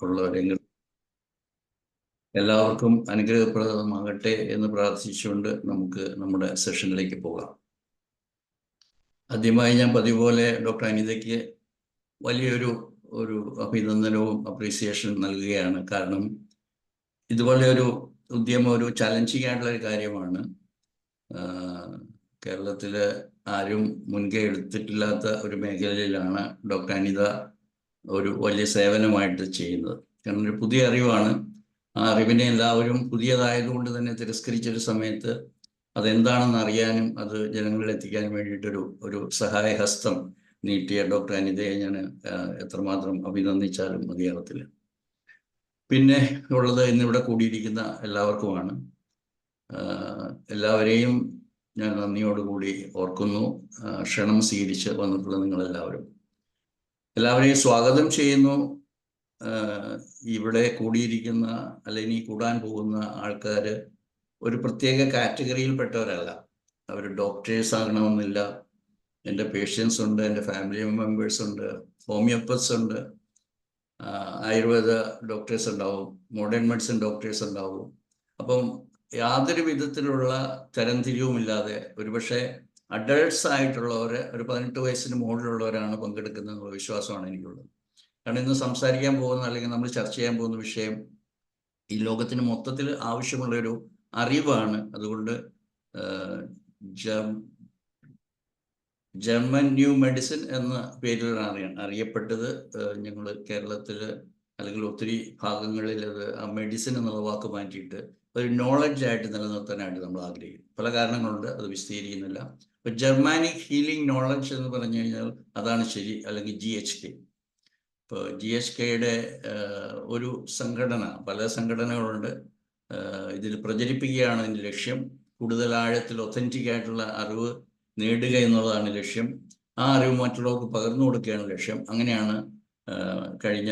ഉള്ളവരെങ്കിലും എല്ലാവർക്കും അനുഗ്രഹപ്രദമാകട്ടെ എന്ന് പ്രാർത്ഥിച്ചുകൊണ്ട് നമുക്ക് നമ്മുടെ സെഷനിലേക്ക് പോകാം. ആദ്യമായി ഞാൻ പതിപോലെ ഡോക്ടർ അനിതയ്ക്ക് വലിയൊരു അഭിനന്ദനവും അപ്രീസിയേഷൻ നൽകുകയാണ്. കാരണം ഇതുപോലെ ഒരു ഉദ്യമം ഒരു ചലഞ്ചിങ് ആയിട്ടുള്ള ഒരു കാര്യമാണ്. കേരളത്തിൽ ആരും മുൻകൈ എടുത്തിട്ടില്ലാത്ത ഒരു മേഖലയിലാണ് ഡോക്ടർ അനിത ഒരു വലിയ സേവനമായിട്ട് ചെയ്യുന്നത്. കാരണം ഒരു പുതിയ അറിവാണ്. ആ അറിവിനെ എല്ലാവരും പുതിയതായതുകൊണ്ട് തന്നെ തിരസ്കരിച്ചൊരു സമയത്ത് അതെന്താണെന്ന് അറിയാനും അത് ജനങ്ങളിൽ എത്തിക്കാനും വേണ്ടിയിട്ടൊരു സഹായഹസ്തം നീട്ടിയ ഡോക്ടർ അനിതയെ ഞാൻ എത്രമാത്രം അഭിനന്ദിച്ചാലും മതിയാകത്തില്ല. പിന്നെ ഉള്ളത് ഇന്നിവിടെ കൂടിയിരിക്കുന്ന എല്ലാവർക്കുമാണ്. എല്ലാവരെയും ഞാൻ നന്ദിയോടുകൂടി ഓർക്കുന്നു. ക്ഷണം സ്വീകരിച്ച് വന്നിട്ടുള്ള എല്ലാവരെയും സ്വാഗതം ചെയ്യുന്നു. ഇവിടെ കൂടിയിരിക്കുന്ന അല്ലെങ്കിൽ കൂടാൻ പോകുന്ന ആൾക്കാർ ഒരു പ്രത്യേക കാറ്റഗറിയിൽപ്പെട്ടവരല്ല. അവർ ഡോക്ടേഴ്സ് ആകണമെന്നില്ല. എൻ്റെ പേഷ്യൻസ് ഉണ്ട്, എൻ്റെ ഫാമിലി മെമ്പേഴ്സ് ഉണ്ട്, ഹോമിയോപ്പത്സ് ഉണ്ട്, ആയുർവേദ ഡോക്ടേഴ്സ് ഉണ്ടാവും, മോഡേൺ മെഡിസിൻ ഡോക്ടേഴ്സ് ഉണ്ടാവും. അപ്പം യാതൊരു വിധത്തിലുള്ള തരംതിരിവുമില്ലാതെ ഒരുപക്ഷെ അഡൾട്ട്സ് ആയിട്ടുള്ളവർ, ഒരു 18 വയസ്സിന് മുകളിലുള്ളവരാണ് പങ്കെടുക്കുന്നതെന്നുള്ള വിശ്വാസമാണ് എനിക്കുള്ളത്. കാരണം ഇന്ന് സംസാരിക്കാൻ പോകുന്ന അല്ലെങ്കിൽ നമ്മൾ ചർച്ച ചെയ്യാൻ പോകുന്ന വിഷയം ഈ ലോകത്തിന് മൊത്തത്തിൽ ആവശ്യമുള്ളൊരു അറിവാണ്. അതുകൊണ്ട് ജർമ്മൻ ന്യൂ മെഡിസിൻ എന്ന പേരിലാണ് അറിയപ്പെട്ടത്. ഞങ്ങൾ കേരളത്തിൽ അല്ലെങ്കിൽ ഒത്തിരി ഭാഗങ്ങളിൽ അത് ആ മെഡിസിൻ എന്നുള്ള വാക്ക് മാറ്റിയിട്ട് ഒരു നോളജ് ആയിട്ട് നിലനിർത്താനായിട്ട് നമ്മൾ ആഗ്രഹിക്കും. പല കാരണങ്ങളുണ്ട്, അത് വിശദീകരിക്കുന്നില്ല. ഇപ്പം ജർമാനിക് ഹീലിംഗ് നോളജ് എന്ന് പറഞ്ഞു കഴിഞ്ഞാൽ അതാണ് ശരി, അല്ലെങ്കിൽ GHK. ഇപ്പോൾ GHKയുടെ ഒരു സംഘടന, പല സംഘടനകളുണ്ട്, ഇതിൽ പ്രചരിപ്പിക്കുകയാണ് ഇതിൻ്റെ ലക്ഷ്യം. കൂടുതൽ ആഴത്തിൽ ഒത്തൻറ്റിക് ആയിട്ടുള്ള അറിവ് നേടുക എന്നുള്ളതാണ് ലക്ഷ്യം. ആ അറിവ് മറ്റുള്ളവർക്ക് പകർന്നു കൊടുക്കുകയാണ് ലക്ഷ്യം. അങ്ങനെയാണ് കഴിഞ്ഞ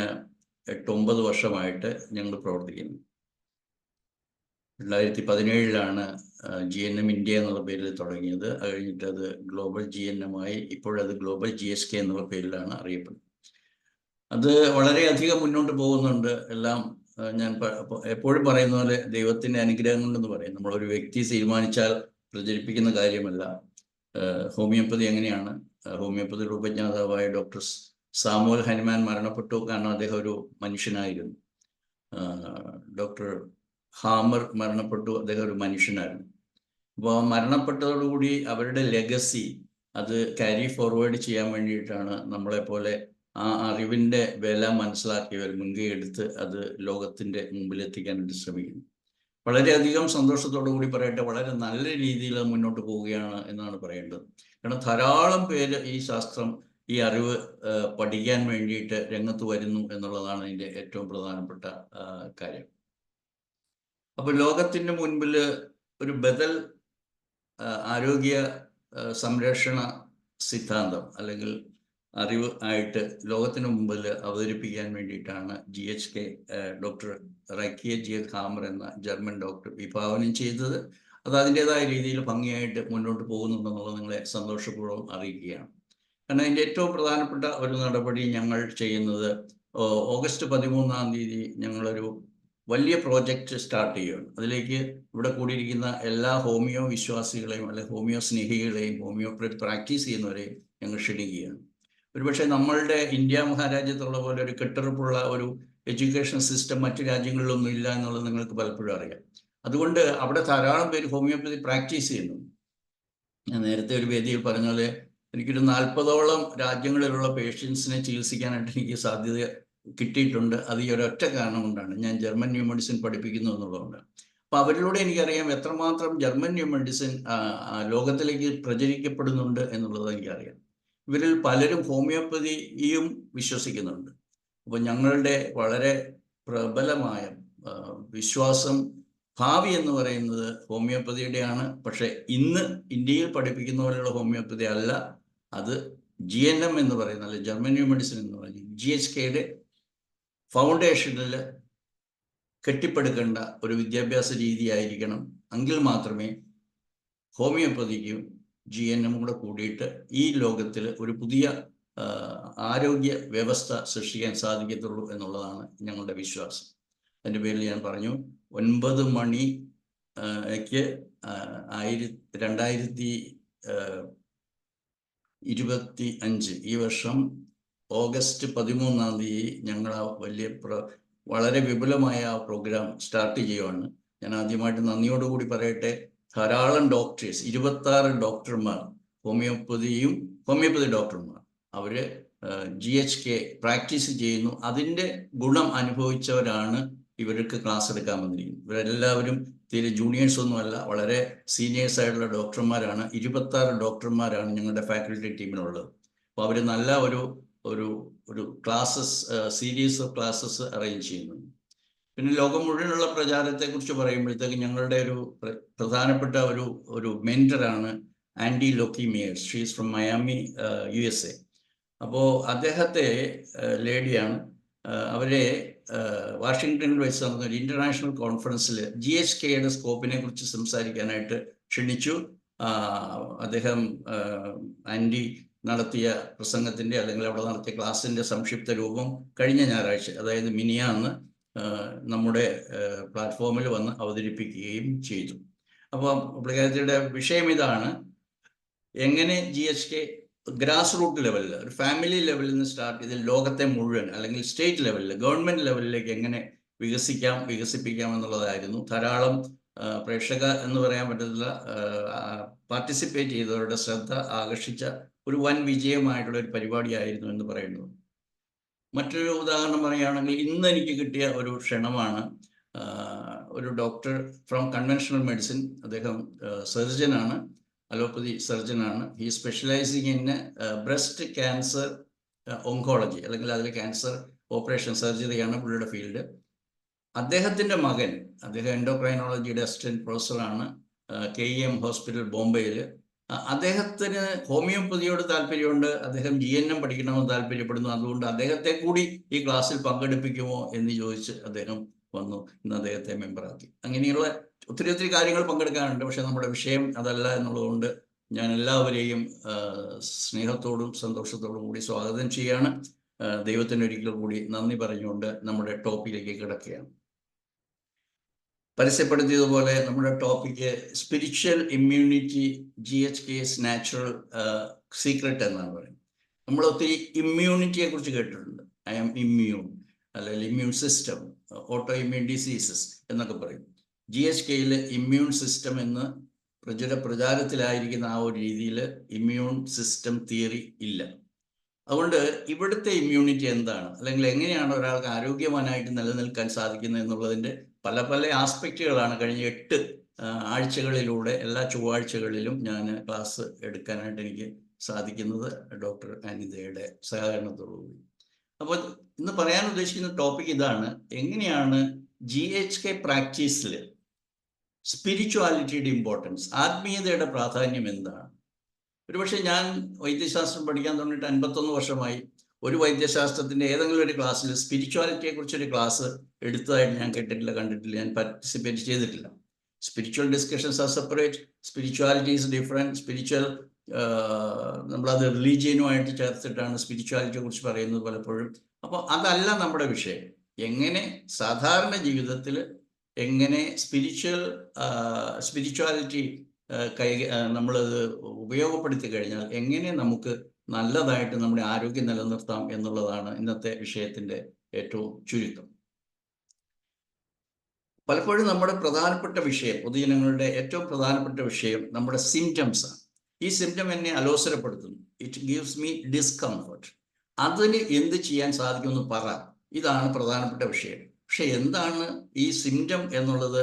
8-9 വർഷമായിട്ട് ഞങ്ങൾ പ്രവർത്തിക്കുന്നത്. 2017 GNM ഇന്ത്യ എന്നുള്ള പേരിൽ തുടങ്ങിയത്. അത് കഴിഞ്ഞിട്ട് അത് ഗ്ലോബൽ GNM ആയി. ഇപ്പോഴത് ഗ്ലോബൽ GSK എന്നുള്ള പേരിലാണ് അറിയപ്പെടുന്നത്. അത് വളരെയധികം മുന്നോട്ട് പോകുന്നുണ്ട്. എല്ലാം ഞാൻ എപ്പോഴും പറയുന്ന പോലെ ദൈവത്തിൻ്റെ അനുഗ്രഹം കൊണ്ടെന്ന് പറയും. നമ്മളൊരു വ്യക്തി തീരുമാനിച്ചാൽ പ്രചരിപ്പിക്കുന്ന കാര്യമല്ല. ഹോമിയോപ്പതി എങ്ങനെയാണ്? ഹോമിയോപ്പതിയുടെ ഉപജ്ഞാതാവായ ഡോക്ടർ സാമുവൽ ഹനുമാൻ മരണപ്പെട്ടു. കാരണം അദ്ദേഹം ഒരു മനുഷ്യനായിരുന്നു. ഡോക്ടർ ഹാമർ മരണപ്പെട്ടു. അദ്ദേഹം ഒരു മനുഷ്യനായിരുന്നു. അപ്പോൾ മരണപ്പെട്ടതോടുകൂടി അവരുടെ ലെഗസി അത് ക്യാരി ഫോർവേഡ് ചെയ്യാൻ വേണ്ടിയിട്ടാണ് നമ്മളെപ്പോലെ ആ അറിവിൻ്റെ വില മനസ്സിലാക്കിയവർ മുൻകൈ എടുത്ത് അത് ലോകത്തിൻ്റെ മുമ്പിലെത്തിക്കാനായിട്ട് ശ്രമിക്കുന്നു. വളരെയധികം സന്തോഷത്തോടു കൂടി പറയട്ടെ, വളരെ നല്ല രീതിയിൽ മുന്നോട്ട് പോവുകയാണ് എന്നാണ് പറയേണ്ടത്. കാരണം ധാരാളം പേര് ഈ ശാസ്ത്രം, ഈ അറിവ് പഠിക്കാൻ വേണ്ടിയിട്ട് രംഗത്ത് വരുന്നു എന്നുള്ളതാണ് ഇതിൻ്റെ ഏറ്റവും പ്രധാനപ്പെട്ട കാര്യം. അപ്പോൾ ലോകത്തിൻ്റെ മുൻപിൽ ഒരു ബദൽ ആരോഗ്യ സംരക്ഷണ സിദ്ധാന്തം അല്ലെങ്കിൽ അറിവ് ആയിട്ട് ലോകത്തിന് മുമ്പിൽ അവതരിപ്പിക്കാൻ വേണ്ടിയിട്ടാണ് GHK ഡോക്ടർ റൈക്കിയ ജി ഹാമർ എന്ന ജർമ്മൻ ഡോക്ടർ വിഭാവനം ചെയ്തത്. അത് അതിൻ്റെതായ രീതിയിൽ ഭംഗിയായിട്ട് മുന്നോട്ട് പോകുന്നുണ്ടെന്നുള്ളത് നിങ്ങളെ സന്തോഷപൂർവ്വം അറിയിക്കുകയാണ്. കാരണം അതിൻ്റെ ഏറ്റവും പ്രധാനപ്പെട്ട ഒരു നടപടി ഞങ്ങൾ ചെയ്യുന്നത് ഓഗസ്റ്റ് 13 ഞങ്ങളൊരു വലിയ പ്രോജക്റ്റ് സ്റ്റാർട്ട് ചെയ്യുകയാണ്. അതിലേക്ക് ഇവിടെ കൂടിയിരിക്കുന്ന എല്ലാ ഹോമിയോ വിശ്വാസികളെയും അല്ലെങ്കിൽ ഹോമിയോ സ്നേഹികളെയും ഹോമിയോപ്പതി പ്രാക്ടീസ് ചെയ്യുന്നവരെയും ഞങ്ങൾ ക്ഷണിക്കുകയാണ്. ഒരുപക്ഷെ നമ്മളുടെ ഇന്ത്യ മഹാരാജ്യത്തുള്ള പോലെ ഒരു കെട്ടുറപ്പുള്ള ഒരു എഡ്യൂക്കേഷൻ സിസ്റ്റം മറ്റു രാജ്യങ്ങളിലൊന്നും ഇല്ല എന്നുള്ളത് നിങ്ങൾക്ക് പലപ്പോഴും അറിയാം. അതുകൊണ്ട് അവിടെ ധാരാളം പേര് ഹോമിയോപ്പതി പ്രാക്ടീസ് ചെയ്യുന്നു. ഞാൻ നേരത്തെ ഒരു വേദിയിൽ പറഞ്ഞ പോലെ എനിക്കൊരു 40ഓളം രാജ്യങ്ങളിലുള്ള പേഷ്യൻസിനെ ചികിത്സിക്കാനായിട്ട് എനിക്ക് സാധ്യത കിട്ടിയിട്ടുണ്ട്. അത് ഈ ഒരൊറ്റ കാരണം കൊണ്ടാണ്. ഞാൻ ജർമ്മൻ ന്യൂ മെഡിസിൻ പഠിപ്പിക്കുന്നു എന്നുള്ളതുകൊണ്ട്. അപ്പോൾ അവരിലൂടെ എനിക്കറിയാം എത്രമാത്രം ജർമ്മൻ ന്യൂ മെഡിസിൻ ലോകത്തിലേക്ക് പ്രചരിക്കപ്പെടുന്നുണ്ട് എന്നുള്ളത് എനിക്കറിയാം. ഇവരിൽ പലരും ഹോമിയോപ്പതിയും വിശ്വസിക്കുന്നുണ്ട്. അപ്പോൾ ഞങ്ങളുടെ വളരെ പ്രബലമായ വിശ്വാസം, ഭാവി എന്ന് പറയുന്നത് ഹോമിയോപ്പതിയുടെയാണ്. പക്ഷേ ഇന്ന് ഇന്ത്യയിൽ പഠിപ്പിക്കുന്ന പോലെയുള്ള ഹോമിയോപ്പതി അല്ല. അത് GNM എന്ന് പറയുന്ന, അല്ലെ ജർമ്മൻ ന്യൂ മെഡിസിൻ എന്ന് പറയുന്നത് GHKയുടെ ഫൗണ്ടേഷനിൽ കെട്ടിപ്പടുക്കേണ്ട ഒരു വിദ്യാഭ്യാസ രീതിയായിരിക്കണം. എങ്കിൽ മാത്രമേ ഹോമിയോപ്പതിക്കും GNM കൂടെ കൂടിയിട്ട് ഈ ലോകത്തിൽ ഒരു പുതിയ ആരോഗ്യ വ്യവസ്ഥ സൃഷ്ടിക്കാൻ സാധിക്കത്തുള്ളൂ എന്നുള്ളതാണ് ഞങ്ങളുടെ വിശ്വാസം. അതിൻ്റെ പേരിൽ ഞാൻ പറഞ്ഞു 9 മണിക്ക് 2025 ഈ വർഷം ഓഗസ്റ്റ് 13-ാം തീയതി ഞങ്ങൾ ആ വളരെ വിപുലമായ ആ പ്രോഗ്രാം സ്റ്റാർട്ട് ചെയ്യുവാണ്. ഞാൻ ആദ്യമായിട്ട് നന്ദിയോടുകൂടി പറയട്ടെ, ധാരാളം ഡോക്ടേഴ്സ്, 26 ഡോക്ടർമാർ, ഹോമിയോപ്പതി ഡോക്ടർമാർ, അവർ GHK പ്രാക്ടീസ് ചെയ്യുന്നു. അതിൻ്റെ ഗുണം അനുഭവിച്ചവരാണ് ഇവർക്ക് ക്ലാസ് എടുക്കാൻ വന്നിരിക്കുന്നത്. ഇവരെല്ലാവരും തീരെ ജൂനിയേഴ്സ് ഒന്നുമല്ല, വളരെ സീനിയേഴ്സ് ആയിട്ടുള്ള ഡോക്ടർമാരാണ്. 26 ഡോക്ടർമാരാണ് ഞങ്ങളുടെ ഫാക്കൽറ്റി ടീമിലുള്ളത്. അപ്പോൾ അവർ നല്ല ഒരു classes, series of classes arrange ചെയ്യുന്നുണ്ട്. പിന്നെ ലോകം മുഴുവനുള്ള പ്രചാരത്തെക്കുറിച്ച് പറയുമ്പോഴത്തേക്ക് ഞങ്ങളുടെ ഒരു പ്രധാനപ്പെട്ട ഒരു മെൻറ്ററാണ് Andy Lockie Meyers. She is from Miami, USA. അപ്പോൾ അദ്ദേഹത്തെ ലേഡിയാണ്, അവരെ വാഷിങ്ടണിൽ വെച്ച് നടന്ന ഒരു ഇൻ്റർനാഷണൽ കോൺഫറൻസിൽ GHKയുടെ സ്കോപ്പിനെ കുറിച്ച് സംസാരിക്കാനായിട്ട് ക്ഷണിച്ചു. അദ്ദേഹം ആൻഡി നടത്തിയ പ്രസംഗത്തിൻ്റെ അല്ലെങ്കിൽ അവിടെ നടത്തിയ ക്ലാസ്സിൻ്റെ സംക്ഷിപ്ത രൂപം കഴിഞ്ഞ ഞായറാഴ്ച, അതായത് മിനിയാന്ന്, നമ്മുടെ പ്ലാറ്റ്ഫോമിൽ വന്ന് അവതരിപ്പിക്കുകയും ചെയ്തു. അപ്പോൾ പുള്ളിക്കാരത്തിയുടെ വിഷയം ഇതാണ്: എങ്ങനെ GHK ഗ്രാസ് റൂട്ട് ലെവലിൽ, ഒരു ഫാമിലി ലെവലിൽ നിന്ന് സ്റ്റാർട്ട് ചെയ്ത് ലോകത്തെ മുഴുവൻ അല്ലെങ്കിൽ സ്റ്റേറ്റ് ലെവലിൽ, ഗവൺമെൻറ് ലെവലിലേക്ക് എങ്ങനെ വികസിപ്പിക്കാം എന്നുള്ളതായിരുന്നു. ധാരാളം പ്രേക്ഷക എന്ന് പറയാൻ പറ്റത്തില്ല, പാർട്ടിസിപ്പേറ്റ് ചെയ്തവരുടെ ശ്രദ്ധ ആകർഷിച്ച ഒരു വൻ വിജയമായിട്ടുള്ള ഒരു പരിപാടിയായിരുന്നു എന്ന് പറയുന്നത്. മറ്റൊരു ഉദാഹരണം പറയുകയാണെങ്കിൽ, ഇന്ന് എനിക്ക് കിട്ടിയ ഒരു ക്ഷണമാണ്. ഒരു ഡോക്ടർ ഫ്രം കൺവെൻഷണൽ മെഡിസിൻ, അദ്ദേഹം സർജനാണ്, അലോപ്പതി സർജനാണ്. He specialising in breast cancer oncology, അല്ലെങ്കിൽ അതിൽ ക്യാൻസർ ഓപ്പറേഷൻ സർജറിയാണ് പുള്ളിയുടെ ഫീൽഡ്. അദ്ദേഹത്തിൻ്റെ മകൻ, അദ്ദേഹം എൻഡോക്രൈനോളജിയുടെ അസിസ്റ്റൻറ്റ് പ്രൊഫസറാണ്, KEM ഹോസ്പിറ്റൽ ബോംബെയിൽ. അദ്ദേഹത്തിന് ഹോമിയോപ്പതിയോട് താല്പര്യമുണ്ട്, അദ്ദേഹം GNM പഠിക്കണമെന്ന് താല്പര്യപ്പെടുന്നു. അതുകൊണ്ട് അദ്ദേഹത്തെ കൂടി ഈ ക്ലാസ്സിൽ പങ്കെടുപ്പിക്കുമോ എന്ന് ചോദിച്ച് അദ്ദേഹം വന്നു. ഇന്ന് അദ്ദേഹത്തെ മെമ്പറാക്കി. അങ്ങനെയുള്ള ഒത്തിരി കാര്യങ്ങൾ പങ്കെടുക്കാനുണ്ട്. പക്ഷെ നമ്മുടെ വിഷയം അതല്ല എന്നുള്ളതുകൊണ്ട് ഞാൻ എല്ലാവരെയും സ്നേഹത്തോടും സന്തോഷത്തോടും കൂടി സ്വാഗതം ചെയ്യാണ്. ദൈവത്തിന് ഒരിക്കൽ കൂടി നന്ദി പറഞ്ഞുകൊണ്ട് നമ്മുടെ ടോപ്പിക്കിലേക്ക് കിടക്കുകയാണ്. പരസ്യപ്പെടുത്തിയതുപോലെ നമ്മുടെ topic spiritual immunity, GHK's natural secret എന്നാണ് പറയുന്നത്. നമ്മൾ ഒത്തിരി ഇമ്മ്യൂണിറ്റിയെ കുറിച്ച് കേട്ടിട്ടുണ്ട്. ഐ ആം ഇമ്മ്യൂൺ, അല്ലെങ്കിൽ immune system, auto immune diseases എന്നൊക്കെ പറയും. GHKയിൽ ഇമ്മ്യൂൺ സിസ്റ്റം എന്ന് പ്രചാരത്തിലായിരിക്കുന്ന ആ ഒരു രീതിയിൽ ഇമ്മ്യൂൺ സിസ്റ്റം തിയറി ഇല്ല. അതുകൊണ്ട് ഇവിടുത്തെ ഇമ്മ്യൂണിറ്റി എന്താണ്, അല്ലെങ്കിൽ എങ്ങനെയാണ് ഒരാൾക്ക് ആരോഗ്യവാനായിട്ട് നിലനിൽക്കാൻ സാധിക്കുന്നത് എന്നുള്ളതിൻ്റെ പല ആസ്പെക്റ്റുകളാണ് കഴിഞ്ഞ 8 ആഴ്ചകളിലൂടെ എല്ലാ ചൊവ്വാഴ്ചകളിലും ഞാൻ ക്ലാസ് എടുക്കാനായിട്ട് എനിക്ക് സാധിക്കുന്നത്, ഡോക്ടർ അനിതയുടെ സഹകരണത്തോടുകൂടി. അപ്പോൾ ഇന്ന് പറയാൻ ഉദ്ദേശിക്കുന്ന ടോപ്പിക് ഇതാണ്: എങ്ങനെയാണ് GHK പ്രാക്ടീസിൽ സ്പിരിച്വാലിറ്റിയുടെ ഇമ്പോർട്ടൻസ്, ആത്മീയതയുടെ പ്രാധാന്യം എന്താണ്. ഒരുപക്ഷെ ഞാൻ വൈദ്യശാസ്ത്രം പഠിക്കാൻ തുടങ്ങിയിട്ട് 51 വർഷമായി. ഒരു വൈദ്യശാസ്ത്രത്തിൻ്റെ ഏതെങ്കിലും ഒരു ക്ലാസ്സിൽ സ്പിരിച്വാലിറ്റിയെ കുറിച്ചൊരു ക്ലാസ് എടുത്തതായിട്ട് ഞാൻ കേട്ടിട്ടില്ല, കണ്ടിട്ടില്ല, ഞാൻ പാർട്ടിസിപ്പേറ്റ് ചെയ്തിട്ടില്ല. Spiritual discussions R separate, spirituality is different. Spiritual നമ്മളത് റിലീജിയനുമായിട്ട് ചേർത്തിട്ടാണ് സ്പിരിച്വാലിറ്റിയെ കുറിച്ച് പറയുന്നത് പലപ്പോഴും. അപ്പോൾ അതല്ല നമ്മുടെ വിഷയം. എങ്ങനെ സാധാരണ ജീവിതത്തിൽ എങ്ങനെ സ്പിരിച്വാലിറ്റി നമ്മളത് ഉപയോഗപ്പെടുത്തി കഴിഞ്ഞാൽ എങ്ങനെ നമുക്ക് നല്ലതായിട്ട് നമ്മുടെ ആരോഗ്യം നിലനിർത്താം എന്നുള്ളതാണ് ഇന്നത്തെ വിഷയത്തിൻ്റെ ഏറ്റവും ചുരുക്കം. പലപ്പോഴും നമ്മുടെ പ്രധാനപ്പെട്ട വിഷയം, പൊതുജനങ്ങളുടെ ഏറ്റവും പ്രധാനപ്പെട്ട വിഷയം നമ്മുടെ സിംറ്റംസ് ആണ്. ഈ സിംറ്റം എന്നെ അലോസരപ്പെടുത്തുന്നു. It gives me discomfort. അതിന് എന്ത് ചെയ്യാൻ സാധിക്കുമെന്ന് പറ. ഇതാണ് പ്രധാനപ്പെട്ട വിഷയം. പക്ഷെ എന്താണ് ഈ സിംറ്റം എന്നുള്ളത്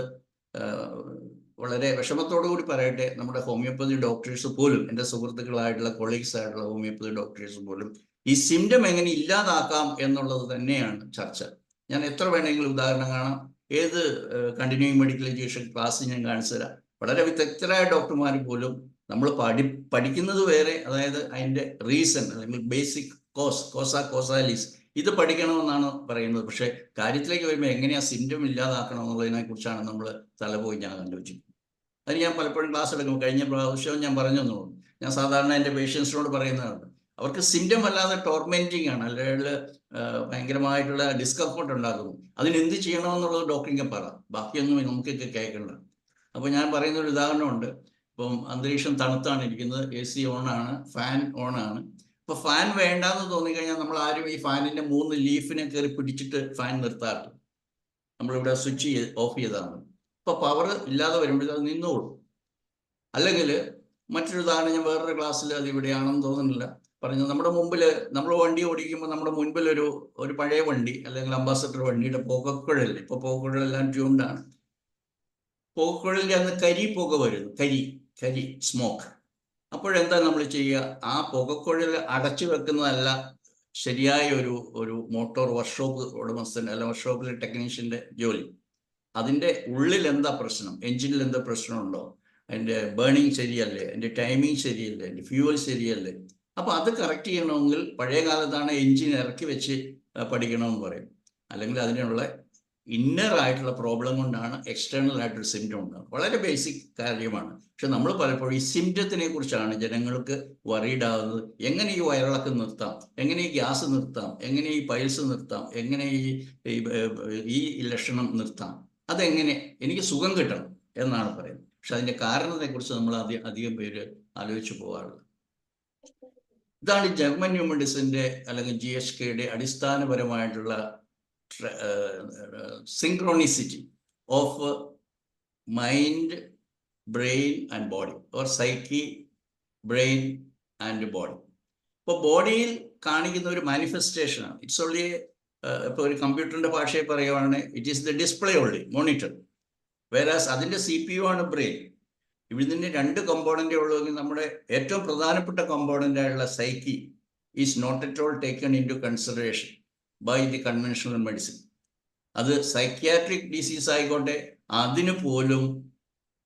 വളരെ വിഷമത്തോടു കൂടി പറയട്ടെ, നമ്മുടെ ഹോമിയോപ്പതി ഡോക്ടേഴ്സ് പോലും, എൻ്റെ സുഹൃത്തുക്കളായിട്ടുള്ള കൊളീഗ്സ് ആയിട്ടുള്ള ഹോമിയോപ്പതി ഡോക്ടേഴ്സ് പോലും ഈ സിംറ്റം എങ്ങനെ ഇല്ലാതാക്കാം എന്നുള്ളത് തന്നെയാണ് ചർച്ച. ഞാൻ എത്ര വേണമെങ്കിലും ഉദാഹരണം കാണാം. ഏത് കണ്ടിന്യൂയിങ് മെഡിക്കൽ എഡ്യൂക്കേഷൻ ക്ലാസ് ഞാൻ കാണിച്ചു തരാം. വളരെ വിദഗ്ധരായ ഡോക്ടർമാർ പോലും നമ്മൾ പഠിക്കുന്നത് വേറെ, അതായത് അതിൻ്റെ റീസൺ അല്ലെങ്കിൽ ബേസിക് കോസാലിസ് ഇത് പഠിക്കണമെന്നാണ് പറയുന്നത്. പക്ഷേ കാര്യത്തിലേക്ക് വരുമ്പോൾ എങ്ങനെയാണ് സിംറ്റം ഇല്ലാതാക്കണം എന്നുള്ളതിനെ കുറിച്ചാണ് നമ്മൾ തലപോയി ഞാൻ ആലോചിക്കുന്നത്. അത് ഞാൻ പലപ്പോഴും ക്ലാസ് എടുക്കുമ്പോൾ, കഴിഞ്ഞ പ്രാവശ്യവും ഞാൻ പറഞ്ഞെന്നുള്ളൂ, ഞാൻ സാധാരണ എൻ്റെ പേഷ്യൻസിനോട് പറയുന്നതാണ്, അവർക്ക് സിംറ്റം അല്ലാതെ ടോർമെന്റിങ് ആണ്, അല്ലെങ്കിൽ ഭയങ്കരമായിട്ടുള്ള ഡിസ്കംഫർട്ട് ഉണ്ടാകുന്നു. അതിനെന്ത് ചെയ്യണമെന്നുള്ളത് ഡോക്ടറിങ്ങനെ പറ, ബാക്കിയൊന്നും നമുക്കൊക്കെ കേൾക്കണ്ട. അപ്പോൾ ഞാൻ പറയുന്ന ഒരു ഉദാഹരണമുണ്ട്. ഇപ്പം അന്തരീക്ഷം തണുത്താണ് ഇരിക്കുന്നത്, AC ഓൺ ആണ്, ഫാൻ ഓൺ ആണ്. അപ്പോൾ ഫാൻ വേണ്ടാന്ന് തോന്നിക്കഴിഞ്ഞാൽ നമ്മൾ ആരും ഈ ഫാനിന്റെ 3 ലീഫിനെ കയറി പിടിച്ചിട്ട് ഫാൻ നിർത്താറില്ല. നമ്മളിവിടെ സ്വിച്ച് ഓഫ് ചെയ്താണ്. അപ്പോൾ പവർ ഇല്ലാതെ വരുമ്പോഴേ അത് നിന്നോളും. അല്ലെങ്കിൽ മറ്റൊരു ഉദാഹരണം ഞാൻ വേറൊരു ക്ലാസ്സിൽ, അത് ഇവിടെയാണെന്ന് തോന്നുന്നില്ല, പറഞ്ഞു. നമ്മുടെ മുമ്പിൽ നമ്മൾ വണ്ടി ഓടിക്കുമ്പോൾ നമ്മുടെ മുൻപിൽ ഒരു പഴയ വണ്ടി അല്ലെങ്കിൽ അംബാസഡർ വണ്ടിയുടെ പുകക്കുഴൽ, ഇപ്പോൾ പുകക്കുഴലെല്ലാം ട്യൂൺഡാണ്. പുകക്കുഴലിൻ്റെ അന്ന് പുക വരുന്നു, കരി സ്മോക്ക്. അപ്പോഴെന്താ നമ്മൾ ചെയ്യുക? ആ പുകക്കുഴൽ അടച്ചു വെക്കുന്നതല്ല ശരിയായ ഒരു മോട്ടോർ വർക്ക്ഷോപ്പ് ഉടമസ്ഥൻ അല്ല വർക്ക്ഷോപ്പിലെ ടെക്നീഷ്യന്റെ ജോലി. അതിൻ്റെ ഉള്ളിൽ എന്താ പ്രശ്നം, എഞ്ചിനിൽ എന്താ പ്രശ്നമുണ്ടോ, അതിൻ്റെ ബേണിങ് ശരിയല്ലേ, അതിൻ്റെ ടൈമിങ് ശരിയല്ലേ, അതിൻ്റെ ഫ്യൂവൽ ശരിയല്ലേ. അപ്പോൾ അത് കറക്റ്റ് ചെയ്യണമെങ്കിൽ പഴയ കാലത്താണ് എഞ്ചിൻ ഇറക്കി വെച്ച് പഠിക്കണമെന്ന് പറയും. അല്ലെങ്കിൽ അതിനുള്ള ഇന്നർ ആയിട്ടുള്ള പ്രോബ്ലം കൊണ്ടാണ് എക്സ്റ്റേണൽ ആയിട്ടൊരു സിംറ്റം ഉണ്ടാകുന്നത്. വളരെ ബേസിക് കാര്യമാണ്. പക്ഷെ നമ്മൾ പലപ്പോഴും ഈ സിംറ്റത്തിനെ കുറിച്ചാണ് ജനങ്ങൾക്ക് വറീഡ് ആകുന്നത്. എങ്ങനെ ഈ വയറിളക്കം നിർത്താം, എങ്ങനെ ഈ ഗ്യാസ് നിർത്താം, എങ്ങനെ ഈ പൈൽസ് നിർത്താം, എങ്ങനെ ഈ ലക്ഷണം നിർത്താം, അതെങ്ങനെ എനിക്ക് സുഖം കിട്ടണം എന്നാണ് പറയുന്നത്. പക്ഷെ അതിൻ്റെ കാരണത്തെക്കുറിച്ച് നമ്മൾ അധികം പേര് ആലോചിച്ച് പോകാറുള്ളത്. ഇതാണ് ജർമ്മൻ ന്യൂ മെഡിസിൻ്റെ അല്ലെങ്കിൽ GSKയുടെ അടിസ്ഥാനപരമായിട്ടുള്ള synchronicity of mind, brain and body, or psyche, brain and body. ഇപ്പോൾ ബോഡിയിൽ കാണിക്കുന്ന ഒരു മാനിഫെസ്റ്റേഷനാണ്. ഇറ്റ്സ് ഓൺലി, ഇപ്പോൾ ഒരു കമ്പ്യൂട്ടറിൻ്റെ ഭാഷയിൽ പറയുകയാണെങ്കിൽ it is the display only, monitor. വേറാസ് അതിൻ്റെ CPU ആണ് ബ്രെയിൻ. ഇതിന് 2 കമ്പോണൻ്റേ ഉള്ളൂവെങ്കിൽ നമ്മുടെ ഏറ്റവും പ്രധാനപ്പെട്ട കമ്പോണൻ്റായുള്ള psyche is not at all taken in to consideration by the conventional medicine. അത് സൈക്യാട്രിക് ഡിസീസ് ആയിക്കോട്ടെ, അതിന് പോലും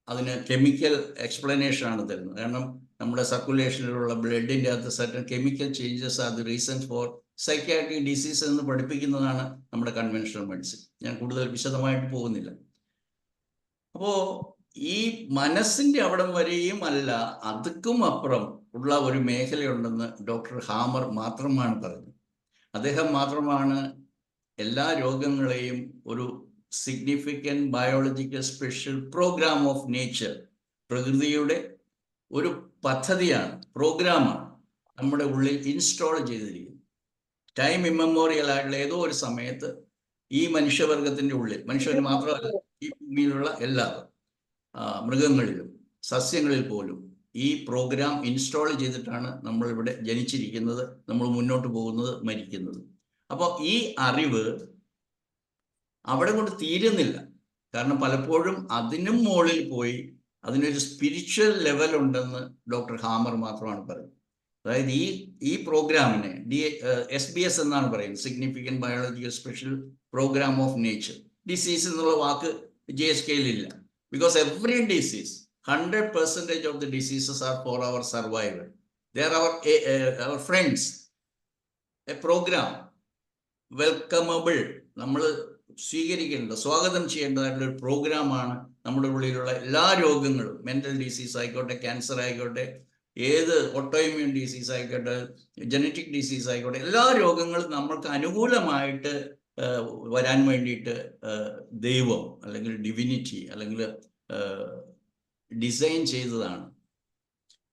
അതിന് കെമിക്കൽ എക്സ്പ്ലനേഷൻ ആണ് തരുന്നത്. കാരണം നമ്മുടെ സർക്കുലേഷനിലുള്ള ബ്ലഡിൻ്റെ അകത്ത് certain chemical changes are the reason for psychiatric disease എന്ന് പഠിപ്പിക്കുന്നതാണ് നമ്മുടെ കൺവെൻഷണൽ മെഡിസിൻ. ഞാൻ കൂടുതൽ വിശദമായിട്ട് പോകുന്നില്ല. അപ്പോൾ ഈ മനസ്സിൻ്റെ അവിടം വരെയും അല്ല, അതുക്കും അപ്പുറം ഉള്ള ഒരു മേഖലയുണ്ടെന്ന് ഡോക്ടർ ഹാമർ മാത്രമാണ് പറഞ്ഞത്. അദ്ദേഹം മാത്രമാണ് എല്ലാ രോഗങ്ങളെയും ഒരു significant biological special programme of nature, പ്രകൃതിയുടെ ഒരു പദ്ധതിയാണ്, പ്രോഗ്രാമാണ് നമ്മുടെ ഉള്ളിൽ ഇൻസ്റ്റാൾ ചെയ്തിരിക്കുന്നത്. ടൈം ഇമ്മമോറിയൽ ആയിട്ടുള്ള ഏതോ ഒരു സമയത്ത് ഈ മനുഷ്യവർഗത്തിൻ്റെ ഉള്ളിൽ, മനുഷ്യന് മാത്രമല്ല ഈ ഭൂമിയിലുള്ള എല്ലാവരും, മൃഗങ്ങളിലും സസ്യങ്ങളിൽ പോലും ഈ പ്രോഗ്രാം ഇൻസ്റ്റാൾ ചെയ്തിട്ടാണ് നമ്മളിവിടെ ജനിച്ചിരിക്കുന്നത്, നമ്മൾ മുന്നോട്ട് പോകുന്നത്, മരിക്കുന്നത്. അപ്പോൾ ഈ അറിവ് അവിടെ കൊണ്ട് തീരുന്നില്ല. കാരണം പലപ്പോഴും അതിനും മുകളിൽ പോയി അതിനൊരു സ്പിരിച്വൽ ലെവൽ ഉണ്ടെന്ന് ഡോക്ടർ ഹാമർ മാത്രമാണ് പറയുന്നത്. അതായത് ഈ പ്രോഗ്രാമിനെ SBS എന്നാണ് പറയുന്നത്, significant biological special programme of nature. Disease എന്നുള്ള വാക്ക് GSKയിലില്ല. Because every disease, 100% of the diseases are for our survival. They are our friends. A program, welcomeable, നമ്മൾ സ്വീകരിക്കേണ്ട, സ്വാഗതം ചെയ്യേണ്ടതായിട്ടുള്ള ഒരു പ്രോഗ്രാമാണ് നമ്മുടെ ഉള്ളിലുള്ള എല്ലാ രോഗങ്ങളും. മെൻ്റൽ ഡിസീസ് ആയിക്കോട്ടെ, ക്യാൻസർ ആയിക്കോട്ടെ, ഏത് ഓട്ടോഇമ്യൂൺ ഡിസീസ് ആയിക്കോട്ടെ, ജനറ്റിക് ഡിസീസ് ആയിക്കോട്ടെ, എല്ലാ രോഗങ്ങളും നമ്മൾക്ക് അനുകൂലമായിട്ട് വരാൻ വേണ്ടിയിട്ട് ദൈവം അല്ലെങ്കിൽ ഡിവിനിറ്റി അല്ലെങ്കിൽ ഡിസൈൻ ചെയ്തതാണ്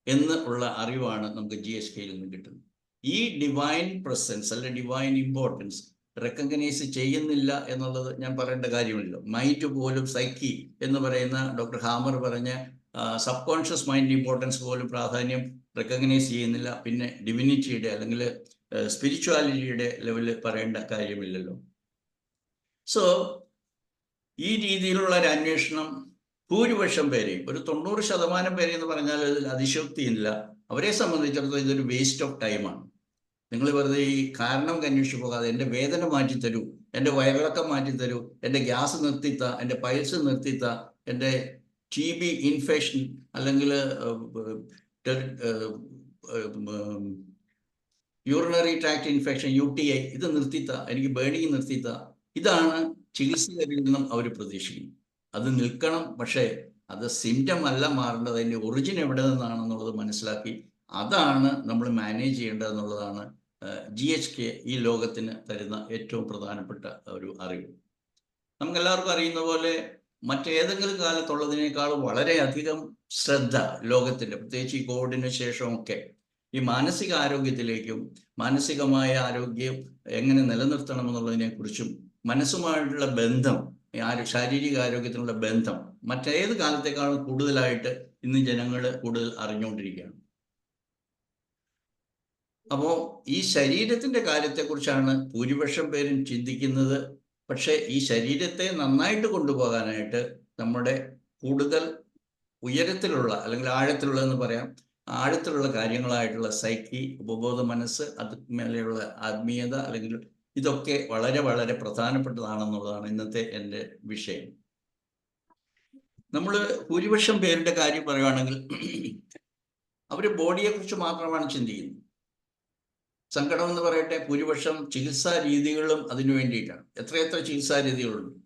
എന്ന് ഉള്ള അറിവാണ് നമുക്ക് GSKയിൽ നിന്ന് കിട്ടുന്നത്. ഈ ഡിവൈൻ പ്രസൻസ് അല്ലെ ഡിവൈൻ ഇമ്പോർട്ടൻസ് റെക്കഗ്നൈസ് ചെയ്യുന്നില്ല എന്നുള്ളത് ഞാൻ പറയേണ്ട കാര്യമില്ല. മൈൻഡ് പോലും, സൈക്കി എന്ന് പറയുന്ന ഡോക്ടർ ഹാമർ പറഞ്ഞ സബ് കോൺഷ്യസ് മൈൻഡ് ഇമ്പോർട്ടൻസ് പോലും പ്രാധാന്യം റെക്കഗ്നൈസ് ചെയ്യുന്നില്ല. പിന്നെ ഡിവിനിറ്റിയുടെ അല്ലെങ്കിൽ സ്പിരിച്വാലിറ്റിയുടെ ലെവലിൽ പറയേണ്ട കാര്യമില്ലല്ലോ. സോ ഈ രീതിയിലുള്ള ഒരു അന്വേഷണം ഭൂരിപക്ഷം പേരെയും, ഒരു 90% പേരെ എന്ന് പറഞ്ഞാൽ അതിൽ അതിശോക്തിയില്ല, അവരെ സംബന്ധിച്ചിടത്തോളം ഇതൊരു വേസ്റ്റ് ഓഫ് ടൈമാണ്. നിങ്ങൾ വെറുതെ ഈ കാരണം അന്വേഷിച്ച് പോകാതെ എൻ്റെ വേദന മാറ്റിത്തരൂ, എൻ്റെ വയറിളക്കം മാറ്റിത്തരൂ, എൻ്റെ ഗ്യാസ് നിർത്തിത്ത, എൻ്റെ പൈൽസ് നിർത്തിത്ത, എൻ്റെ TB ഇൻഫെക്ഷൻ അല്ലെങ്കിൽ യൂറിനറി ട്രാക്ട് ഇൻഫെക്ഷൻ UTI ഇത് നിർത്തിത്ത, എനിക്ക് ബേണിങ് നിർത്തിത്ത, ഇതാണ് ചികിത്സകരിൽ നിന്നും അവർ പ്രതീക്ഷിക്കുന്നത്. അത് നിൽക്കണം, പക്ഷേ അത് സിംറ്റം അല്ല മാറേണ്ടത്, അതിൻ്റെ ഒറിജിൻ എവിടെ നിന്നാണെന്നുള്ളത് മനസ്സിലാക്കി അതാണ് നമ്മൾ മാനേജ് ചെയ്യേണ്ടത് എന്നുള്ളതാണ് GHK ഈ ലോകത്തിന് തരുന്ന ഏറ്റവും പ്രധാനപ്പെട്ട ഒരു അറിവ്. നമുക്കെല്ലാവർക്കും അറിയുന്ന പോലെ മറ്റേതെങ്കിലും കാലത്തുള്ളതിനേക്കാൾ വളരെയധികം ശ്രദ്ധ ലോകത്തിൻ്റെ, പ്രത്യേകിച്ച് ഈ കോവിഡിന് ശേഷമൊക്കെ ഈ മാനസിക ആരോഗ്യത്തിലേക്കും മാനസികമായ ആരോഗ്യം എങ്ങനെ നിലനിർത്തണമെന്നുള്ളതിനെക്കുറിച്ചും മനസ്സുമായിട്ടുള്ള ബന്ധം, ശാരീരിക ആരോഗ്യത്തിനുള്ള ബന്ധം മറ്റേത് കാലത്തേക്കാളും കൂടുതലായിട്ട് ഇന്ന് ജനങ്ങൾ കൂടുതൽ അറിഞ്ഞുകൊണ്ടിരിക്കുകയാണ്. അപ്പോൾ ഈ ശരീരത്തിൻ്റെ കാര്യത്തെക്കുറിച്ചാണ് ഭൂരിപക്ഷം പേരും ചിന്തിക്കുന്നത്. പക്ഷേ ഈ ശരീരത്തെ നന്നായിട്ട് കൊണ്ടുപോകാനായിട്ട് നമ്മുടെ കൂടുതൽ ഉയരത്തിലുള്ള അല്ലെങ്കിൽ ആഴത്തിലുള്ള എന്ന് പറയാം, ആഴത്തിലുള്ള കാര്യങ്ങളായിട്ടുള്ള സൈക്കി, ഉപബോധ മനസ്സ്, അതുമേലെയുള്ള ആത്മീയത അല്ലെങ്കിൽ ഇതൊക്കെ വളരെ വളരെ പ്രധാനപ്പെട്ടതാണെന്നുള്ളതാണ് ഇന്നത്തെ എൻ്റെ വിഷയം. നമ്മൾ ഭൂരിപക്ഷം പേരുടെ കാര്യം പറയുകയാണെങ്കിൽ അവർ ബോഡിയെക്കുറിച്ച് മാത്രമാണ് ചിന്തിക്കുന്നത്. സങ്കടം എന്ന് പറയട്ടെ, ഭൂരിപക്ഷം ചികിത്സാ രീതികളും അതിനു വേണ്ടിയിട്ടാണ്. എത്രയെത്ര ചികിത്സാ രീതികളുണ്ട്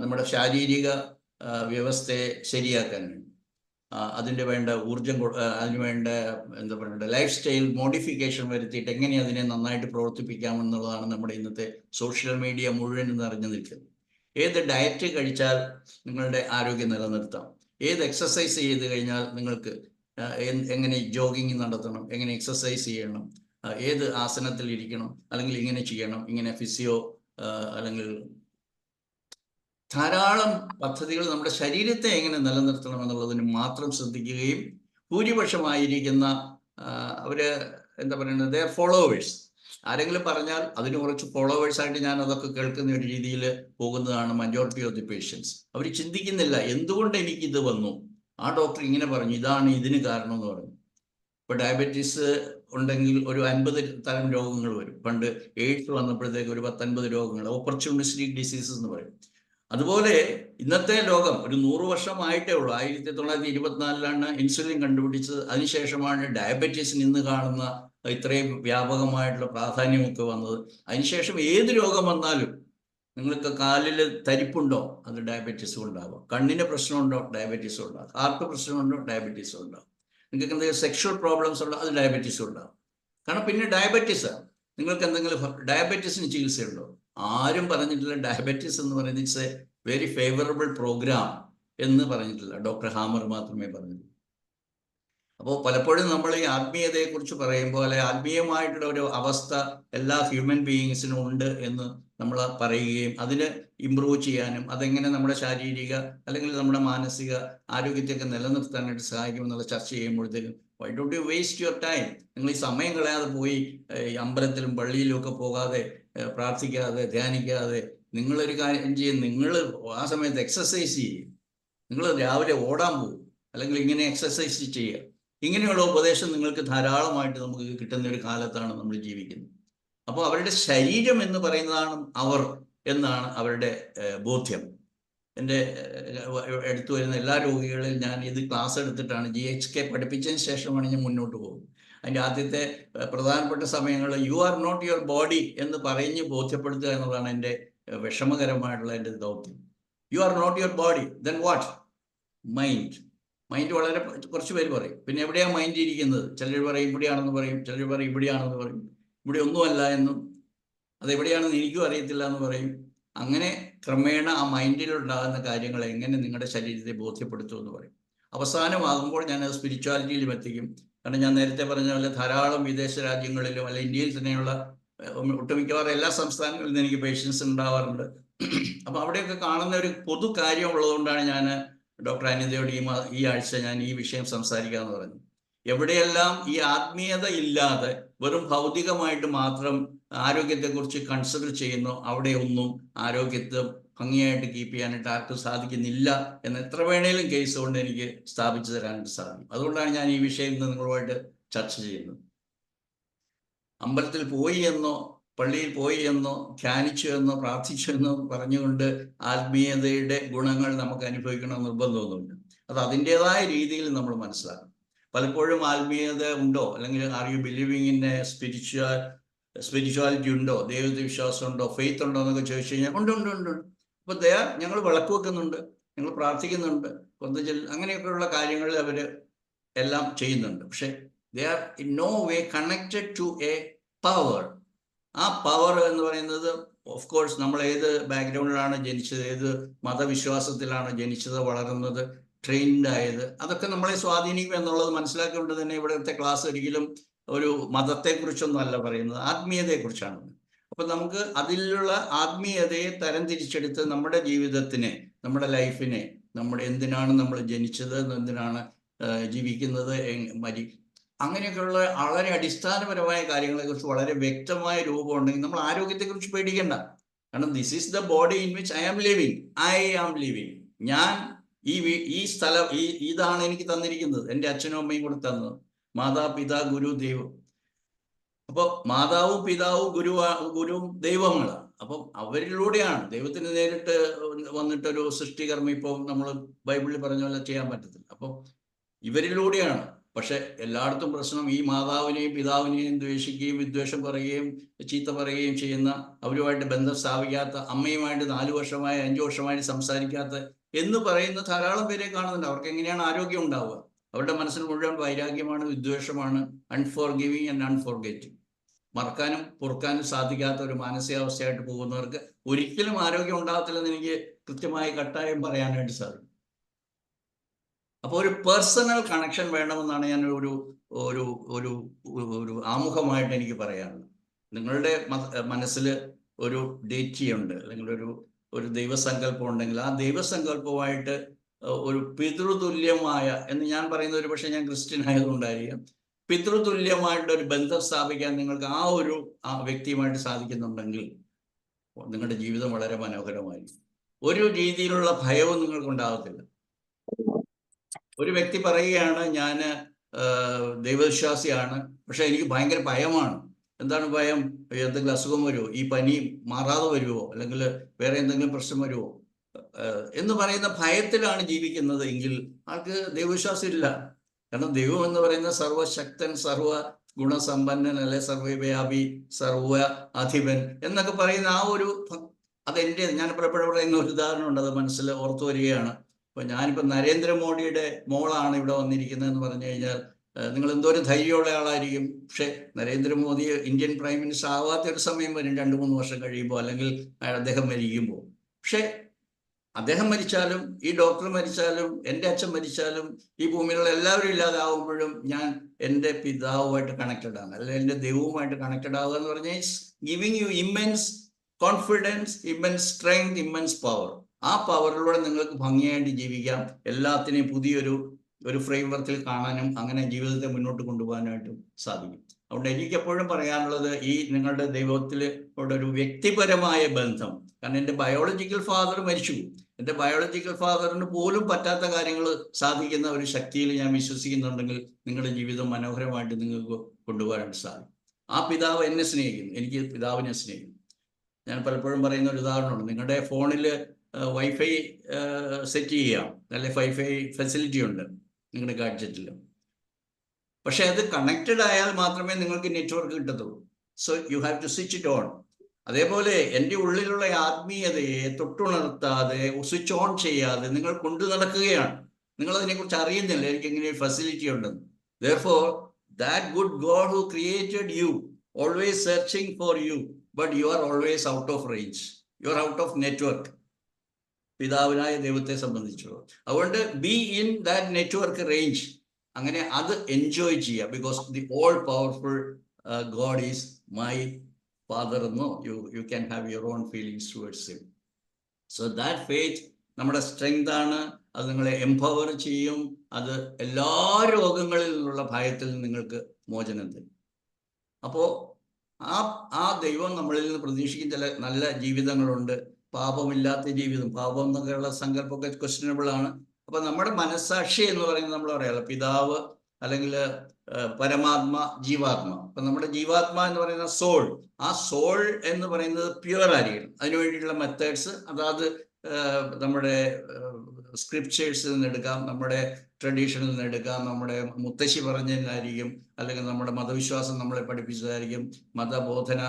നമ്മുടെ ശാരീരിക വ്യവസ്ഥയെ ശരിയാക്കാൻ വേണ്ടി, അതിൻ്റെ വേണ്ട ഊർജം, അതിന് വേണ്ട എന്താ പറയുക ലൈഫ് സ്റ്റൈൽ മോഡിഫിക്കേഷൻ വരുത്തിയിട്ട് എങ്ങനെ അതിനെ നന്നായിട്ട് പ്രവർത്തിപ്പിക്കാമെന്നുള്ളതാണ് നമ്മുടെ ഇന്നത്തെ സോഷ്യൽ മീഡിയ മുഴുവൻ നിറഞ്ഞു നിൽക്കുന്നത്. ഏത് ഡയറ്റ് കഴിച്ചാൽ നിങ്ങളുടെ ആരോഗ്യം നിലനിർത്താം, ഏത് എക്സസൈസ് ചെയ്ത് കഴിഞ്ഞാൽ നിങ്ങൾക്ക് എങ്ങനെ ജോഗിങ് നടത്തണം, എങ്ങനെ എക്സസൈസ് ചെയ്യണം, ഏത് ആസനത്തിൽ ഇരിക്കണം, അല്ലെങ്കിൽ ഇങ്ങനെ ചെയ്യണം, ഇങ്ങനെ ഫിസിയോ അല്ലെങ്കിൽ ധാരാളം പദ്ധതികൾ നമ്മുടെ ശരീരത്തെ എങ്ങനെ നിലനിർത്തണം എന്നുള്ളതിന് മാത്രം ശ്രദ്ധിക്കുകയും ഭൂരിപക്ഷമായിരിക്കുന്ന അവര് എന്താ പറയുന്നത് ഫോളോവേഴ്സ്, ആരെങ്കിലും പറഞ്ഞാൽ അതിന് കുറച്ച് ഫോളോവേഴ്സായിട്ട് ഞാൻ അതൊക്കെ കേൾക്കുന്ന ഒരു രീതിയിൽ പോകുന്നതാണ് മജോറിറ്റി ഓഫ് ദി പേഷ്യൻസ്. അവർ ചിന്തിക്കുന്നില്ല എന്തുകൊണ്ട് എനിക്കിത് വന്നു, ആ ഡോക്ടർ ഇങ്ങനെ പറഞ്ഞു, ഇതാണ് ഇതിന് കാരണം എന്ന് പറഞ്ഞു. ഇപ്പോൾ ഡയബറ്റീസ് ഉണ്ടെങ്കിൽ ഒരു 50 തരം രോഗങ്ങൾ വരും. പണ്ട് എയ്ഡ്സ് വന്നപ്പോഴത്തേക്ക് ഒരു 10-50 രോഗങ്ങൾ, ഓപ്പർച്യൂണിസ്റ്റിക് ഡിസീസസ് എന്ന് പറയും. അതുപോലെ ഇന്നത്തെ ലോകം ഒരു 100 വർഷമായിട്ടേ ഉള്ളൂ. 1924 ഇൻസുലിൻ കണ്ടുപിടിച്ചത്. അതിനുശേഷമാണ് ഡയബറ്റീസിന് ഇന്ന് കാണുന്ന ഇത്രയും വ്യാപകമായിട്ടുള്ള പ്രാധാന്യമൊക്കെ വന്നത്. അതിനുശേഷം ഏത് രോഗം വന്നാലും, നിങ്ങൾക്ക് കാലിൽ തരിപ്പുണ്ടോ, അത് ഡയബറ്റീസ് ഉണ്ടാവും. കണ്ണിന് പ്രശ്നമുണ്ടോ, ഡയബറ്റീസ് ഉണ്ടാവും. ഹാർട്ട് പ്രശ്നമുണ്ടോ, ഡയബറ്റീസ് ഉണ്ടാവും. നിങ്ങൾക്ക് എന്തെങ്കിലും സെക്ഷൽ പ്രോബ്ലംസ് ഉണ്ടോ, അത് ഡയബറ്റീസ് ഉണ്ടാവും. കാരണം പിന്നെ ഡയബറ്റീസാണ്. നിങ്ങൾക്ക് എന്തെങ്കിലും ഡയബറ്റീസിന് ചികിത്സയുണ്ടോ? ആരും പറഞ്ഞിട്ടില്ല ഡയബറ്റീസ് എന്ന് പറയുന്നത് it's a very favourable programme എന്ന് പറഞ്ഞിട്ടില്ല. ഡോക്ടർ ഹാമർ മാത്രമേ പറഞ്ഞിട്ടുള്ളൂ. അപ്പോൾ പലപ്പോഴും നമ്മൾ ഈ ആത്മീയതയെക്കുറിച്ച് പറയുമ്പോൾ, അല്ലെ ആത്മീയമായിട്ടുള്ള ഒരു അവസ്ഥ എല്ലാ ഹ്യൂമൻ ബീയിങ്സിനും ഉണ്ട് എന്ന് നമ്മൾ പറയുകയും അതിന് ഇമ്പ്രൂവ് ചെയ്യാനും അതെങ്ങനെ നമ്മുടെ ശാരീരിക അല്ലെങ്കിൽ നമ്മുടെ മാനസിക ആരോഗ്യത്തെയൊക്കെ നിലനിർത്താനായിട്ട് സഹായിക്കുമെന്നുള്ള ചർച്ച ചെയ്യുമ്പോഴത്തേക്കും why don't you waste your time? നിങ്ങൾ ഈ സമയം കളയാതെ പോയി അമ്പലത്തിലും പള്ളിയിലും ഒക്കെ പോകാതെ, പ്രാർത്ഥിക്കാതെ, ധ്യാനിക്കാതെ നിങ്ങളൊരു കാര്യം ചെയ്യും, നിങ്ങൾ ആ സമയത്ത് എക്സസൈസ് ചെയ്യും. നിങ്ങൾ രാവിലെ ഓടാൻ പോകും, അല്ലെങ്കിൽ ഇങ്ങനെ എക്സസൈസ് ചെയ്യുക. ഇങ്ങനെയുള്ള ഉപദേശം നിങ്ങൾക്ക് ധാരാളമായിട്ട് നമുക്ക് കിട്ടുന്ന ഒരു കാലത്താണ് നമ്മൾ ജീവിക്കുന്നത്. അപ്പോൾ അവരുടെ ശരീരം എന്ന് പറയുന്നതാണ് അവർ എന്നാണ് അവരുടെ ബോധ്യം. എൻ്റെ എടുത്തു വരുന്ന എല്ലാ രോഗികളിൽ ഞാൻ ഇത് ക്ലാസ് എടുത്തിട്ടാണ്, GHK പഠിപ്പിച്ചതിന് ശേഷമാണ് ഞാൻ മുന്നോട്ട് പോകുന്നത്. അതിൻ്റെ ആദ്യത്തെ പ്രധാനപ്പെട്ട സമയങ്ങളിൽ you are not your body എന്ന് പറഞ്ഞ് ബോധ്യപ്പെടുത്തുക എന്നുള്ളതാണ് എൻ്റെ വിഷമകരമായിട്ടുള്ള എൻ്റെ ദൗത്യം. You are not your body, then what? Mind. Mind വളരെ കുറച്ച് പേര് പറയും. പിന്നെ എവിടെയാണ് മൈൻഡ് ഇരിക്കുന്നത്? ചിലർ പറയും ഇവിടെയാണെന്ന് പറയും, ചിലർ പറയും ഇവിടെയാണെന്ന് പറയും, ഇവിടെ ഒന്നുമല്ല എന്നും, അതെവിടെയാണെന്ന് എനിക്കും അറിയത്തില്ല എന്ന് പറയും. അങ്ങനെ ക്രമേണ ആ മൈൻഡിലുണ്ടാകുന്ന കാര്യങ്ങൾ എങ്ങനെ നിങ്ങളുടെ ശരീരത്തെ ബോധ്യപ്പെടുത്തുമെന്ന് പറയും. അവസാനമാകുമ്പോൾ ഞാനത് സ്പിരിച്വാലിറ്റിയിലും എത്തിക്കും. കാരണം ഞാൻ നേരത്തെ പറഞ്ഞ പോലെ ധാരാളം വിദേശ രാജ്യങ്ങളിലും അല്ല ഇന്ത്യയിൽ തന്നെയുള്ള ഒട്ടുമിക്കവാറും എല്ലാ സംസ്ഥാനങ്ങളിൽ നിന്ന് എനിക്ക് പേഷ്യൻസ് ഉണ്ടാവാറുണ്ട്. അപ്പം അവിടെയൊക്കെ കാണുന്ന ഒരു പൊതു കാര്യം ഉള്ളതുകൊണ്ടാണ് ഞാൻ ഡോക്ടർ അനിതയോട് ഈ ആഴ്ച ഞാൻ ഈ വിഷയം സംസാരിക്കാമെന്ന് പറഞ്ഞു. എവിടെയെല്ലാം ഈ ആത്മീയത ഇല്ലാതെ വെറും ഭൗതികമായിട്ട് മാത്രം ആരോഗ്യത്തെക്കുറിച്ച് കൺസിഡർ ചെയ്യുന്നു, അവിടെ ഒന്നും ആരോഗ്യത്തെ ഭംഗിയായിട്ട് കീപ്പ് ചെയ്യാനായിട്ട് ആർക്കും സാധിക്കുന്നില്ല എന്ന് എത്ര വേണേലും കേസ് കൊണ്ട് എനിക്ക് സ്ഥാപിച്ചു തരാനായിട്ട് സാധിക്കും. അതുകൊണ്ടാണ് ഞാൻ ഈ വിഷയം ഇന്ന് നിങ്ങളുമായിട്ട് ചർച്ച ചെയ്യുന്നത്. അമ്പലത്തിൽ പോയി എന്നോ പള്ളിയിൽ പോയി എന്നോ ധ്യാനിച്ചു എന്നോ പ്രാർത്ഥിച്ചു എന്നോ പറഞ്ഞുകൊണ്ട് ആത്മീയതയുടെ ഗുണങ്ങൾ നമുക്ക് അനുഭവിക്കണം നിർബന്ധമൊന്നുമില്ല. അത് അതിൻ്റെതായ രീതിയിൽ നമ്മൾ മനസ്സിലാക്കണം. പലപ്പോഴും ആത്മീയത ഉണ്ടോ, അല്ലെങ്കിൽ are you believing in spirituality ഉണ്ടോ, ദൈവത്തെ വിശ്വാസം ഉണ്ടോ, ഫെയ്ത്ത് ഉണ്ടോ എന്നൊക്കെ ചോദിച്ചു കഴിഞ്ഞാൽ ഉണ്ട് ഉണ്ട് ഉണ്ട്. അപ്പോൾ ഞങ്ങൾ വിളക്ക് വെക്കുന്നുണ്ട്, ഞങ്ങൾ പ്രാർത്ഥിക്കുന്നുണ്ട്, അങ്ങനെയൊക്കെയുള്ള കാര്യങ്ങളിൽ അവർ എല്ലാം ചെയ്യുന്നുണ്ട്. പക്ഷെ they are in no way connected to a power. ആ പവർ എന്ന് പറയുന്നത് ഓഫ് കോഴ്സ് നമ്മൾ ഏത് ബാക്ക്ഗ്രൗണ്ടിലാണ് ജനിച്ചത്, ഏത് മതവിശ്വാസത്തിലാണ് ജനിച്ചത്, വളർന്നത്, ട്രെയിൻഡ് ആയത്, അതൊക്കെ നമ്മളെ സ്വാധീനിക്കും എന്നുള്ളത് മനസ്സിലാക്കിക്കൊണ്ട് തന്നെ ഇവിടുത്തെ ക്ലാസ് ഒരിക്കലും ഒരു മതത്തെക്കുറിച്ചൊന്നും അല്ല പറയുന്നത്, ആത്മീയതയെക്കുറിച്ചാണ്. അപ്പൊ നമുക്ക് അതിലുള്ള ആത്മീയതയെ തരംതിരിച്ചെടുത്ത് നമ്മുടെ ജീവിതത്തിനെ, നമ്മുടെ ലൈഫിനെ, നമ്മുടെ എന്തിനാണ് നമ്മൾ ജനിച്ചത്, എന്തിനാണ് ജീവിക്കുന്നത്, അങ്ങനെയൊക്കെയുള്ള വളരെ അടിസ്ഥാനപരമായ കാര്യങ്ങളെക്കുറിച്ച് വളരെ വ്യക്തമായ രൂപം ഉണ്ടെങ്കിൽ നമ്മൾ ആരോഗ്യത്തെക്കുറിച്ച് പേടിക്കണ്ട. കാരണം this is the body in which I am living. ഞാൻ ഈ സ്ഥലം, ഇതാണ് എനിക്ക് തന്നിരിക്കുന്നത്, എൻ്റെ അച്ഛനും അമ്മയും കൂടെ തന്നത്. മാതാപിതാ ഗുരു ദൈവം. അപ്പോൾ മാതാവും പിതാവും ഗുരുവും ദൈവങ്ങളാണ്. അപ്പം അവരിലൂടെയാണ് ദൈവത്തിന് നേരിട്ട് വന്നിട്ടൊരു സൃഷ്ടികർമ്മം ഇപ്പോൾ നമ്മൾ ബൈബിളിൽ പറഞ്ഞ പോലെ ചെയ്യാൻ പറ്റത്തില്ല. അപ്പം ഇവരിലൂടെയാണ്. പക്ഷെ എല്ലായിടത്തും പ്രശ്നം ഈ മാതാവിനെയും പിതാവിനെയും ദ്വേഷിക്കുകയും വിദ്വേഷം പറയുകയും ചീത്ത പറയുകയും ചെയ്യുന്ന, അവരുമായിട്ട് ബന്ധം സ്ഥാപിക്കാത്ത, അമ്മയുമായിട്ട് 4 വർഷമായി 5 വർഷമായിട്ട് സംസാരിക്കാത്ത എന്ന് പറയുന്ന ധാരാളം പേരെ കാണുന്നുണ്ട്. അവർക്ക് എങ്ങനെയാണ് ആരോഗ്യം ഉണ്ടാവുക? അവരുടെ മനസ്സിൽ മുഴുവൻ വൈരാഗ്യമാണ്, വിദ്വേഷമാണ്, അൺഫോർഗിവിങ് ആൻഡ് അൺഫോർഗെറ്റിംഗ്. മറക്കാനും പൊറുക്കാനും സാധിക്കാത്ത ഒരു മാനസികാവസ്ഥയായിട്ട് പോകുന്നവർക്ക് ഒരിക്കലും ആരോഗ്യം ഉണ്ടാകത്തില്ലെന്ന് എനിക്ക് കൃത്യമായി കട്ടായം പറയാനായിട്ട് സാധിക്കും. അപ്പോൾ ഒരു പേഴ്സണൽ കണക്ഷൻ വേണമെന്നാണ് ഞാൻ ഒരു ഒരു ഒരു ഒരു ആമുഖമായിട്ട് എനിക്ക് പറയാനുള്ളത്. നിങ്ങളുടെ മനസ്സിൽ ഒരു ഡേറ്റിയുണ്ട്, അല്ലെങ്കിൽ ഒരു ദൈവസങ്കല്പം ഉണ്ടെങ്കിൽ ആ ദൈവസങ്കല്പമായിട്ട് ഒരു പിതൃതുല്യമായ, എന്ന് ഞാൻ പറയുന്നത് ഒരു പക്ഷേ ഞാൻ ക്രിസ്ത്യൻ ആയതുകൊണ്ടായിരിക്കും, പിതൃതുല്യമായിട്ട് ഒരു ബന്ധം സ്ഥാപിക്കാൻ നിങ്ങൾക്ക് ആ വ്യക്തിയുമായിട്ട് സാധിക്കുന്നുണ്ടെങ്കിൽ നിങ്ങളുടെ ജീവിതം വളരെ മനോഹരമായിരിക്കും. ഒരു രീതിയിലുള്ള ഭയവും നിങ്ങൾക്ക് ഉണ്ടാകത്തില്ല. ഒരു വ്യക്തി പറയുകയാണ്, ഞാൻ ദൈവവിശ്വാസിയാണ്, പക്ഷെ എനിക്ക് ഭയങ്കര ഭയമാണ്. എന്താണ് ഭയം? എന്തെങ്കിലും അസുഖം വരുമോ, ഈ പനി മാറാതെ വരുമോ, അല്ലെങ്കിൽ വേറെ എന്തെങ്കിലും പ്രശ്നം വരുമോ എന്ന് പറയുന്ന ഭയത്തിലാണ് ജീവിക്കുന്നത് എങ്കിൽ ആൾക്ക് ദൈവവിശ്വാസം ഇല്ല. കാരണം ദൈവം എന്ന് പറയുന്ന സർവശക്തൻ, സർവ ഗുണസമ്പന്നൻ, അല്ലെ സർവവ്യാപി, സർവ അധിപൻ എന്നൊക്കെ പറയുന്ന ഞാൻ പലപ്പോഴും പറയുന്ന ഒരു ഉദാഹരണമുണ്ട്, അത് മനസ്സിൽ ഓർത്തു വരികയാണ്. അപ്പോൾ ഞാനിപ്പോൾ നരേന്ദ്രമോദിയുടെ മോളാണ് ഇവിടെ വന്നിരിക്കുന്നതെന്ന് പറഞ്ഞു കഴിഞ്ഞാൽ നിങ്ങൾ എന്തോരം ധൈര്യമുള്ള ആളായിരിക്കും. പക്ഷെ നരേന്ദ്രമോദി ഇന്ത്യൻ പ്രൈം മിനിസ്റ്റർ ആവാത്ത ഒരു സമയം വരും, 2-3 വർഷം കഴിയുമ്പോൾ, അല്ലെങ്കിൽ അദ്ദേഹം മരിക്കുമ്പോൾ. പക്ഷെ അദ്ദേഹം മരിച്ചാലും, ഈ ഡോക്ടർ മരിച്ചാലും, എൻ്റെ അച്ഛൻ മരിച്ചാലും, ഈ ഭൂമിയിലുള്ള എല്ലാവരും ഇല്ലാതാവുമ്പോഴും ഞാൻ എൻ്റെ പിതാവുമായിട്ട് കണക്റ്റഡ് ആണ്, അല്ലെങ്കിൽ എൻ്റെ ദൈവവുമായിട്ട് കണക്റ്റഡ് ആവുക എന്ന് പറഞ്ഞാൽ giving U immense confidence, immense strength, immense power. ആ പവറിലൂടെ നിങ്ങൾക്ക് ഭംഗിയായിട്ട് ജീവിക്കാം, എല്ലാത്തിനെയും പുതിയൊരു ഫ്രെയിം വർക്കിൽ കാണാനും അങ്ങനെ ജീവിതത്തെ മുന്നോട്ട് കൊണ്ടുപോകാനായിട്ടും സാധിക്കും. അതുകൊണ്ട് എനിക്കെപ്പോഴും പറയാനുള്ളത്, ഈ നിങ്ങളുടെ ദൈവത്തിൽ ഒരു വ്യക്തിപരമായ ബന്ധം. കാരണം എൻ്റെ ബയോളജിക്കൽ ഫാദർ മരിച്ചു, എൻ്റെ ബയോളജിക്കൽ ഫാദറിന് പോലും പറ്റാത്ത കാര്യങ്ങൾ സാധിക്കുന്ന ഒരു ശക്തിയിൽ ഞാൻ വിശ്വസിക്കുന്നുണ്ടെങ്കിൽ നിങ്ങളുടെ ജീവിതം മനോഹരമായിട്ട് നിങ്ങൾക്ക് കൊണ്ടുപോകാനായിട്ട് സാധിക്കും. ആ പിതാവ് എന്നെ സ്നേഹിക്കുന്നു, എനിക്ക് പിതാവിനെ സ്നേഹിക്കുന്നു. ഞാൻ പലപ്പോഴും പറയുന്ന ഒരു ഉദാഹരണമുണ്ട്, നിങ്ങളുടെ ഫോണിൽ വൈഫൈ സെറ്റ് ചെയ്യാം, അല്ലെ വൈഫൈ ഫെസിലിറ്റി ഉണ്ട് നിങ്ങളുടെ ഗാഡ്ജറ്റിൽ. പക്ഷെ അത് കണക്റ്റഡ് ആയാൽ മാത്രമേ നിങ്ങൾക്ക് നെറ്റ്വർക്ക് കിട്ടത്തുള്ളൂ. So you have to switch it on. അതേപോലെ എൻ്റെ ഉള്ളിലുള്ള ആത്മീയതയെ തൊട്ടുണർത്താതെ, സ്വിച്ച് ഓൺ ചെയ്യാതെ നിങ്ങൾ കൊണ്ടു നടക്കുകയാണ്. നിങ്ങൾ അതിനെക്കുറിച്ച് അറിയുന്നില്ല, എനിക്ക് ഇങ്ങനെ ഒരു ഫെസിലിറ്റി ഉണ്ടെന്ന്. Therefore, that good God who created you, always searching for you, but you are always out of range. You are out of network. പിതാവിനായ ദൈവത്തെ സംബന്ധിച്ചുള്ളൂ. അതുകൊണ്ട് be in that network range. അങ്ങനെ അത് എൻജോയ് ചെയ്യുക. Because the all powerful God is my father എന്നോ you can have your own feelings towards him. So that faith നമ്മുടെ strength ആണ്. അത് നിങ്ങളെ എംപവർ ചെയ്യും. അത് എല്ലാ രോഗങ്ങളിൽ നിന്നുള്ള ഭയത്തിൽ നിങ്ങൾക്ക് മോചനം തരും. അപ്പോൾ ആ ദൈവം നമ്മളിൽ നിന്ന് പ്രതീക്ഷിക്കുന്ന ചില നല്ല ജീവിതങ്ങളുണ്ട്. പാപമില്ലാത്ത ജീവിതം, പാപം എന്നൊക്കെയുള്ള സങ്കല്പമൊക്കെ ക്വസ്റ്റ്യനബിൾ ആണ്. അപ്പൊ നമ്മുടെ മനസ്സാക്ഷി എന്ന് പറയുന്നത് നമ്മൾ പറയാമല്ലോ, പിതാവ് അല്ലെങ്കിൽ പരമാത്മ, ജീവാത്മ. അപ്പൊ നമ്മുടെ ജീവാത്മ എന്ന് പറയുന്ന സോൾ, ആ സോൾ എന്ന് പറയുന്നത് പ്യുവർ ആയിരിക്കണം. അതിനു വേണ്ടിയിട്ടുള്ള മെത്തേഡ്സ് അതായത് നമ്മുടെ സ്ക്രിപ്റ്റേഴ്സിൽ നിന്ന് എടുക്കാം, നമ്മുടെ ട്രഡീഷനിൽ നിന്ന് എടുക്കാം, നമ്മുടെ മുത്തശ്ശി പറഞ്ഞതായിരിക്കും, അല്ലെങ്കിൽ നമ്മുടെ മതവിശ്വാസം നമ്മളെ പഠിപ്പിച്ചതായിരിക്കും, മതബോധന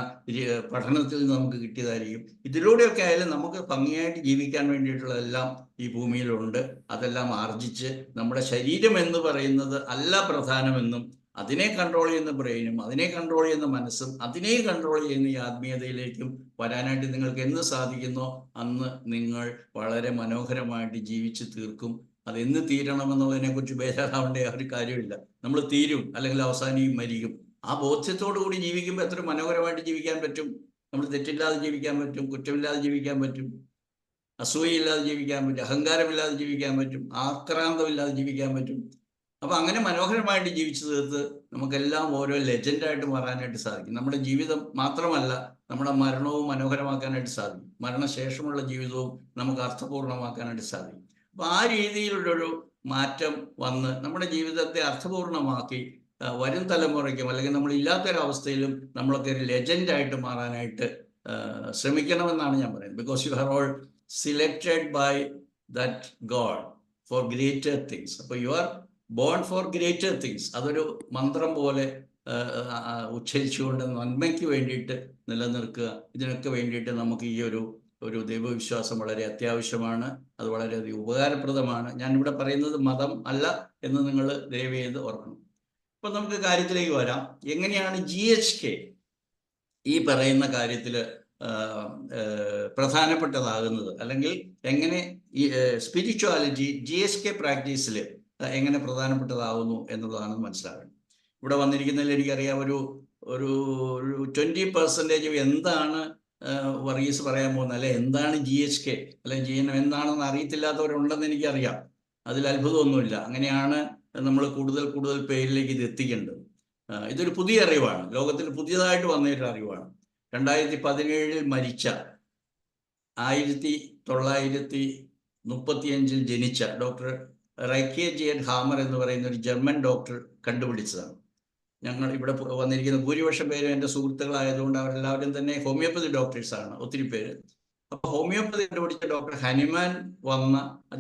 പഠനത്തിൽ നിന്ന് നമുക്ക് കിട്ടിയതായിരിക്കും. ഇതിലൂടെയൊക്കെ ആയാലും നമുക്ക് ഭംഗിയായിട്ട് ജീവിക്കാൻ വേണ്ടിയിട്ടുള്ളതെല്ലാം ഈ ഭൂമിയിലുണ്ട്. അതെല്ലാം ആർജിച്ച് നമ്മുടെ ശരീരം എന്ന് പറയുന്നത് അല്ല പ്രധാനമെന്നും അതിനെ കൺട്രോൾ ചെയ്യുന്ന ബ്രെയിനും അതിനെ കൺട്രോൾ ചെയ്യുന്ന മനസ്സും അതിനെ കൺട്രോൾ ചെയ്യുന്ന ഈ ആത്മീയതയിലേക്കും വരാനായിട്ട് നിങ്ങൾക്ക് എന്ന് സാധിക്കുന്നോ അന്ന് നിങ്ങൾ വളരെ മനോഹരമായിട്ട് ജീവിച്ച് തീർക്കും. അതെന്ന് തീരണമെന്നുള്ളതിനെക്കുറിച്ച് ബേജാറാവേണ്ട ഒരു കാര്യമില്ല. നമ്മൾ തീരും, അല്ലെങ്കിൽ അവസാനിയും മരിക്കും. ആ ബോധ്യത്തോടു കൂടി ജീവിക്കുമ്പോൾ എത്ര മനോഹരമായിട്ട് ജീവിക്കാൻ പറ്റും. നമ്മൾ തെറ്റില്ലാതെ ജീവിക്കാൻ പറ്റും, കുറ്റമില്ലാതെ ജീവിക്കാൻ പറ്റും, അസൂയയില്ലാതെ ജീവിക്കാൻ പറ്റും, അഹങ്കാരമില്ലാതെ ജീവിക്കാൻ പറ്റും, ആക്രാന്തമില്ലാതെ ജീവിക്കാൻ പറ്റും. അപ്പൊ അങ്ങനെ മനോഹരമായിട്ട് ജീവിച്ചു തീർത്ത് നമുക്കെല്ലാം ഓരോ ലെജൻഡായിട്ട് മാറാനായിട്ട് സാധിക്കും. നമ്മുടെ ജീവിതം മാത്രമല്ല, നമ്മുടെ മരണവും മനോഹരമാക്കാനായിട്ട് സാധിക്കും. മരണശേഷമുള്ള ജീവിതവും നമുക്ക് അർത്ഥപൂർണമാക്കാനായിട്ട് സാധിക്കും. അപ്പൊ ആ രീതിയിലുള്ളൊരു മാറ്റം വന്ന് നമ്മുടെ ജീവിതത്തെ അർത്ഥപൂർണമാക്കി വരും തലമുറയ്ക്കും അല്ലെങ്കിൽ നമ്മൾ ഇല്ലാത്തൊരവസ്ഥയിലും നമ്മളൊക്കെ ഒരു ലെജൻഡായിട്ട് മാറാനായിട്ട് ശ്രമിക്കണമെന്നാണ് ഞാൻ പറയുന്നത്. Because you are all selected by that God for greater things. അപ്പോൾ you are born for greater things. അതൊരു മന്ത്രം പോലെ ഉച്ചരിച്ചുകൊണ്ട് നന്മയ്ക്ക് വേണ്ടിയിട്ട് നിലനിൽക്കുക. ഇതിനൊക്കെ വേണ്ടിയിട്ട് നമുക്ക് ഈ ഒരു ദൈവവിശ്വാസം വളരെ അത്യാവശ്യമാണ്. അത് വളരെയധികം ഉപകാരപ്രദമാണ്. ഞാനിവിടെ പറയുന്നത് മതം അല്ല എന്ന് നിങ്ങൾ ദയവ് ചെയ്ത് ഓർക്കണം. അപ്പൊ നമുക്ക് കാര്യത്തിലേക്ക് വരാം. എങ്ങനെയാണ് GHK ഈ പറയുന്ന കാര്യത്തിൽ പ്രധാനപ്പെട്ടതാകുന്നത്, അല്ലെങ്കിൽ എങ്ങനെ ഈ സ്പിരിച്വാലിറ്റി GHK പ്രാക്ടീസിൽ എങ്ങനെ പ്രധാനപ്പെട്ടതാകുന്നു എന്നുള്ളതാണ് മനസ്സിലാകുന്നത്. ഇവിടെ വന്നിരിക്കുന്നതിൽ എനിക്കറിയാം ഒരു 20% എന്താണ് വർഗീസ് പറയാൻ പോകുന്നത്, അല്ലെ എന്താണ് GHK അല്ലെങ്കിൽ GNM എന്താണെന്ന് അറിയത്തില്ലാത്തവരുണ്ടെന്ന് എനിക്കറിയാം. അതിൽ അത്ഭുതമൊന്നുമില്ല. അങ്ങനെയാണ് നമ്മൾ കൂടുതൽ പേരിലേക്ക് ഇത് എത്തിക്കേണ്ടത്. ഇതൊരു പുതിയ അറിവാണ്, ലോകത്തിൽ പുതിയതായിട്ട് വന്നൊരു അറിവാണ്. 2017 മരിച്ച 1935 ജനിച്ച ഡോക്ടർ റൈക്കെ ജിയൻ ഹാമർ എന്ന് പറയുന്ന ഒരു ജർമ്മൻ ഡോക്ടർ കണ്ടുപിടിച്ചതാണ്. ഞങ്ങൾ ഇവിടെ വന്നിരിക്കുന്ന ഭൂരിപക്ഷം പേരും എൻ്റെ സുഹൃത്തുക്കളായതുകൊണ്ട് അവരെല്ലാവരും തന്നെ ഹോമിയോപ്പതി ഡോക്ടേഴ്സാണ്, ഒത്തിരി പേര്. അപ്പോൾ ഹോമിയോപ്പതി കണ്ടുപിടിച്ച ഡോക്ടർ ഹനുമാൻ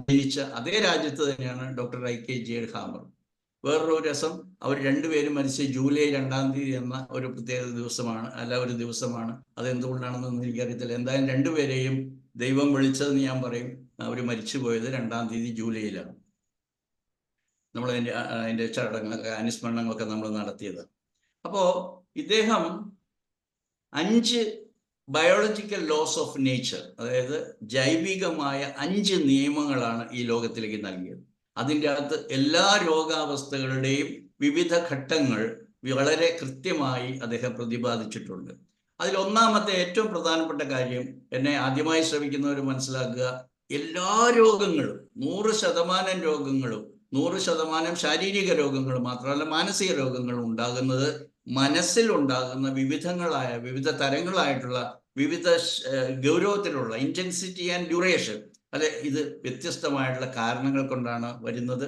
ജനിച്ച അതേ രാജ്യത്ത് തന്നെയാണ് ഡോക്ടർ റൈക്കെ ജിയൻ ഹാമർ. വേറൊരു രസം, അവർ രണ്ടുപേരും മരിച്ച് ജൂലൈ 2-ാം തീയതി എന്ന ഒരു പ്രത്യേക ദിവസമാണ്. അതെന്തുകൊണ്ടാണെന്നൊന്നും എനിക്കറിയത്തില്ല. എന്തായാലും രണ്ടുപേരെയും ദൈവം വിളിച്ചതെന്ന് ഞാൻ പറയും. അവർ മരിച്ചു പോയത് 2-ാം തീയതി ജൂലൈയിലാണ്. നമ്മൾ അതിൻ്റെ ചടങ്ങ് അനുസ്മരണങ്ങളൊക്കെ നമ്മൾ നടത്തിയത്. അപ്പോൾ ഇദ്ദേഹം 5 ബയോളജിക്കൽ ലോസ് ഓഫ് നേച്ചർ, അതായത് ജൈവികമായ 5 നിയമങ്ങളാണ് ഈ ലോകത്തിലേക്ക് നൽകിയത്. അതിൻ്റെ അകത്ത് എല്ലാ രോഗാവസ്ഥകളുടെയും വിവിധ ഘട്ടങ്ങൾ വളരെ കൃത്യമായി അദ്ദേഹം പ്രതിപാദിച്ചിട്ടുണ്ട്. അതിലൊന്നാമത്തെ ഏറ്റവും പ്രധാനപ്പെട്ട കാര്യം, എന്നെ ആദ്യമായി ശ്രമിക്കുന്നവർ മനസ്സിലാക്കുക, എല്ലാ രോഗങ്ങളും 100% രോഗങ്ങളും 100% ശാരീരിക രോഗങ്ങൾ മാത്രമല്ല മാനസിക രോഗങ്ങൾ ഉണ്ടാകുന്നത് മനസ്സിലുണ്ടാകുന്ന വിവിധ തരങ്ങളായിട്ടുള്ള വിവിധ ഗൗരവത്തിലുള്ള ഇൻറ്റൻസിറ്റി ആൻഡ് ഡ്യൂറേഷൻ, അല്ലെ, ഇത് വ്യത്യസ്തമായിട്ടുള്ള കാരണങ്ങൾ കൊണ്ടാണ് വരുന്നത്.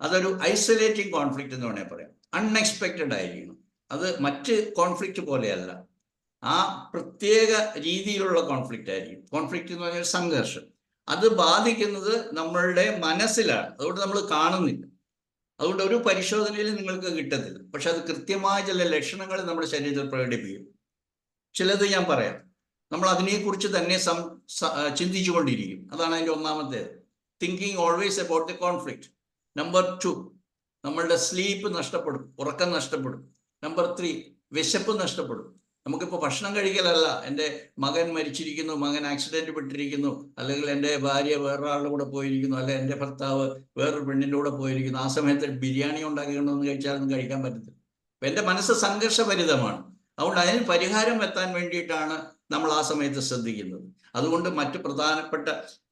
അതൊരു ഐസൊലേറ്റിംഗ് കോൺഫ്ലിക്റ്റ് എന്ന് വേണമെങ്കിൽ പറയാം. അൺഎക്സ്പെക്റ്റഡ് ആയിരിക്കണം. അത് മറ്റ് കോൺഫ്ലിക്റ്റ് പോലെയല്ല, ആ പ്രത്യേക രീതിയിലുള്ള കോൺഫ്ലിക്റ്റ് ആയിരിക്കും. കോൺഫ്ലിക്റ്റ് എന്ന് പറഞ്ഞാൽ സംഘർഷം. അത് ബാധിക്കുന്നത് നമ്മളുടെ മനസ്സിലാണ്. അതുകൊണ്ട് നമ്മൾ കാണുന്നില്ല, അതുകൊണ്ട് ഒരു പരിശോധനയിൽ നിങ്ങൾക്ക് കിട്ടത്തില്ല. പക്ഷെ അത് കൃത്യമായ ചില ലക്ഷണങ്ങൾ നമ്മുടെ ശരീരത്തിൽ പ്രകടിപ്പിക്കും. ചിലത് ഞാൻ പറയാം. നമ്മൾ അതിനെക്കുറിച്ച് തന്നെ ചിന്തിച്ചു കൊണ്ടിരിക്കും. അതാണ് അതിൻ്റെ ഒന്നാമത്തേത്. Thinking always about the conflict. Number 2, നമ്മളുടെ സ്ലീപ്പ് നഷ്ടപ്പെടും, ഉറക്കം നഷ്ടപ്പെടും. നമ്പർ 3, വിശപ്പ് നഷ്ടപ്പെടും. നമുക്കിപ്പോൾ ഭക്ഷണം കഴിക്കലല്ല, എൻ്റെ മകൻ മരിച്ചിരിക്കുന്നു, മകൻ ആക്സിഡൻറ്റ് പെട്ടിരിക്കുന്നു, അല്ലെങ്കിൽ എൻ്റെ ഭാര്യ വേറൊരാളുടെ കൂടെ പോയിരിക്കുന്നു, അല്ലെങ്കിൽ എൻ്റെ ഭർത്താവ് വേറൊരു പെണ്ണിൻ്റെ കൂടെ പോയിരിക്കുന്നു. ആ സമയത്ത് ബിരിയാണി ഉണ്ടാക്കിക്കൊണ്ടൊന്നും കഴിച്ചാലൊന്നും കഴിക്കാൻ പറ്റത്തില്ല. അപ്പം എൻ്റെ മനസ്സ് സംഘർഷഭരിതമാണ്. അതുകൊണ്ട് അതിന് പരിഹാരം എത്താൻ വേണ്ടിയിട്ടാണ് നമ്മൾ ആ സമയത്ത് ശ്രദ്ധിക്കുന്നത്. അതുകൊണ്ട് മറ്റ് പ്രധാനപ്പെട്ട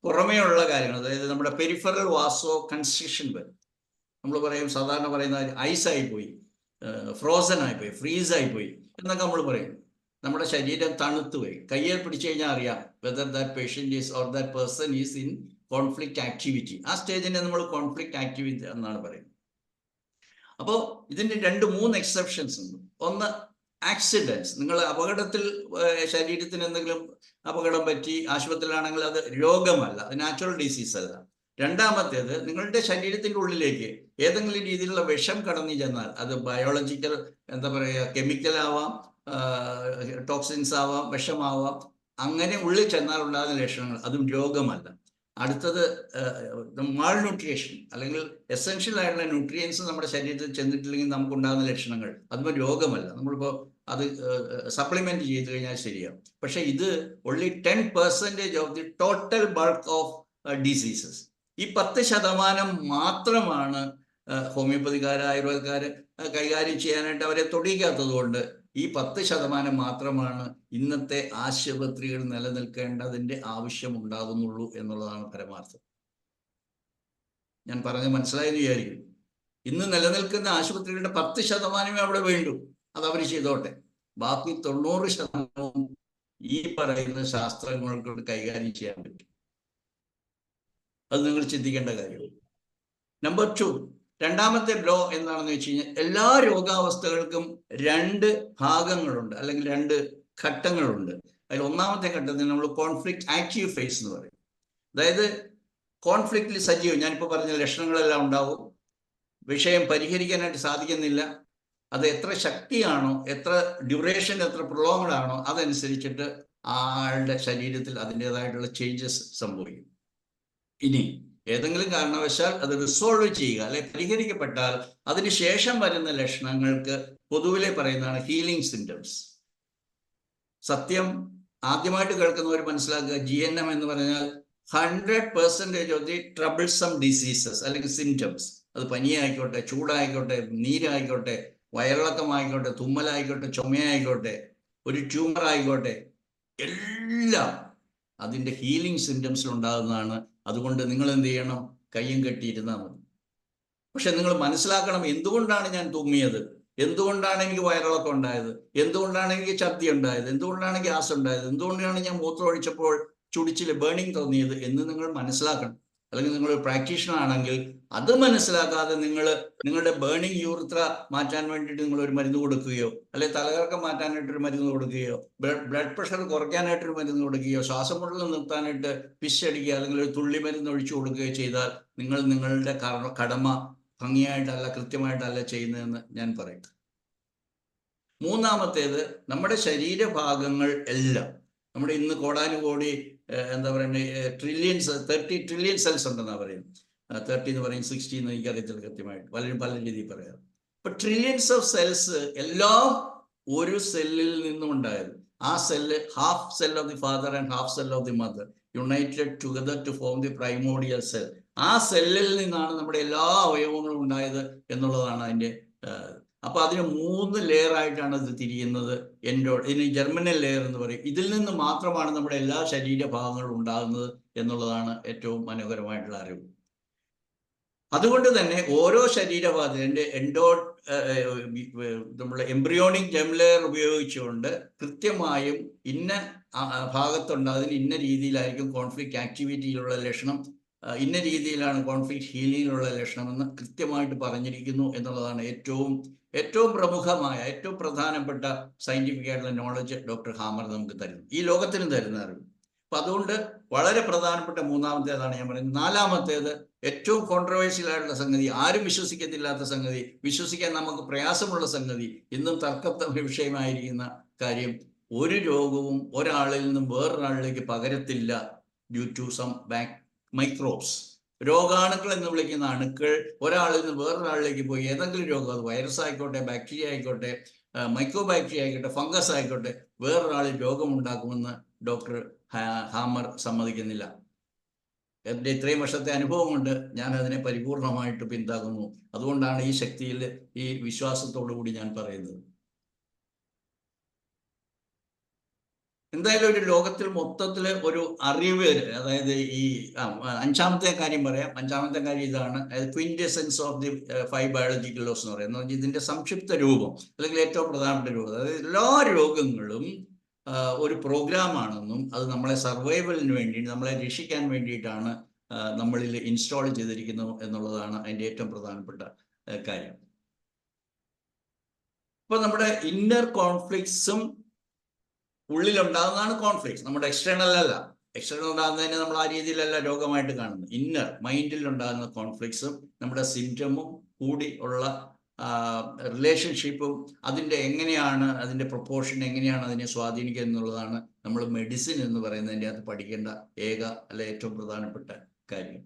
പുറമേയുള്ള കാര്യങ്ങൾ, അതായത് നമ്മുടെ പെരിഫറൽ വാസോ കൺസ്ട്രക്ഷൻ വരും. നമ്മൾ പറയും, സാധാരണ പറയുന്ന ഐസായിപ്പോയി, ഫ്രോസൺ ആയിപ്പോയി, ഫ്രീസായിപ്പോയി എന്നൊക്കെ നമ്മൾ പറയും. നമ്മുടെ ശരീരം തണുത്തു പോയി. കയ്യിൽ പിടിച്ചു കഴിഞ്ഞാൽ അറിയാം whether that patient is or that person is in conflict activity. ആ സ്റ്റേജിനെ നമ്മൾ കോൺഫ്ലിക്റ്റ് ആക്ടിവിറ്റി എന്നാണ് പറയുന്നത്. അപ്പോൾ ഇതിൻ്റെ 2-3 എക്സെപ്ഷൻസ് ഉണ്ട്. ഒന്ന്, ആക്സിഡൻസ്. നിങ്ങൾ അപകടത്തിൽ ശരീരത്തിന് എന്തെങ്കിലും അപകടം പറ്റി ആശുപത്രിയിലാണെങ്കിൽ അത് രോഗമല്ല, അത് നാച്ചുറൽ ഡിസീസ് അല്ല. രണ്ടാമത്തേത്, നിങ്ങളുടെ ശരീരത്തിൻ്റെ ഉള്ളിലേക്ക് ഏതെങ്കിലും രീതിയിലുള്ള വിഷം കടന്നു ചെന്നാൽ, അത് ബയോളജിക്കൽ എന്താ പറയുക, കെമിക്കലാവാം, ടോക്സിൻസ് ആവാം, വിഷമാവാം, അങ്ങനെ ഉള്ളിൽ ചെന്നാൽ ഉണ്ടാകുന്ന ലക്ഷണങ്ങൾ, അതും രോഗമല്ല. അടുത്തത് മാൾന്യൂട്രിയേഷൻ, അല്ലെങ്കിൽ എസെൻഷ്യൽ ആയിട്ടുള്ള ന്യൂട്രിയൻസ് നമ്മുടെ ശരീരത്തിൽ ചെന്നിട്ടില്ലെങ്കിൽ നമുക്കുണ്ടാകുന്ന ലക്ഷണങ്ങൾ. അതൊന്നും രോഗമല്ല, നമ്മളിപ്പോൾ അത് സപ്ലിമെന്റ് ചെയ്ത് കഴിഞ്ഞാൽ ശരിയാവും. പക്ഷെ ഇത് only 10% of the total bulk of diseases. ഈ 10% മാത്രമാണ് ഹോമിയോപ്പതിക്കാർ, ആയുർവേദക്കാർ കൈകാര്യം ചെയ്യാനായിട്ട് അവരെ തൊടിയിക്കാത്തത് കൊണ്ട് ഈ 10% മാത്രമാണ് ഇന്നത്തെ ആശുപത്രികൾ നിലനിൽക്കേണ്ടതിൻ്റെ ആവശ്യമുണ്ടാകുന്നുള്ളൂ എന്നുള്ളതാണ് പരമാർത്ഥം. ഞാൻ പറഞ്ഞ് മനസ്സിലായെന്ന് വിചാരിക്കും. ഇന്ന് നിലനിൽക്കുന്ന ആശുപത്രികളുടെ 10% അവിടെ വേണ്ടു, അത് അവർ ചെയ്തോട്ടെ. ബാക്കി 90% ഈ പറയുന്ന ശാസ്ത്രങ്ങൾക്ക് കൈകാര്യം ചെയ്യാൻ പറ്റും. അത് നിങ്ങൾ ചിന്തിക്കേണ്ട കാര്യമാണ്. നമ്പർ 2, രണ്ടാമത്തെ ലോ എന്താണെന്ന് വെച്ച് കഴിഞ്ഞാൽ, എല്ലാ രോഗാവസ്ഥകൾക്കും 2 ഭാഗങ്ങളുണ്ട്, അല്ലെങ്കിൽ 2 ഘട്ടങ്ങളുണ്ട്. അതിൽ ഒന്നാമത്തെ ഘട്ടത്തിൽ നമ്മൾ കോൺഫ്ലിക്റ്റ് ആക്റ്റീവ് ഫേസ് എന്ന് പറയും. അതായത് കോൺഫ്ലിക്റ്റിൽ സജീവം, ഞാനിപ്പോൾ പറഞ്ഞ ലക്ഷണങ്ങളെല്ലാം ഉണ്ടാവും, വിഷയം പരിഹരിക്കാനായിട്ട് സാധിക്കുന്നില്ല, അത് എത്ര ശക്തിയാണോ, എത്ര ഡ്യൂറേഷൻ, എത്ര പ്രൊലോങ്ഡ് ആണോ, അതനുസരിച്ചിട്ട് ആളുടെ ശരീരത്തിൽ അതിൻ്റെതായിട്ടുള്ള ചേഞ്ചസ് സംഭവിക്കും. ഇനി ഏതെങ്കിലും കാരണവശാൽ അത് റിസോൾവ് ചെയ്യുക, അല്ലെ പരിഹരിക്കപ്പെട്ടാൽ അതിനുശേഷം വരുന്ന ലക്ഷണങ്ങൾക്ക് പൊതുവിലെ പറയുന്നതാണ് ഹീലിംഗ് സിംറ്റംസ്. സത്യം ആദ്യമായിട്ട് കേൾക്കുന്നവർ മനസ്സിലാക്കുക, GNM എന്ന് പറഞ്ഞാൽ 100% ഓഫ് ദി ട്രബിൾസം ഡിസീസസ് അല്ലെങ്കിൽ സിംറ്റംസ്. അത് പനിയായിക്കോട്ടെ, ചൂടായിക്കോട്ടെ, നീരായിക്കോട്ടെ, വയറിളക്കമായിക്കോട്ടെ, തുമ്മലായിക്കോട്ടെ, ചുമയായിക്കോട്ടെ, ഒരു ട്യൂമർ ആയിക്കോട്ടെ, എല്ലാം അതിൻ്റെ ഹീലിംഗ് സിംറ്റംസിൽ ഉണ്ടാകുന്നതാണ്. അതുകൊണ്ട് നിങ്ങൾ എന്ത് ചെയ്യണം? കയ്യും കെട്ടിയിരുന്നാൽ മതി. പക്ഷെ നിങ്ങൾ മനസ്സിലാക്കണം, എന്തുകൊണ്ടാണ് ഞാൻ തുമ്മിയത്, എന്തുകൊണ്ടാണ് എനിക്ക് വയറിളക്കം ഉണ്ടായത്, എന്തുകൊണ്ടാണ് എനിക്ക് ഛർദി ഉണ്ടായത്, എന്തുകൊണ്ടാണ് ഗ്യാസ് ഉണ്ടായത്, എന്തുകൊണ്ടാണ് ഞാൻ മൂത്രം ഒഴിച്ചപ്പോൾ ചുടിച്ചിൽ ബേണിംഗ് തോന്നിയത് എന്ന് നിങ്ങൾ മനസ്സിലാക്കണം. അല്ലെങ്കിൽ നിങ്ങൾ പ്രാക്ടീഷണർ ആണെങ്കിൽ അത് മനസ്സിലാക്കാതെ നിങ്ങളുടെ ബേണിംഗ് യൂറിത്ര മാറ്റാൻ വേണ്ടിയിട്ട് നിങ്ങൾ ഒരു മരുന്ന് കൊടുക്കുകയോ, അല്ലെങ്കിൽ തലകറക്കം മാറ്റാനായിട്ടൊരു മരുന്ന് കൊടുക്കുകയോ, ബ്ലഡ് പ്രഷർ കുറയ്ക്കാനായിട്ടൊരു മരുന്ന് കൊടുക്കുകയോ, ശ്വാസം മുട്ടൽ നിർത്താനായിട്ട് പിശടിക്കുക, അല്ലെങ്കിൽ ഒരു തുള്ളി മരുന്ന് ഒഴിച്ചു കൊടുക്കുകയോ ചെയ്താൽ നിങ്ങൾ നിങ്ങളുടെ കടമ ഭംഗിയായിട്ടല്ല, കൃത്യമായിട്ടല്ല ചെയ്യുന്നതെന്ന് ഞാൻ പറയും. മൂന്നാമത്തേത്, നമ്മുടെ ശരീരഭാഗങ്ങൾ എല്ലാം, നമ്മുടെ ഇന്ന് കോടാനുകോടി എന്താ പറയുക, ട്രില്യൺസ്, 30 ട്രില്യൺ സെൽസ് ഉണ്ടെന്നാണ് പറയുന്നത്. 30 എന്ന് പറയും, 60 എന്ന് എനിക്കറിയത്തില്ല കൃത്യമായിട്ട്, പലരും പല രീതിയിൽ പറയാം. അപ്പൊ ട്രില്യൺസ് ഓഫ് സെൽസ് എല്ലാം ഒരു സെല്ലിൽ നിന്നും ഉണ്ടായത്. ആ cell half cell of the father and half cell of the mother united together to form the primordial cell. ആ സെല്ലിൽ നിന്നാണ് നമ്മുടെ എല്ലാ അവയവങ്ങളും ഉണ്ടായത് എന്നുള്ളതാണ് അതിൻ്റെ. അപ്പൊ അതിന് 3 ലെയർ ആയിട്ടാണ് ഇത് തിരിയുന്നത്. ഇതിന് ജർമിനൽ ലെയർ എന്ന് പറയും. ഇതിൽ നിന്ന് മാത്രമാണ് നമ്മുടെ എല്ലാ ശരീരഭാഗങ്ങളും ഉണ്ടാകുന്നത് എന്നുള്ളതാണ് ഏറ്റവും മനോഹരമായിട്ടുള്ള അറിവ്. അതുകൊണ്ട് തന്നെ ഓരോ ശരീരഭാഗത്തിൻ്റെ നമ്മുടെ എംബ്രിയോണിക് ജെം ലെയർ ഉപയോഗിച്ചുകൊണ്ട് കൃത്യമായും ഇന്ന ഭാഗത്തുണ്ടാകുന്നതിന് ഇന്ന രീതിയിലായിരിക്കും കോൺഫ്ലിക്റ്റ് ആക്ടിവിറ്റിയിലുള്ള ലക്ഷണം, ഇന്ന രീതിയിലാണ് കോൺഫ്ലിക്റ്റ് ഹീലിങ്ങിലുള്ള ലക്ഷണമെന്ന് കൃത്യമായിട്ട് പറഞ്ഞിരിക്കുന്നു എന്നുള്ളതാണ് ഏറ്റവും പ്രമുഖമായ, ഏറ്റവും പ്രധാനപ്പെട്ട സയന്റിഫിക് ആയിട്ടുള്ള നോളജ് ഡോക്ടർ ഹാമർ നമുക്ക് തരുന്നു, ഈ ലോകത്തിനും തരുന്ന അറിവ്. അപ്പൊ അതുകൊണ്ട് വളരെ പ്രധാനപ്പെട്ട മൂന്നാമത്തേതാണ് ഞാൻ പറയുന്നത്. നാലാമത്തേത് ഏറ്റവും കോൺട്രവേഴ്സ്യൽ ആയിട്ടുള്ള സംഗതി, ആരും വിശ്വസിക്കത്തില്ലാത്ത സംഗതി, വിശ്വസിക്കാൻ നമുക്ക് പ്രയാസമുള്ള സംഗതി, ഇന്നും തർക്കത്തിന് വിഷയമായിരിക്കുന്ന കാര്യം, ഒരു രോഗവും ഒരാളിൽ നിന്നും വേറൊരാളിലേക്ക് പകരത്തില്ല ഡ്യൂ ടു സം മൈക്രോബ്സ്. രോഗാണുക്കൾ എന്ന് വിളിക്കുന്ന അണുക്കൾ ഒരാളിൽ നിന്ന് വേറൊരാളിലേക്ക് പോയി ഏതെങ്കിലും രോഗം, അത് വൈറസ് ആയിക്കോട്ടെ, ബാക്ടീരിയ ആയിക്കോട്ടെ, മൈക്രോ ബാക്ടീരിയ ആയിക്കോട്ടെ, ഫംഗസ് ആയിക്കോട്ടെ, വേറൊരാളിൽ രോഗമുണ്ടാക്കുമെന്ന് ഡോക്ടർ ഹാമർ സമ്മതിക്കുന്നില്ല. എൻ്റെ ഇത്രയും വർഷത്തെ അനുഭവം കൊണ്ട് ഞാൻ അതിനെ പരിപൂർണമായിട്ട് പിന്താങ്ങുന്നു. അതുകൊണ്ടാണ് ഈ ശക്തിയിൽ, ഈ വിശ്വാസത്തോടു കൂടി ഞാൻ പറയുന്നത്. എന്തായാലും ഒരു ലോകത്തിൽ മൊത്തത്തിൽ ഒരു അറിവ്, അതായത് ഈ അഞ്ചാമത്തെ കാര്യം പറയാം. അഞ്ചാമത്തെ കാര്യം ഇതാണ്, ക്വിൻറ്റെസൻസ് ഓഫ് ദി 5 ബയോളജിക്കൽ ലോസ് എന്ന് പറയുന്നത്. ഇതിന്റെ സംക്ഷിപ്ത രൂപം, അല്ലെങ്കിൽ ഏറ്റവും പ്രധാനപ്പെട്ട രൂപം, അതായത് എല്ലാ രോഗങ്ങളും ഒരു പ്രോഗ്രാമാണെന്നും അത് നമ്മളെ സർവൈവലിന് വേണ്ടി, നമ്മളെ രക്ഷിക്കാൻ വേണ്ടിയിട്ടാണ് നമ്മളിൽ ഇൻസ്റ്റാൾ ചെയ്തിരിക്കുന്നത് എന്നുള്ളതാണ് അതിൻ്റെ ഏറ്റവും പ്രധാനപ്പെട്ട കാര്യം. ഇപ്പൊ നമ്മുടെ ഇന്നർ കോൺഫ്ലിക്ട്സും ഉള്ളിലുണ്ടാകുന്നതാണ് കോൺഫ്ലിക്ട്സ്, നമ്മുടെ എക്സ്റ്റേണൽ അല്ല. എക്സ്റ്റേണൽ ഉണ്ടാകുന്നതിനെ നമ്മൾ ആ രീതിയിലല്ല രോഗമായിട്ട് കാണുന്നത്. ഇന്നർ മൈൻഡിൽ ഉണ്ടാകുന്ന കോൺഫ്ലിക്ട്സും നമ്മുടെ സിംറ്റമും കൂടി ഉള്ള റിലേഷൻഷിപ്പും എങ്ങനെയാണ് അതിൻ്റെ പ്രൊപ്പോർഷൻ എങ്ങനെയാണ് അതിനെ സ്വാധീനിക്കുക എന്നുള്ളതാണ് നമ്മൾ മെഡിസിൻ എന്ന് പറയുന്നതിൻ്റെ അകത്ത് പഠിക്കേണ്ട ഏറ്റവും പ്രധാനപ്പെട്ട കാര്യം.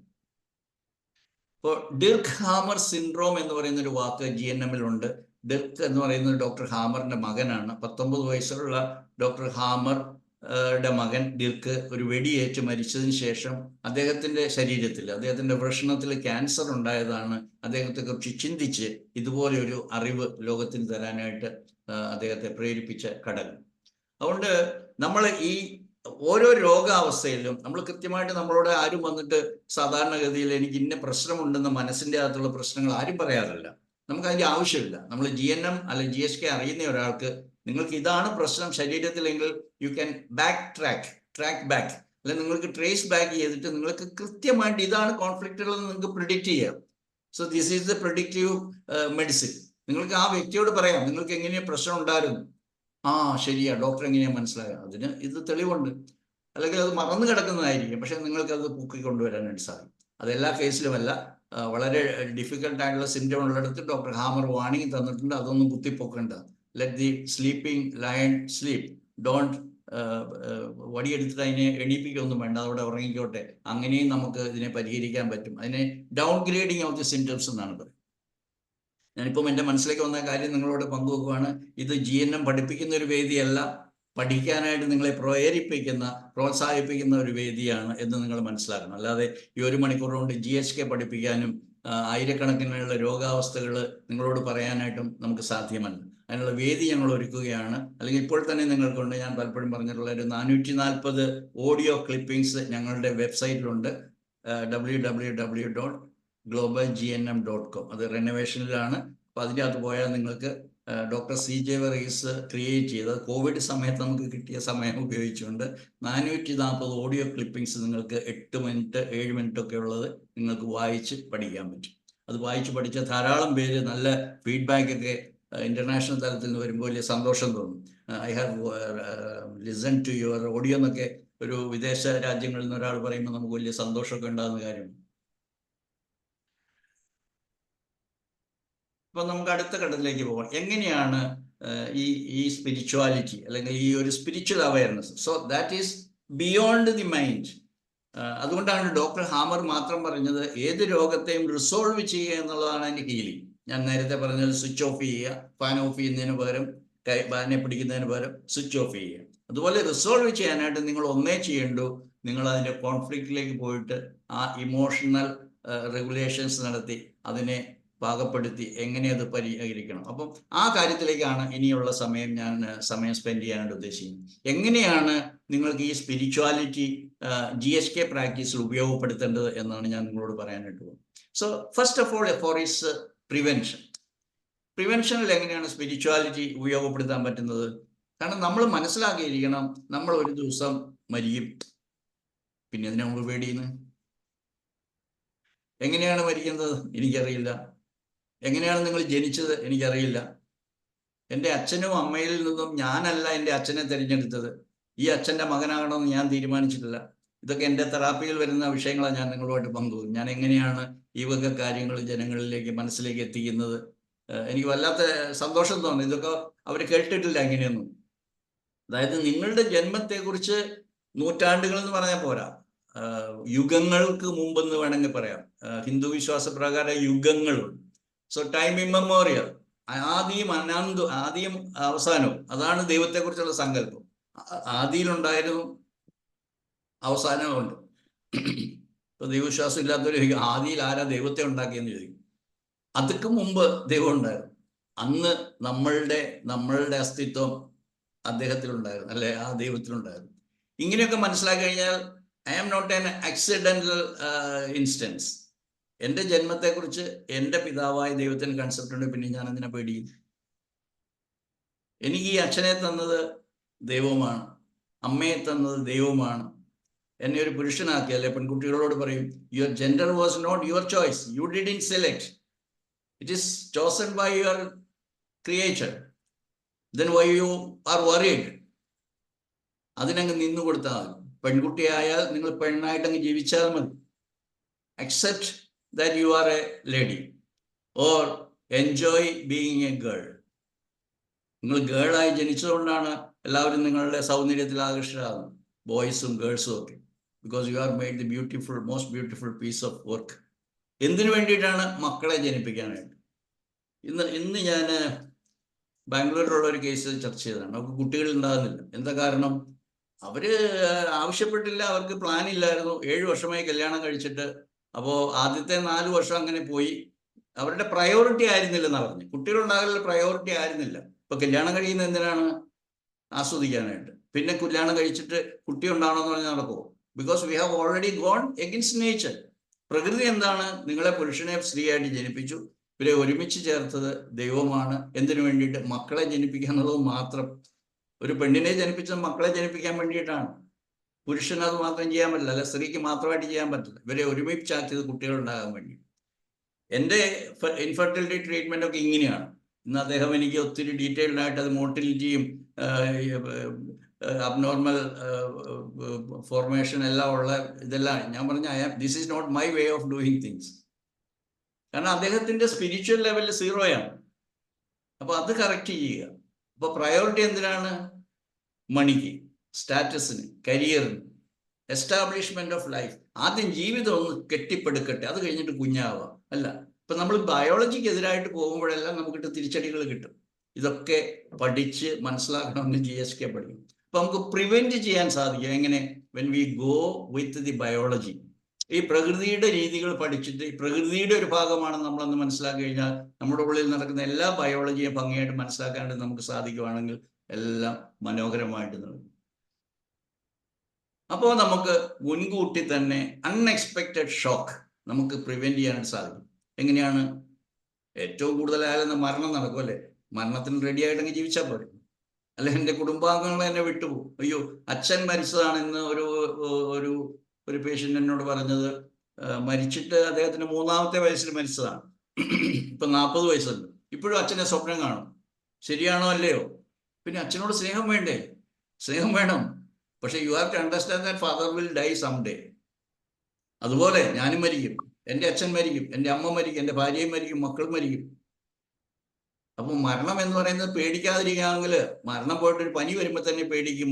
ഇപ്പോൾ ഡിർക്ക് ഹാമർ സിൻഡ്രോം എന്ന് പറയുന്ന ഒരു വാക്ക് GNM-ലുണ്ട്. ഡിർക്ക് എന്ന് പറയുന്നത് ഡോക്ടർ ഹാമറിന്റെ മകനാണ്. 19 വയസ്സുള്ള ഡോക്ടർ ഹാമറുടെ മകൻ ഡിർക്ക് ഒരു വെടിയേറ്റ് മരിച്ചതിന് ശേഷം അദ്ദേഹത്തിന്റെ ശരീരത്തിൽ, അദ്ദേഹത്തിന്റെ വൃഷണത്തിൽ ക്യാൻസർ ഉണ്ടായതാണ് അദ്ദേഹത്തെക്കുറിച്ച് ചിന്തിച്ച് ഇതുപോലെ ഒരു അറിവ് ലോകത്തിന് തരാനായിട്ട് അദ്ദേഹത്തെ പ്രേരിപ്പിച്ച ഘടകം. അതുകൊണ്ട് നമ്മൾ ഈ ഓരോ രോഗാവസ്ഥയിലും നമ്മൾ കൃത്യമായിട്ട് നമ്മളോട് ആരും വന്നിട്ട് സാധാരണഗതിയിൽ എനിക്ക് ഇന്ന പ്രശ്നമുണ്ടെന്ന് മനസ്സിൻ്റെ അകത്തുള്ള പ്രശ്നങ്ങൾ ആരും പറയാറില്ല. നമുക്ക് അതിൻ്റെ ആവശ്യമില്ല. നമ്മൾ GNM അല്ലെങ്കിൽ GSK അറിയുന്ന ഒരാൾക്ക് നിങ്ങൾക്ക് ഇതാണ് പ്രശ്നം ശരീരത്തിലെങ്കിൽ യു ക്യാൻ ട്രാക്ക് ബാക്ക് അല്ലെങ്കിൽ നിങ്ങൾക്ക് ട്രേസ് ബാക്ക് ചെയ്തിട്ട് നിങ്ങൾക്ക് കൃത്യമായിട്ട് ഇതാണ് കോൺഫ്ലിക്റ്റുകൾ എന്ന് നിങ്ങൾക്ക് പ്രിഡിക്റ്റ് ചെയ്യാം. So this is the predictive medicine. നിങ്ങൾക്ക് ആ വ്യക്തിയോട് പറയാം നിങ്ങൾക്ക് എങ്ങനെയാണ് പ്രശ്നം ഉണ്ടായിരുന്നു. ശരിയാ, ഡോക്ടർ എങ്ങനെയാ മനസ്സിലാകുക? അതിന് ഇത് തെളിവുണ്ട്. അല്ലെങ്കിൽ അത് മറന്നു കിടക്കുന്നതായിരിക്കും, പക്ഷെ നിങ്ങൾക്കത് പൊക്കിക്കൊണ്ടുവരാനായിട്ട് സാധിക്കും. അതെല്ലാ കേസിലുമല്ല. വളരെ ഡിഫിക്കൽട്ടായിട്ടുള്ള സിംറ്റം ഉള്ളിടത്ത് ഡോക്ടർ ഹാമർ വാണിംഗ് തന്നിട്ടുണ്ട്. അതൊന്നും കുത്തിപ്പൊക്കണ്ട. Let the sleeping lion sleep. Don't വടിയെടുത്തിട്ട് അതിനെ എണീപ്പിക്കൊന്നും വേണ്ട, അതവിടെ ഉറങ്ങിക്കോട്ടെ. അങ്ങനെയും നമുക്ക് ഇതിനെ പരിഹരിക്കാൻ പറ്റും. അതിനെ down grading of the symptoms എന്നാണ് പറയുന്നത്. ഞാനിപ്പം എൻ്റെ മനസ്സിലേക്ക് വന്ന കാര്യം നിങ്ങളോട് പങ്കുവെക്കുകയാണ്. ഇത് GNM പഠിപ്പിക്കുന്ന ഒരു വേദിയല്ല, പഠിക്കാനായിട്ട് നിങ്ങളെ പ്രോത്സാഹിപ്പിക്കുന്ന ഒരു വേദിയാണ് എന്ന് നിങ്ങൾ മനസ്സിലാക്കണം. അല്ലാതെ ഈ 1 മണിക്കൂർ കൊണ്ട് GSK പഠിപ്പിക്കാനും ആയിരക്കണക്കിനുള്ള രോഗാവസ്ഥകൾ നിങ്ങളോട് പറയാനായിട്ടും നമുക്ക് സാധ്യമല്ല. അതിനുള്ള വേദി ഞങ്ങൾ ഒരുക്കുകയാണ്. അല്ലെങ്കിൽ ഇപ്പോൾ തന്നെ നിങ്ങൾക്കുണ്ട്, ഞാൻ പലപ്പോഴും പറഞ്ഞിട്ടുള്ള ഒരു 440 ഓഡിയോ ക്ലിപ്പിംഗ്സ് ഞങ്ങളുടെ വെബ്സൈറ്റിലുണ്ട്. www.globalgnm.com. അത് റെനോവേഷനിലാണ്. അപ്പോൾ അതിൻ്റെ അകത്ത് പോയാൽ നിങ്ങൾക്ക് ഡോക്ടർ CJ വർഗീസ് ക്രിയേറ്റ് ചെയ്ത് കോവിഡ് സമയത്ത് നമുക്ക് കിട്ടിയ സമയം ഉപയോഗിച്ചുകൊണ്ട് 440 ഓഡിയോ ക്ലിപ്പിംഗ്സ് നിങ്ങൾക്ക് 8 മിനിറ്റ് 7 മിനിറ്റ് ഒക്കെ ഉള്ളത് നിങ്ങൾക്ക് വായിച്ച് പഠിക്കാൻ പറ്റും. അത് വായിച്ച് പഠിച്ച ധാരാളം പേര് നല്ല ഫീഡ്ബാക്ക് ഒക്കെ ഇന്റർനാഷണൽ തലത്തിൽ നിന്ന് വരുമ്പോൾ വലിയ സന്തോഷം തോന്നും. I have listen to your audio എന്നൊക്കെ ഒരു വിദേശ രാജ്യങ്ങളിൽ നിന്ന് ഒരാൾ പറയുമ്പോൾ നമുക്ക് വലിയ സന്തോഷമൊക്കെ ഉണ്ടാകുന്ന കാര്യമാണ്. ഇപ്പൊ നമുക്ക് അടുത്ത ഘട്ടത്തിലേക്ക് പോകാം. എങ്ങനെയാണ് ഈ സ്പിരിച്വാലിറ്റി അല്ലെങ്കിൽ ഈ ഒരു spiritual awareness, so that is beyond the mind. അതുകൊണ്ടാണ് ഡോക്ടർ ഹാമർ മാത്രം പറഞ്ഞത് ഏത് രോഗത്തെയും റിസോൾവ് ചെയ്യുക എന്നുള്ളതാണ് അതിൻ്റെ ഹീലിംഗ്. ഞാൻ നേരത്തെ പറഞ്ഞത് സ്വിച്ച് ഓഫ് ചെയ്യുക, ഫാൻ ഓഫ് ചെയ്യുന്നതിന് പകരം ഫാനെ പിടിക്കുന്നതിന് പകരം സ്വിച്ച് ഓഫ് ചെയ്യുക. അതുപോലെ റിസോൾവ് ചെയ്യാനായിട്ട് നിങ്ങൾ ഒന്നേ ചെയ്യണ്ടു, നിങ്ങൾ അതിൻ്റെ കോൺഫ്ലിക്റ്റിലേക്ക് പോയിട്ട് ആ ഇമോഷണൽ റെഗുലേഷൻസ് നടത്തി അതിനെ പാകപ്പെടുത്തി എങ്ങനെ അത് പരിഹരിക്കണം. അപ്പം ആ കാര്യത്തിലേക്കാണ് ഇനിയുള്ള ഞാൻ സമയം സ്പെൻഡ് ചെയ്യാനായിട്ട് ഉദ്ദേശിക്കുന്നത്. എങ്ങനെയാണ് നിങ്ങൾക്ക് ഈ സ്പിരിച്വാലിറ്റി GSK പ്രാക്ടീസിൽ ഉപയോഗപ്പെടുത്തേണ്ടത് എന്നാണ് ഞാൻ നിങ്ങളോട് പറയാനായിട്ട് പോകുന്നത്. So first of all for is പ്രിവെൻഷനിൽ എങ്ങനെയാണ് സ്പിരിച്വാലിറ്റി ഉപയോഗപ്പെടുത്താൻ പറ്റുന്നത്? കാരണം നമ്മൾ മനസ്സിലാക്കിയിരിക്കണം, നമ്മൾ ഒരു ദിവസം മരിക്കും. പിന്നെ അതിനെ നമ്മൾ പേടിയുന്നത്. എങ്ങനെയാണ് മരിക്കുന്നത് എനിക്കറിയില്ല. എങ്ങനെയാണ് നിങ്ങൾ ജനിച്ചത് എനിക്കറിയില്ല. എൻ്റെ അച്ഛനും അമ്മയിൽ നിന്നും ഞാനല്ല എൻ്റെ അച്ഛനെ തിരഞ്ഞെടുത്തത്. ഈ അച്ഛൻ്റെ മകനാകണമെന്ന് ഞാൻ തീരുമാനിച്ചിട്ടില്ല. ഇതൊക്കെ എൻ്റെ തെറാപ്പിയിൽ വരുന്ന വിഷയങ്ങളാണ് ഞാൻ നിങ്ങളുമായിട്ട് പങ്കുവെക്കും. ഞാൻ എങ്ങനെയാണ് ഈ വക കാര്യങ്ങൾ ജനങ്ങളിലേക്ക് മനസ്സിലേക്ക് എത്തിക്കുന്നത്. എനിക്ക് വല്ലാത്ത സന്തോഷം തോന്നുന്നു. ഇതൊക്കെ അവർ കേട്ടിട്ടില്ല എങ്ങനെയൊന്നും. അതായത് നിങ്ങളുടെ ജന്മത്തെക്കുറിച്ച് നൂറ്റാണ്ടുകൾ എന്ന് പറഞ്ഞാൽ പോരാ, യുഗങ്ങൾക്ക് മുമ്പെന്ന് വേണമെങ്കിൽ പറയാം. ഹിന്ദു വിശ്വാസ പ്രകാരം യുഗങ്ങളുണ്ട്. സോ ടൈം ഇമ്മമോറിയൽ, ആദിയും അവസാനവും, അതാണ് ദൈവത്തെക്കുറിച്ചുള്ള സങ്കല്പം. ആദിയിലുണ്ടായിരുന്നു, അവസാനവും ഉണ്ട്. ഇപ്പൊ ദൈവവിശ്വാസം ഇല്ലാത്തൊരു ആദിയിൽ ആരാ ദൈവത്തെ ഉണ്ടാക്കിയെന്ന് ചോദിക്കും. അതൊക്കെ മുമ്പ് ദൈവം ഉണ്ടായിരുന്നു. അന്ന് നമ്മളുടെ അസ്തിത്വം അദ്ദേഹത്തിലുണ്ടായിരുന്നു, അല്ലെ ആ ദൈവത്തിലുണ്ടായിരുന്നു. ഇങ്ങനെയൊക്കെ മനസ്സിലാക്കി കഴിഞ്ഞാൽ I am not an accidental instance. എൻ്റെ ജന്മത്തെക്കുറിച്ച് എൻ്റെ പിതാവായ ദൈവത്തിന് കൺസെപ്റ്റ് ഉണ്ട്. പിന്നെ ഞാൻ അതിനെ പേടിയും. എനിക്ക് ഈ അച്ഛനെ തന്നത് ദൈവമാണ്, അമ്മയെ തന്നത് ദൈവമാണ്. എന്നെ ഒരു പുരുഷനാക്കി, അല്ലെ പെൺകുട്ടികളോട് പറയും, your gender was not your choice, you didn't select, it is chosen by your creature, then why you are worried. അതിനങ്ങ് നിന്നു കൊടുത്താൽ മതി. പെൺകുട്ടിയായാൽ നിങ്ങൾ പെണ്ണായിട്ടങ്ങ് ജീവിച്ചാൽ മതി. Accept that you are a lady, or enjoy being a girl. നിങ്ങൾ ഗേളായി ജനിച്ചതുകൊണ്ടാണ് എല്ലാവരും നിങ്ങളുടെ സൗന്ദര്യത്തിൽ ആകർഷകരാകുന്നത്, ബോയ്സും ഗേൾസും ഒക്കെ. Because you are made the beautiful, most beautiful piece of work. എന്തിനു വേണ്ടിയിട്ടാണ്? മക്കളെ ജനിപ്പിക്കാനായിട്ട്. ഇന്ന് ഞാൻ ബാംഗ്ലൂരിലുള്ള ഒരു കേസ് ചർച്ച ചെയ്തതാണ്. അവർക്ക് കുട്ടികൾ ഉണ്ടാകുന്നില്ല. എന്താ കാരണം? അവര് ആവശ്യപ്പെട്ടില്ല, അവർക്ക് പ്ലാൻ ഇല്ലായിരുന്നു. 7 വർഷമായി കല്യാണം കഴിച്ചിട്ട്. അപ്പോൾ ആദ്യത്തെ 4 വർഷം അങ്ങനെ പോയി. അവരുടെ പ്രയോറിറ്റി ആയിരുന്നില്ലെന്നാണ് പറഞ്ഞു. കുട്ടികളുണ്ടാകലുള്ള പ്രയോറിറ്റി ആയിരുന്നില്ല. ഇപ്പൊ കല്യാണം കഴിയുന്നത് എന്തിനാണ്? ആസ്വദിക്കാനായിട്ട്. പിന്നെ കല്യാണം കഴിച്ചിട്ട് കുട്ടി ഉണ്ടാവണമെന്ന് പറഞ്ഞാൽ നടക്കുമോ? Because we have already gone against nature. പ്രകൃതി എന്താണ്? നിങ്ങളെ പുരുഷനെ സ്ത്രീയായിട്ട് ജനിപ്പിച്ചു. ഇവരെ ഒരുമിച്ച് ചേർത്തത് ദൈവമാണ്. എന്തിനു വേണ്ടിയിട്ട്? മക്കളെ ജനിപ്പിക്കുക എന്നുള്ളത് മാത്രം. ഒരു പെണ്ണിനെ ജനിപ്പിച്ചത് മക്കളെ ജനിപ്പിക്കാൻ വേണ്ടിയിട്ടാണ്. പുരുഷന് അത് മാത്രം ചെയ്യാൻ പറ്റില്ല, അല്ല സ്ത്രീക്ക് മാത്രമായിട്ട് ചെയ്യാൻ പറ്റില്ല. ഇവരെ ഒരുമിച്ചാക്കിയത് കുട്ടികളുണ്ടാകാൻ വേണ്ടി. എൻ്റെ ഇൻഫെർട്ടിലിറ്റി ട്രീറ്റ്മെൻ്റ് ഒക്കെ ഇങ്ങനെയാണ്. ഇന്ന് അദ്ദേഹം എനിക്ക് ഒത്തിരി ഡീറ്റെയിൽഡ് ആയിട്ട് അത് മോട്ടിലിറ്റിയും അബ്നോർമൽ ഫോർമേഷൻ എല്ലാം ഉള്ള ഇതെല്ലാം ഞാൻ പറഞ്ഞ this is not my way of doing things. കാരണം അദ്ദേഹത്തിൻ്റെ സ്പിരിച്വൽ ലെവൽ 0 അപ്പോൾ അത് കറക്റ്റ് ചെയ്യുക. അപ്പോൾ പ്രയോറിറ്റി എന്തിനാണ്? മണിക്ക്, സ്റ്റാറ്റസിന്, കരിയറിന്, എസ്റ്റാബ്ലിഷ്മെന്റ് ഓഫ് ലൈഫ്. ആദ്യം ജീവിതം ഒന്ന് കെട്ടിപ്പടുക്കട്ടെ, അത് കഴിഞ്ഞിട്ട് കുഞ്ഞാവുക. അല്ല, ഇപ്പം നമ്മൾ ബയോളജിക്ക് എതിരായിട്ട് പോകുമ്പോഴെല്ലാം നമുക്കിട്ട് തിരിച്ചടികൾ കിട്ടും. ഇതൊക്കെ പഠിച്ച് മനസ്സിലാക്കണമെന്ന് GSK പഠിക്കും. അപ്പം നമുക്ക് പ്രിവെന്റ് ചെയ്യാൻ സാധിക്കും. എങ്ങനെ? When we go with the biology. ഈ പ്രകൃതിയുടെ രീതികൾ പഠിച്ചിട്ട് ഈ പ്രകൃതിയുടെ ഒരു ഭാഗമാണ് നമ്മളെന്ന് മനസ്സിലാക്കി കഴിഞ്ഞാൽ നമ്മുടെ ഉള്ളിൽ നടക്കുന്ന എല്ലാ ബയോളജിയും ഭംഗിയായിട്ട് മനസ്സിലാക്കാനായിട്ട് നമുക്ക് സാധിക്കുവാണെങ്കിൽ എല്ലാം മനോഹരമായിട്ട് നടക്കും. അപ്പോൾ നമുക്ക് മുൻകൂട്ടി തന്നെ അൺഎക്സ്പെക്റ്റഡ് ഷോക്ക് നമുക്ക് പ്രിവെന്റ് ചെയ്യാനായിട്ട് സാധിക്കും. എങ്ങനെയാണ്? ഏറ്റവും കൂടുതലായാലും മരണം നടക്കും അല്ലേ? മരണത്തിന് റെഡി ആയിട്ടെങ്കിൽ ജീവിച്ചാൽ പോരെ. അല്ലെ, എൻ്റെ കുടുംബാംഗങ്ങൾ എന്നെ വിട്ടുപോകും. അയ്യോ, അച്ഛൻ മരിച്ചതാണെന്ന് ഒരു ഒരു പേഷ്യൻ്റ് എന്നോട് പറഞ്ഞത്. മരിച്ചിട്ട് അദ്ദേഹത്തിന് 3ാമത്തെ വയസ്സിൽ മരിച്ചതാണ്. ഇപ്പം 40 വയസ്സുണ്ട്. ഇപ്പോഴും അച്ഛനെ സ്വപ്നം കാണും. ശരിയാണോ അല്ലയോ? പിന്നെ അച്ഛനോട് സ്നേഹം വേണ്ടേ? സ്നേഹം വേണം. പക്ഷെ you have to understand that father will die some day. അതുപോലെ ഞാനും മരിക്കും, എൻ്റെ അച്ഛൻ മരിക്കും, എൻ്റെ അമ്മ മരിക്കും, എൻ്റെ ഭാര്യയും മരിക്കും, മക്കളും മരിക്കും. അപ്പം മരണം എന്ന് പറയുന്നത് പേടിക്കാതിരിക്കുകയാണെങ്കിൽ, മരണം പോയിട്ടൊരു പനി വരുമ്പോൾ തന്നെ പേടിക്കും.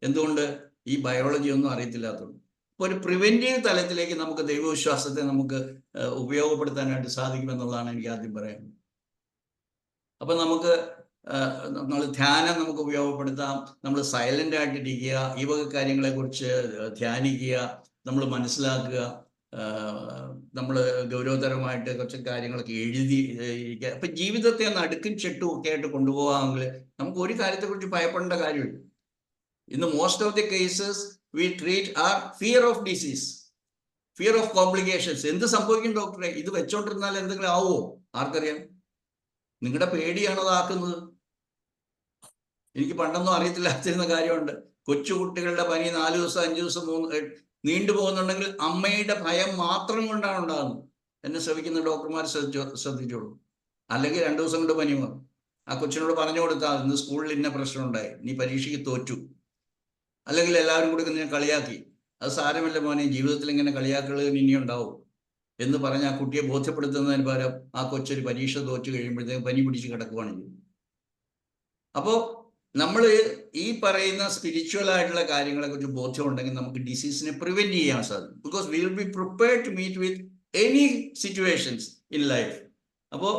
എന്തുകൊണ്ട്? ഈ ബയോളജി ഒന്നും അറിയത്തില്ലാത്തതുകൊണ്ട്. അപ്പോൾ ഒരു പ്രിവെന്റീവ് തലത്തിലേക്ക് നമുക്ക് ദൈവവിശ്വാസത്തെ നമുക്ക് ഉപയോഗപ്പെടുത്താനായിട്ട് സാധിക്കുമെന്നുള്ളതാണ് എനിക്ക് ആദ്യം പറയാനുള്ളത്. അപ്പം നമുക്ക് നമ്മൾ ധ്യാനം നമുക്ക് ഉപയോഗപ്പെടുത്താം. നമ്മൾ സൈലൻ്റ് ആയിട്ടിരിക്കുക, ഈ വക കാര്യങ്ങളെക്കുറിച്ച് ധ്യാനിക്കുക, നമ്മൾ മനസ്സിലാക്കുക, നമ്മൾ ഗൗരവതരമായിട്ട് കുറച്ച് കാര്യങ്ങളൊക്കെ എഴുതി ഇരിക്കുക. അപ്പം ജീവിതത്തെ ഒന്ന് അടുക്കും ചെട്ടും ഒക്കെ ആയിട്ട് കൊണ്ടുപോകാമെങ്കിൽ നമുക്ക് ഒരു കാര്യത്തെക്കുറിച്ച് ഭയപ്പെടേണ്ട കാര്യമില്ല. ഇന്ന് most of the cases we treat are fear of disease, fear of complications. എന്ത് സംഭവിക്കും ഡോക്ടറെ? ഇത് വെച്ചോണ്ടിരുന്നാൽ എന്തെങ്കിലും ആവുമോ? ആർക്കറിയാം? നിങ്ങളുടെ പേടിയാണോ അതാക്കുന്നത്? എനിക്ക് പണ്ടൊന്നും അറിയത്തില്ലാത്തിരുന്ന കാര്യമുണ്ട്. കൊച്ചുകുട്ടികളുടെ പനി 4 ദിവസം 5 ദിവസം 3 നീണ്ടുപോകുന്നുണ്ടെങ്കിൽ അമ്മയുടെ ഭയം മാത്രം കൊണ്ടാണ് ഉണ്ടാകുന്നത്. എന്നെ ശ്രമിക്കുന്ന ഡോക്ടർമാർ ശ്രദ്ധിച്ചോളൂ. അല്ലെങ്കിൽ 2 ദിവസം കൊണ്ട് പനി മാറും. ആ കൊച്ചിനോട് പറഞ്ഞു കൊടുത്താൽ ഇന്ന് സ്കൂളിൽ ഇന്ന പ്രശ്നം ഉണ്ടായി, നീ പരീക്ഷയ്ക്ക് തോറ്റു. അല്ലെങ്കിൽ എല്ലാവരും കൂടി നിന്നെ കളിയാക്കി. അത് സാരമല്ല മോനെ, ജീവിതത്തിൽ ഇങ്ങനെ കളിയാക്കൾ ഇനി ഉണ്ടാവും എന്ന് പറഞ്ഞ് ആ കുട്ടിയെ ബോധ്യപ്പെടുത്തുന്നതിന് പകരം ആ കൊച്ചൊരു പരീക്ഷ തോറ്റു കഴിയുമ്പോഴത്തേക്ക് പനി പിടിച്ച് കിടക്കുവാണ് ചെയ്യുന്നത്. അപ്പോൾ നമ്മൾ ഈ പറയുന്ന സ്പിരിച്വൽ ആയിട്ടുള്ള കാര്യങ്ങളെ കുറിച്ച് ബോധ്യമുണ്ടെങ്കിൽ നമുക്ക് ഡിസീസിനെ പ്രിവെന്റ് ചെയ്യാൻ സാധിക്കും. Because we will be prepared to meet with any situations in life. അപ്പോൾ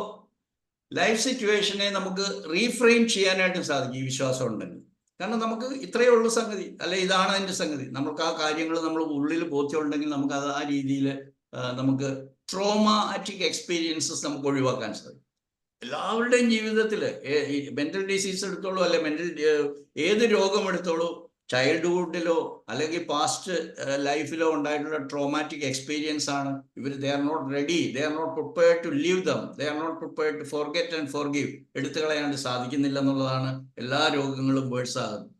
ലൈഫ് സിറ്റുവേഷനെ നമുക്ക് റീഫ്രെയിം ചെയ്യാനായിട്ട് സാധിക്കും ഈ വിശ്വാസം ഉണ്ടെങ്കിൽ. കാരണം നമുക്ക് ഇത്രയേ ഉള്ളൂ സംഗതി, അല്ലെ ഇതാണ് അതിൻ്റെ സംഗതി. നമുക്ക് ആ കാര്യങ്ങൾ നമ്മൾ ഉള്ളിൽ ബോധ്യമുണ്ടെങ്കിൽ നമുക്ക് അത് ആ രീതിയിൽ നമുക്ക് ട്രോമാറ്റിക് എക്സ്പീരിയൻസസ് നമുക്ക് ഒഴിവാക്കാൻ സാധിക്കും. എല്ലാവരുടെയും ജീവിതത്തിൽ മെന്റൽ ഡിസീസ് എടുത്തോളൂ, അല്ലെ ഏത് രോഗം എടുത്തോളൂ, ചൈൽഡ്ഹുഡിലോ അല്ലെങ്കിൽ പാസ്റ്റ് ലൈഫിലോ ഉണ്ടായിട്ടുള്ള ട്രോമാറ്റിക് എക്സ്പീരിയൻസ് ആണ് ഇവർ. They are not ready, they are not prepared to leave them, they are not prepared to forget and forgive. എടുത്തു കളയാണ്ട് സാധിക്കുന്നില്ല എന്നുള്ളതാണ് എല്ലാ രോഗങ്ങളും വേഴ്സ് ആകുന്നത്.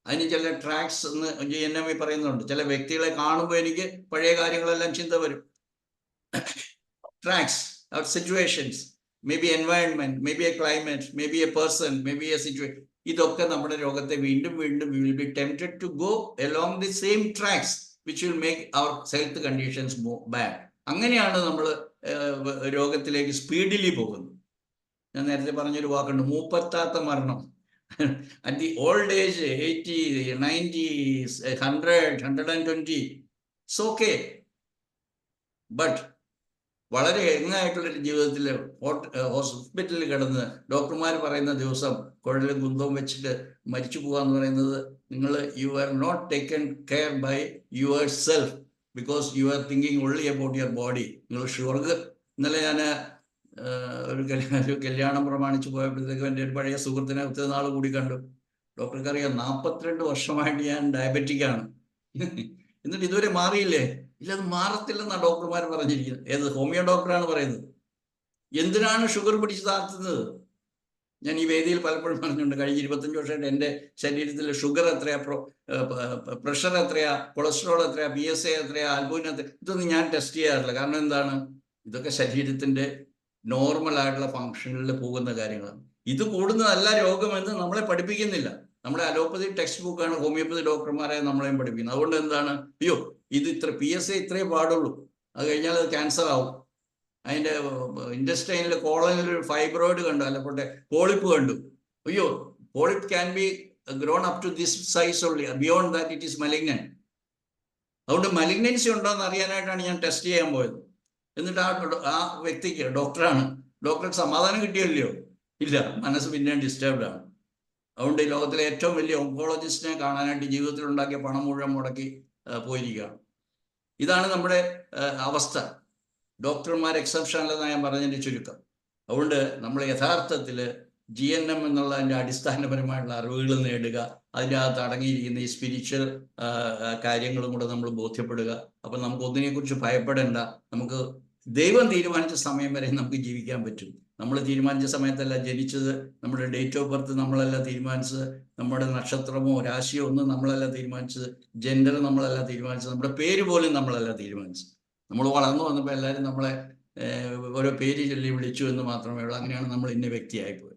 അതിന് ചില ട്രാക്സ് എന്ന് GNME പറയുന്നുണ്ട്. ചില വ്യക്തികളെ കാണുമ്പോൾ എനിക്ക് പഴയ കാര്യങ്ങളെല്ലാം ചിന്ത വരും. Tracks, situations, may be environment, may be A climate, may be A person, may be A situation. ഇതൊക്കെ നമ്മുടെ രോഗത്തെ വീണ്ടും വീണ്ടും we will be tempted to go along the same tracks which will make our health conditions more bad. അങ്ങനെയാണ് നമ്മൾ രോഗത്തിലേക്ക് സ്പീഡിലി പോകുന്നത്. ഞാൻ നേരത്തെ പറഞ്ഞൊരു വാക്കുണ്ട്, മൂപ്പത്താത്ത മരണം. At the old age 80, 90, 100, 120, it's okay. But വളരെ യങ്ങായിട്ടുള്ളൊരു ജീവിതത്തിൽ ഹോസ്പിറ്റലിൽ കിടന്ന് ഡോക്ടർമാർ പറയുന്ന ദിവസം കുഴലും കുന്തവും വെച്ചിട്ട് മരിച്ചു പോകാന്ന് പറയുന്നത്, നിങ്ങൾ you are not taken care by yourself, because you are thinking only about your body. നിങ്ങൾ ഷുഗർ, ഇന്നലെ ഞാൻ ഒരു കല്യാണം പ്രമാണിച്ച് പോയപ്പോഴത്തേക്കും എൻ്റെ ഒരു പഴയ സുഹൃത്തിനെ ഒത്തിരി നാൾ കൂടി കണ്ടു. ഡോക്ടർക്ക് അറിയാം 42 വർഷമായിട്ട് ഞാൻ ഡയബറ്റിക്കാണ്. എന്നിട്ട് ഇതുവരെ മാറിയില്ലേ? ഇല്ല, അത് മാറത്തില്ലെന്നാണ് ഡോക്ടർമാർ പറഞ്ഞിരിക്കുന്നത്. ഏത് ഹോമിയോ ഡോക്ടറാണ് പറയുന്നത്. എന്തിനാണ് ഷുഗർ പിടിച്ച് താഴ്ത്തുന്നത്? ഞാൻ ഈ വേദിയിൽ പലപ്പോഴും പറഞ്ഞിട്ടുണ്ട്, കഴിഞ്ഞ 25 വർഷമായിട്ട് എൻ്റെ ശരീരത്തിൽ ഷുഗർ എത്രയാ, പ്രഷർ എത്രയാ, കൊളസ്ട്രോൾ എത്രയാ, PSA എത്രയാ, ആൽബുമിൻ എത്രയാ, ഇതൊന്നും ഞാൻ ടെസ്റ്റ് ചെയ്യാറില്ല. കാരണം എന്താണ്? ഇതൊക്കെ ശരീരത്തിൻ്റെ നോർമൽ ആയിട്ടുള്ള ഫങ്ഷനിൽ പോകുന്ന കാര്യങ്ങളാണ്. ഇത് കൂടുന്നതല്ല രോഗമെന്ന് നമ്മളെ പഠിപ്പിക്കുന്നില്ല. നമ്മുടെ അലോപ്പതി ടെക്സ്റ്റ് ബുക്കാണ് ഹോമിയോപ്പതി ഡോക്ടർമാരെ നമ്മളെയും പഠിപ്പിക്കുന്നത്. അതുകൊണ്ട് എന്താണ്, അയ്യോ ഇത് ഇത്ര PSA ഇത്രേ പാടുള്ളൂ, അത് കഴിഞ്ഞാൽ അത് ക്യാൻസർ ആവും, അതിൻ്റെ ഇൻറ്റസ്റ്റൈനിൽ കോളനിൽ ഒരു ഫൈബ്രോയിഡ് കണ്ടു, അല്ലപ്പോട്ടെ പോളിപ്പ് കണ്ടു, അയ്യോ polyp can be grown up to this size only, beyond that it is malignant. അതുകൊണ്ട് മലിഗ്നൻസി ഉണ്ടോ എന്ന് അറിയാനായിട്ടാണ് ഞാൻ ടെസ്റ്റ് ചെയ്യാൻ പോയത്. എന്നിട്ട് ആ വ്യക്തിക്ക്, ഡോക്ടറാണ്, ഡോക്ടർക്ക് സമാധാനം കിട്ടിയല്ലോ? ഇല്ല, മനസ്സ് പിന്നെയും ഡിസ്റ്റർബ്ഡ് ആണ്. അതുകൊണ്ട് ഈ ലോകത്തിലെ ഏറ്റവും വലിയ ഓങ്കോളജിസ്റ്റിനെ കാണാനായിട്ട് ജീവിതത്തിൽ ഉണ്ടാക്കിയ പണം മുഴുവൻ മുടക്കി പോയിരിക്കുകയാണ്. ഇതാണ് നമ്മുടെ അവസ്ഥ. ഡോക്ടർമാർ എക്സെപ്ഷൻ അല്ലെന്ന് ഞാൻ പറഞ്ഞതിൻ്റെ ചുരുക്കം. അതുകൊണ്ട് നമ്മൾ യഥാർത്ഥത്തിൽ GNM എന്നുള്ളതിൻ്റെ അടിസ്ഥാനപരമായിട്ടുള്ള അറിവുകൾ നേടുക, അതിൻ്റെ അകത്ത് അടങ്ങിയിരിക്കുന്ന ഈ സ്പിരിച്വൽ കാര്യങ്ങളും കൂടെ നമ്മൾ ബോധ്യപ്പെടുക. അപ്പം നമുക്ക് ഒന്നിനെക്കുറിച്ച് ഭയപ്പെടേണ്ട. നമുക്ക് ദൈവം തീരുമാനിച്ച സമയം വരെ നമുക്ക് ജീവിക്കാൻ പറ്റും. നമ്മൾ തീരുമാനിച്ച സമയത്തല്ല ജനിച്ചത്, നമ്മുടെ ഡേറ്റ് ഓഫ് ബർത്ത് നമ്മളല്ല തീരുമാനിച്ചത്, നമ്മുടെ നക്ഷത്രമോ രാശിയോ ഒന്നും നമ്മളല്ല തീരുമാനിച്ചത്, ജെൻഡർ നമ്മളല്ല തീരുമാനിച്ചത്, നമ്മുടെ പേര് പോലും നമ്മളല്ല തീരുമാനിച്ചത്. നമ്മൾ വളർന്നു വന്നപ്പോൾ എല്ലാവരും നമ്മളെ ഓരോ പേര് ചൊല്ലി വിളിച്ചു എന്ന് മാത്രമേ ഉള്ളൂ. അങ്ങനെയാണ് നമ്മൾ ഇന്ന വ്യക്തിയായിപ്പോയത്.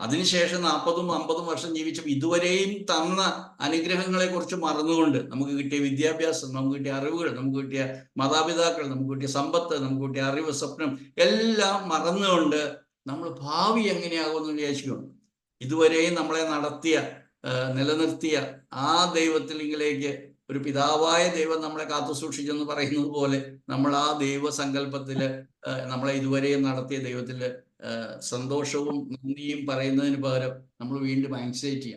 അതിനുശേഷം 40, 50 വർഷം ജീവിച്ചപ്പോൾ ഇതുവരെയും തന്ന അനുഗ്രഹങ്ങളെ കുറിച്ച് മറന്നുകൊണ്ട്, നമുക്ക് കിട്ടിയ വിദ്യാഭ്യാസം, നമുക്ക് കിട്ടിയ അറിവുകൾ, നമുക്ക് കിട്ടിയ മാതാപിതാക്കൾ, നമുക്ക് കിട്ടിയ സമ്പത്ത്, നമുക്ക് കിട്ടിയ അറിവ്, സ്വപ്നം എല്ലാം മറന്നുകൊണ്ട് നമ്മൾ ഭാവി എങ്ങനെയാകുമെന്ന് വിചാരിക്കുകയാണ്. ഇതുവരെയും നമ്മളെ നടത്തിയ, നിലനിർത്തിയ ആ ദൈവത്തിലേക്ക്, ഒരു പിതാവായ ദൈവം നമ്മളെ കാത്തു സൂക്ഷിച്ചെന്ന് പറയുന്നത് പോലെ, നമ്മൾ ആ ദൈവസങ്കല്പത്തിൽ, നമ്മളെ ഇതുവരെയും നടത്തിയ ദൈവത്തിൽ സന്തോഷവും നന്ദിയും പറയുന്നതിന് പകരം നമ്മൾ വീണ്ടും anxiety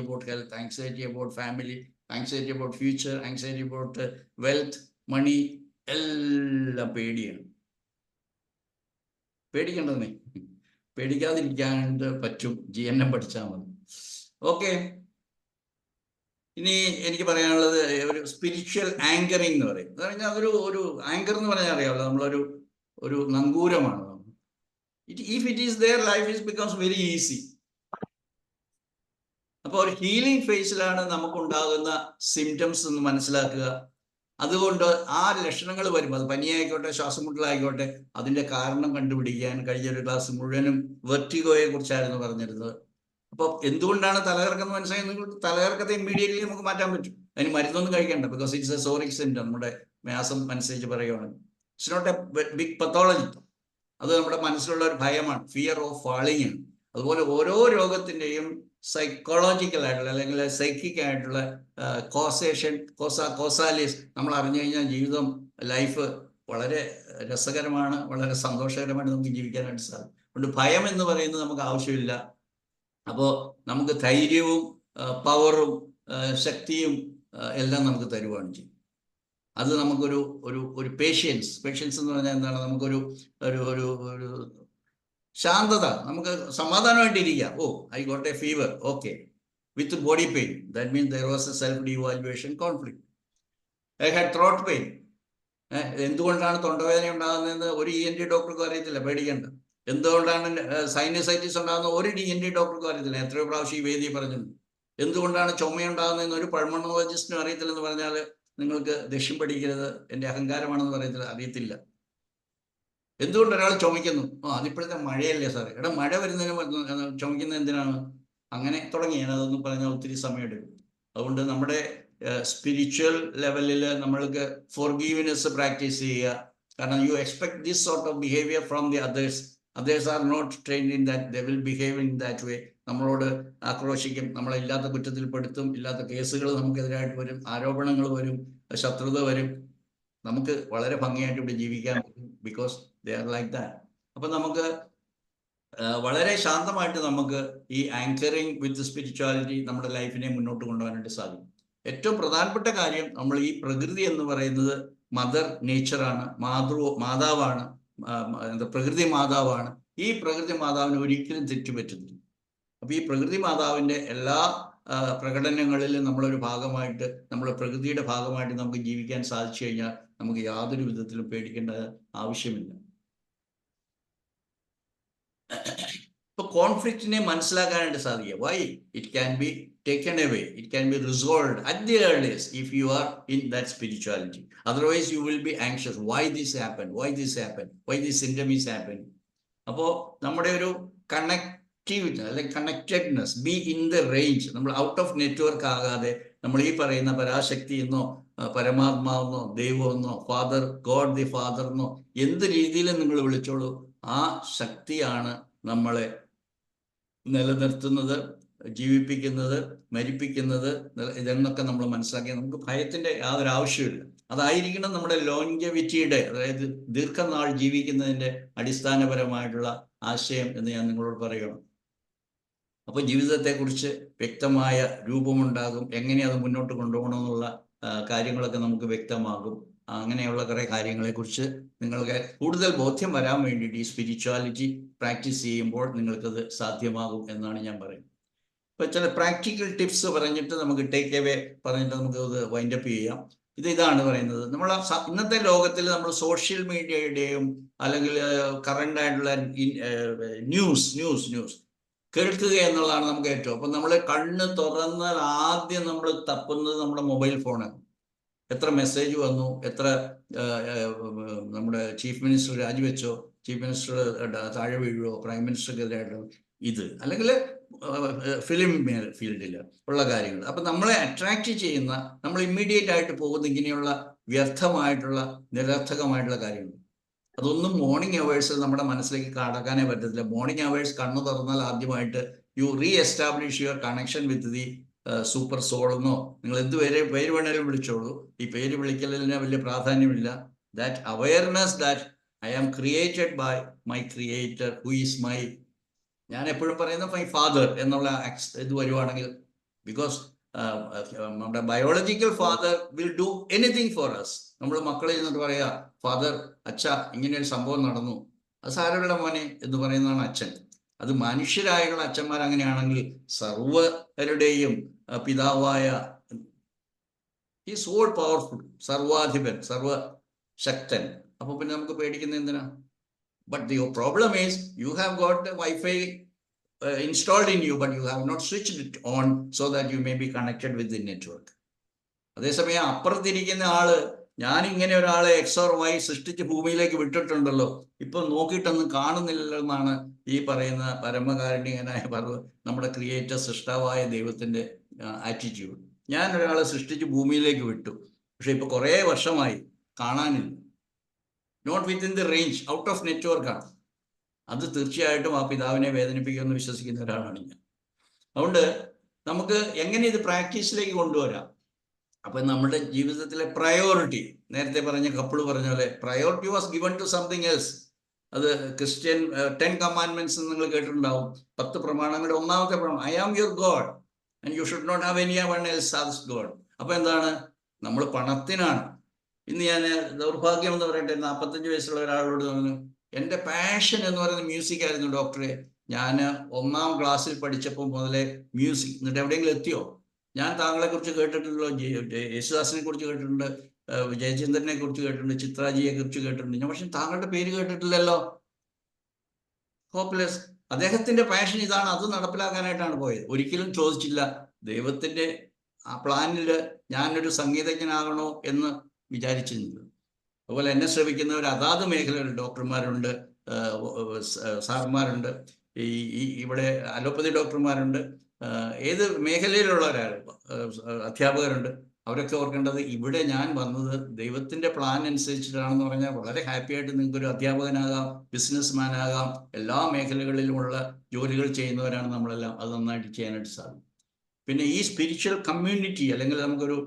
about health, anxiety about family, anxiety about future, anxiety about wealth, money, എല്ലാം പേടിയാണ്. പേടിക്കേണ്ടതേ, പേടിക്കാതിരിക്കാനായിട്ട് പറ്റും. GNM പഠിച്ചാൽ മതി. ഓക്കെ, ഇനി എനിക്ക് പറയാനുള്ളത് ഒരു സ്പിരിച്വൽ ആങ്കറിങ് എന്ന് പറയും. എന്ന് പറഞ്ഞാൽ ഒരു ആങ്കർ എന്ന് പറഞ്ഞാൽ അറിയാമല്ലോ, നമ്മളൊരു നങ്കൂരമാണ്. If it is there, life becomes very easy. അപ്പോൾ ഒരു ഹീലിംഗ് ഫേസിലാണ് നമുക്കുണ്ടാകുന്ന സിംറ്റംസ് എന്ന് മനസ്സിലാക്കുക. അതുകൊണ്ട് ആ ലക്ഷണങ്ങൾ വരുമ്പോൾ, അത് പനിയായിക്കോട്ടെ, ശ്വാസമുട്ടലായിക്കോട്ടെ, അതിൻ്റെ കാരണം കണ്ടുപിടിക്കാൻ കഴിഞ്ഞൊരു ക്ലാസ് മുഴുവനും വെർട്ടിഗോയെ കുറിച്ചായിരുന്നു പറഞ്ഞിരുന്നത്. അപ്പോൾ എന്തുകൊണ്ടാണ് തലകറക്കം എന്ന് മനസ്സിലായി, നിങ്ങൾക്ക് തലകറക്കത്തെ ഇമ്മീഡിയറ്റ്ലി നമുക്ക് മാറ്റാൻ പറ്റും. അതിന് മരുന്നൊന്നും കഴിക്കേണ്ട, because it's a psoric symptom. നമ്മുടെ വ്യാസം അനുസരിച്ച് പറയുകയാണെങ്കിൽ it's not a big pathology. അത് നമ്മുടെ മനസ്സിലുള്ള ഒരു ഭയമാണ്, ഫിയർ ഓഫ് ഫാളിങ് ആണ്. അതുപോലെ ഓരോ രോഗത്തിൻ്റെയും സൈക്കോളജിക്കൽ ആയിട്ടുള്ള അല്ലെങ്കിൽ സൈക്കിക് ആയിട്ടുള്ള കോസാലിസ് നമ്മൾ അറിഞ്ഞു കഴിഞ്ഞാൽ ജീവിതം, ലൈഫ് വളരെ രസകരമാണ്, വളരെ സന്തോഷകരമായിട്ട് നമുക്ക് ജീവിക്കാനായിട്ട് സാധിക്കും. അതുകൊണ്ട് ഭയം എന്ന് പറയുന്നത് നമുക്ക് ആവശ്യമില്ല. അപ്പോൾ നമുക്ക് ധൈര്യവും പവറും ശക്തിയും എല്ലാം നമുക്ക് തരുവാണ് ചെയ്യും. അത് നമുക്കൊരു ഒരു പേഷ്യൻസ് എന്ന് പറഞ്ഞാൽ എന്താണ്, നമുക്കൊരു ഒരു ശാന്തത, നമുക്ക് സമാധാനമായിട്ടിരിക്കാം. I got a fever, okay, with body pain, that means there was a self devaluation conflict. I had throat pain. എന്തുകൊണ്ടാണ് തൊണ്ടവേദന ഉണ്ടാകുന്നതെന്ന് ഒരു ENT ഡോക്ടർക്കും അറിയത്തില്ല, പേടിക്കേണ്ട. എന്തുകൊണ്ടാണ് സൈനസൈറ്റിസ് ഉണ്ടാകുന്ന ഒരു ENT ഡോക്ടർക്കും അറിയത്തില്ല. എത്രയോ പ്രാവശ്യം ഈ വേദി പറഞ്ഞു. എന്തുകൊണ്ടാണ് ചുമയുണ്ടാകുന്നതെന്ന് ഒരു പൾമണോളജിസ്റ്റിനും അറിയത്തില്ലെന്ന് പറഞ്ഞാൽ നിങ്ങൾക്ക് ദേഷ്യം പഠിക്കരുത്, എൻ്റെ അഹങ്കാരമാണെന്ന് അറിയത്തില്ല. എന്തുകൊണ്ട് ഒരാൾ ചുമയ്ക്കുന്നു? അതിപ്പോഴത്തെ മഴയല്ലേ സാറേ. മഴ വരുന്നതിന് ചുമയ്ക്കുന്നത് എന്തിനാണ്? അങ്ങനെ തുടങ്ങി. ഞാനതൊന്നും പറഞ്ഞാൽ ഒത്തിരി സമയമെടുക്കും. അതുകൊണ്ട് നമ്മുടെ സ്പിരിച്വൽ ലെവലിൽ നമ്മൾക്ക് ഫോർഗീവ്നെസ് പ്രാക്ടീസ് ചെയ്യുക. കാരണം you expect this sort of behaviour from the others. Others are not trained in that, they will behave in that way. നമ്മളോട് ആക്രോശിക്കും, നമ്മളെ ഇല്ലാത്ത കുറ്റത്തിൽ പെടുത്തും, ഇല്ലാത്ത കേസുകൾ നമുക്കെതിരായിട്ട് വരും, ആരോപണങ്ങൾ വരും, ശത്രുത വരും. നമുക്ക് വളരെ ഭംഗിയായിട്ട് ഇവിടെ ജീവിക്കാൻ പറ്റും, because they are like that. അപ്പം നമുക്ക് വളരെ ശാന്തമായിട്ട് നമുക്ക് ഈ ആങ്കറിങ് വിത്ത് സ്പിരിച്വാലിറ്റി നമ്മുടെ ലൈഫിനെ മുന്നോട്ട് കൊണ്ടുപോകാനായിട്ട് സാധിക്കും. ഏറ്റവും പ്രധാനപ്പെട്ട കാര്യം, നമ്മൾ ഈ പ്രകൃതി എന്ന് പറയുന്നത് മദർ നേച്ചറാണ്, മാതാവാണ്, എന്താ പ്രകൃതി മാതാവാണ്. ഈ പ്രകൃതി മാതാവിന് ഒരിക്കലും തെറ്റുപറ്റുന്നില്ല. അപ്പൊ ഈ പ്രകൃതി മാതാവിന്റെ എല്ലാ പ്രകടനങ്ങളിലും നമ്മളൊരു ഭാഗമായിട്ട്, നമ്മൾ പ്രകൃതിയുടെ ഭാഗമായിട്ട് നമുക്ക് ജീവിക്കാൻ സാധിച്ചു കഴിഞ്ഞാൽ നമുക്ക് യാതൊരു വിധത്തിലും പേടിക്കേണ്ട ആവശ്യമില്ല. ഇപ്പൊ കോൺഫ്ലിക്റ്റിനെ മനസ്സിലാക്കാനായിട്ട് സാധിക്കുക. Why it can B taken away, it can be resolved at the earliest if you are in that spirituality. Otherwise you will be anxious, why this happened, why this happened, why this symptom is happening. അപ്പോൾ നമ്മുടെ ഒരു connectivity അല്ലെങ്കിൽ connectedness, be in the range, നമ്മൾ out of network ആകാതെ നമ്മൾ ഈ പറയുന്ന പരാശക്തി എന്നോ പരമാത്മാവെന്നോ ദൈവമെന്നോ ഫാദർ, ഗോഡ് ദി ഫാദർ എന്നോ എന്ത് രീതിയിലും നിങ്ങൾ വിളിച്ചോളൂ, ആ ശക്തിയാണ് നമ്മളെ നിലനിർത്തുന്നത്, ജീവിപ്പിക്കുന്നത്, മരിപ്പിക്കുന്നത് ഇതെന്നൊക്കെ നമ്മൾ മനസ്സിലാക്കിയാൽ നമുക്ക് ഭയത്തിന്റെ യാതൊരു ആവശ്യമില്ല. അതായിരിക്കണം നമ്മുടെ ലോഞ്ചവിറ്റിയുടെ, അതായത് ദീർഘനാൾ ജീവിക്കുന്നതിന്റെ അടിസ്ഥാനപരമായിട്ടുള്ള ആശയം എന്ന് ഞാൻ നിങ്ങളോട് പറയണം. അപ്പോൾ ജീവിതത്തെക്കുറിച്ച് വ്യക്തമായ രൂപമുണ്ടാകും, എങ്ങനെ അത് മുന്നോട്ട് കൊണ്ടുപോകണമെന്നുള്ള കാര്യങ്ങളൊക്കെ നമുക്ക് വ്യക്തമാകും. അങ്ങനെയുള്ള കുറേ കാര്യങ്ങളെക്കുറിച്ച് നിങ്ങൾക്ക് കൂടുതൽ ബോധ്യം വരാൻ വേണ്ടിയിട്ട് ഈ സ്പിരിച്വാലിറ്റി പ്രാക്ടീസ് ചെയ്യുമ്പോൾ നിങ്ങൾക്കത് സാധ്യമാകും എന്നാണ് ഞാൻ പറയുന്നത്. ഇപ്പൊ ചില പ്രാക്ടിക്കൽ ടിപ്സ് പറഞ്ഞിട്ട് നമുക്ക് ടേക്ക് അവേ പറഞ്ഞിട്ട് നമുക്ക് അത് വൈൻഡപ്പ് ചെയ്യാം. ഇതാണ് പറയുന്നത്, നമ്മൾ ഇന്നത്തെ ലോകത്തിൽ നമ്മൾ സോഷ്യൽ മീഡിയയുടെയും അല്ലെങ്കിൽ കറണ്ട് ആയിട്ടുള്ള ന്യൂസ് കേൾക്കുക എന്നുള്ളതാണ് നമുക്ക് ഏറ്റവും. അപ്പം നമ്മൾ കണ്ണ് തുറന്നാൽ ആദ്യം നമ്മൾ തപ്പുന്നത് നമ്മുടെ മൊബൈൽ ഫോണാണ്. എത്ര മെസ്സേജ് വന്നു, എത്ര നമ്മുടെ ചീഫ് മിനിസ്റ്റർ രാജിവെച്ചോ, ചീഫ് മിനിസ്റ്റർ താഴെ വീഴുവോ, പ്രൈം മിനിസ്റ്റർക്കെതിരായിട്ടോ, ഇത് അല്ലെങ്കിൽ ഫിലിം ഫീൽഡിൽ ഉള്ള കാര്യങ്ങൾ. അപ്പം നമ്മളെ അട്രാക്റ്റ് ചെയ്യുന്ന, നമ്മൾ ഇമ്മീഡിയറ്റ് ആയിട്ട് പോകുന്ന ഇങ്ങനെയുള്ള വ്യർത്ഥമായിട്ടുള്ള നിരർത്ഥകമായിട്ടുള്ള കാര്യങ്ങൾ, അതൊന്നും മോർണിംഗ് അവേഴ്സിൽ നമ്മുടെ മനസ്സിലേക്ക് കടക്കാനേ പറ്റത്തില്ല. മോർണിംഗ് അവേഴ്സ് കണ്ണു തുറന്നാൽ ആദ്യമായിട്ട് you reestablish your connection with the super soul എന്നോ നിങ്ങൾ എന്ത് പേര് വേണേലും വിളിച്ചോളൂ. ഈ പേര് വിളിക്കലിന് വലിയ പ്രാധാന്യമില്ല. That awareness that I am created by my creator who is my, ഞാൻ എപ്പോഴും പറയുന്ന മൈ ഫാദർ എന്നുള്ള ഇത് വരുവാണെങ്കിൽ, ബിക്കോസ് നമ്മുടെ biological father will do anything for us. നമ്മൾ മക്കളെ എന്നിട്ട് പറയാ, ഫാദർ, അച്ഛ ഇങ്ങനെ ഒരു സംഭവം നടന്നു, അത് സാരയുടെ മോനെ എന്ന് പറയുന്നതാണ് അച്ഛൻ. അത് മനുഷ്യരായുള്ള അച്ഛന്മാർ അങ്ങനെയാണെങ്കിൽ സർവരുടെയും പിതാവായ ഈസ് ഓൾ പവർഫുൾ, സർവാധിപൻ, സർവശക്തൻ. അപ്പൊ പിന്നെ നമുക്ക് പേടിക്കുന്ന എന്തിനാ? But the problem is you have got the Wi-Fi installed in you, but you have not switched it on so that you may be connected with the network. അതേസമയം അപ്പുറത്തിരിക്കുന്ന ആള്, ഞാൻ ഇങ്ങനെ ഒരാളെ എക്സ് ഓർ വൈ സൃഷ്ടിച്ച് ഭൂമിയിലേക്ക് വിട്ടിട്ടുണ്ടല്ലോ, ഇപ്പൊ നോക്കിയിട്ടൊന്നും കാണുന്നില്ലല്ലോ എന്നാണ് ഈ പറയുന്ന പരമകാരുണ്യനായ നമ്മുടെ ക്രിയേറ്റർ, സൃഷ്ടാവായ ദൈവത്തിന്റെ ആറ്റിറ്റ്യൂഡ്. ഞാൻ ഒരാളെ സൃഷ്ടിച്ച് ഭൂമിയിലേക്ക് വിട്ടു, പക്ഷെ ഇപ്പൊ കുറേ വർഷമായി കാണാനില്ല. Not within the range, out of നെറ്റ്വർക്കാണ്. അത് തീർച്ചയായിട്ടും ആ പിതാവിനെ വേദനിപ്പിക്കുമെന്ന് വിശ്വസിക്കുന്ന ഒരാളാണ് ഞാൻ. അതുകൊണ്ട് നമുക്ക് എങ്ങനെ ഇത് പ്രാക്ടീസിലേക്ക് കൊണ്ടുവരാം? അപ്പൊ നമ്മുടെ ജീവിതത്തിലെ പ്രയോറിറ്റി, നേരത്തെ പറഞ്ഞ കപ്പിൾ പറഞ്ഞ പോലെ, priority was given to something else. അത് ക്രിസ്ത്യൻ 10 കമാൻഡ്മെന്റ്സ് നിങ്ങൾ കേട്ടിട്ടുണ്ടാവും. 10 പ്രമാണങ്ങളുടെ ഒന്നാമത്തെ പ്രമാണം, I am your God and you should not have anyone else as God. അപ്പൊ എന്താണ്? നമ്മൾ പണത്തിനാണ്. ഇന്ന് ഞാൻ ദൗർഭാഗ്യം എന്ന് പറയട്ടെ, 45 വയസ്സുള്ള ഒരാളോട് പറഞ്ഞു, എൻ്റെ പാഷൻ എന്ന് പറയുന്നത് മ്യൂസിക് ആയിരുന്നു ഡോക്ടറെ. ഞാൻ 1ാം ക്ലാസ്സിൽ പഠിച്ചപ്പോൾ മുതലേ മ്യൂസിക്. എന്നിട്ട് എവിടെയെങ്കിലും എത്തിയോ? ഞാൻ താങ്കളെ കുറിച്ച് കേട്ടിട്ടുണ്ടല്ലോ, യേശുദാസിനെ കുറിച്ച് കേട്ടിട്ടുണ്ട്, ജയചന്ദ്രനെ കുറിച്ച് കേട്ടിട്ടുണ്ട്, ചിത്രാജിയെ കുറിച്ച് കേട്ടിട്ടുണ്ട്, പക്ഷെ താങ്കളുടെ പേര് കേട്ടിട്ടില്ലല്ലോ. ഹോപ്പ്ലെസ്. അദ്ദേഹത്തിന്റെ പാഷൻ ഇതാണ്, അത് നടപ്പിലാക്കാനായിട്ടാണ് പോയത്. ഒരിക്കലും ചോദിച്ചില്ല ദൈവത്തിന്റെ ആ പ്ലാനില് ഞാനൊരു സംഗീതജ്ഞനാകണോ എന്ന് വിചാരിച്ചിരുന്നത്. അതുപോലെ എന്നെ ശ്രമിക്കുന്നവർ അതാത് മേഖലകളിൽ ഡോക്ടർമാരുണ്ട്, സാർമാരുണ്ട്, ഇവിടെ അലോപ്പതി ഡോക്ടർമാരുണ്ട്, ഏത് മേഖലയിലുള്ളവരാണ്, അധ്യാപകരുണ്ട്. അവരൊക്കെ ഓർക്കേണ്ടത് ഇവിടെ ഞാൻ വന്നത് ദൈവത്തിൻ്റെ പ്ലാൻ അനുസരിച്ചിട്ടാണെന്ന് പറഞ്ഞാൽ വളരെ ഹാപ്പി ആയിട്ട് നിങ്ങൾക്കൊരു അധ്യാപകനാകാം, ബിസിനസ്മാൻ ആകാം, എല്ലാ മേഖലകളിലുമുള്ള ജോലികൾ ചെയ്യുന്നവരാണ് നമ്മളെല്ലാം. അത് നന്നായിട്ട് ചെയ്യാനായിട്ട് സാധിക്കും. പിന്നെ ഈ സ്പിരിച്വൽ കമ്മ്യൂണിറ്റി, അല്ലെങ്കിൽ നമുക്കൊരു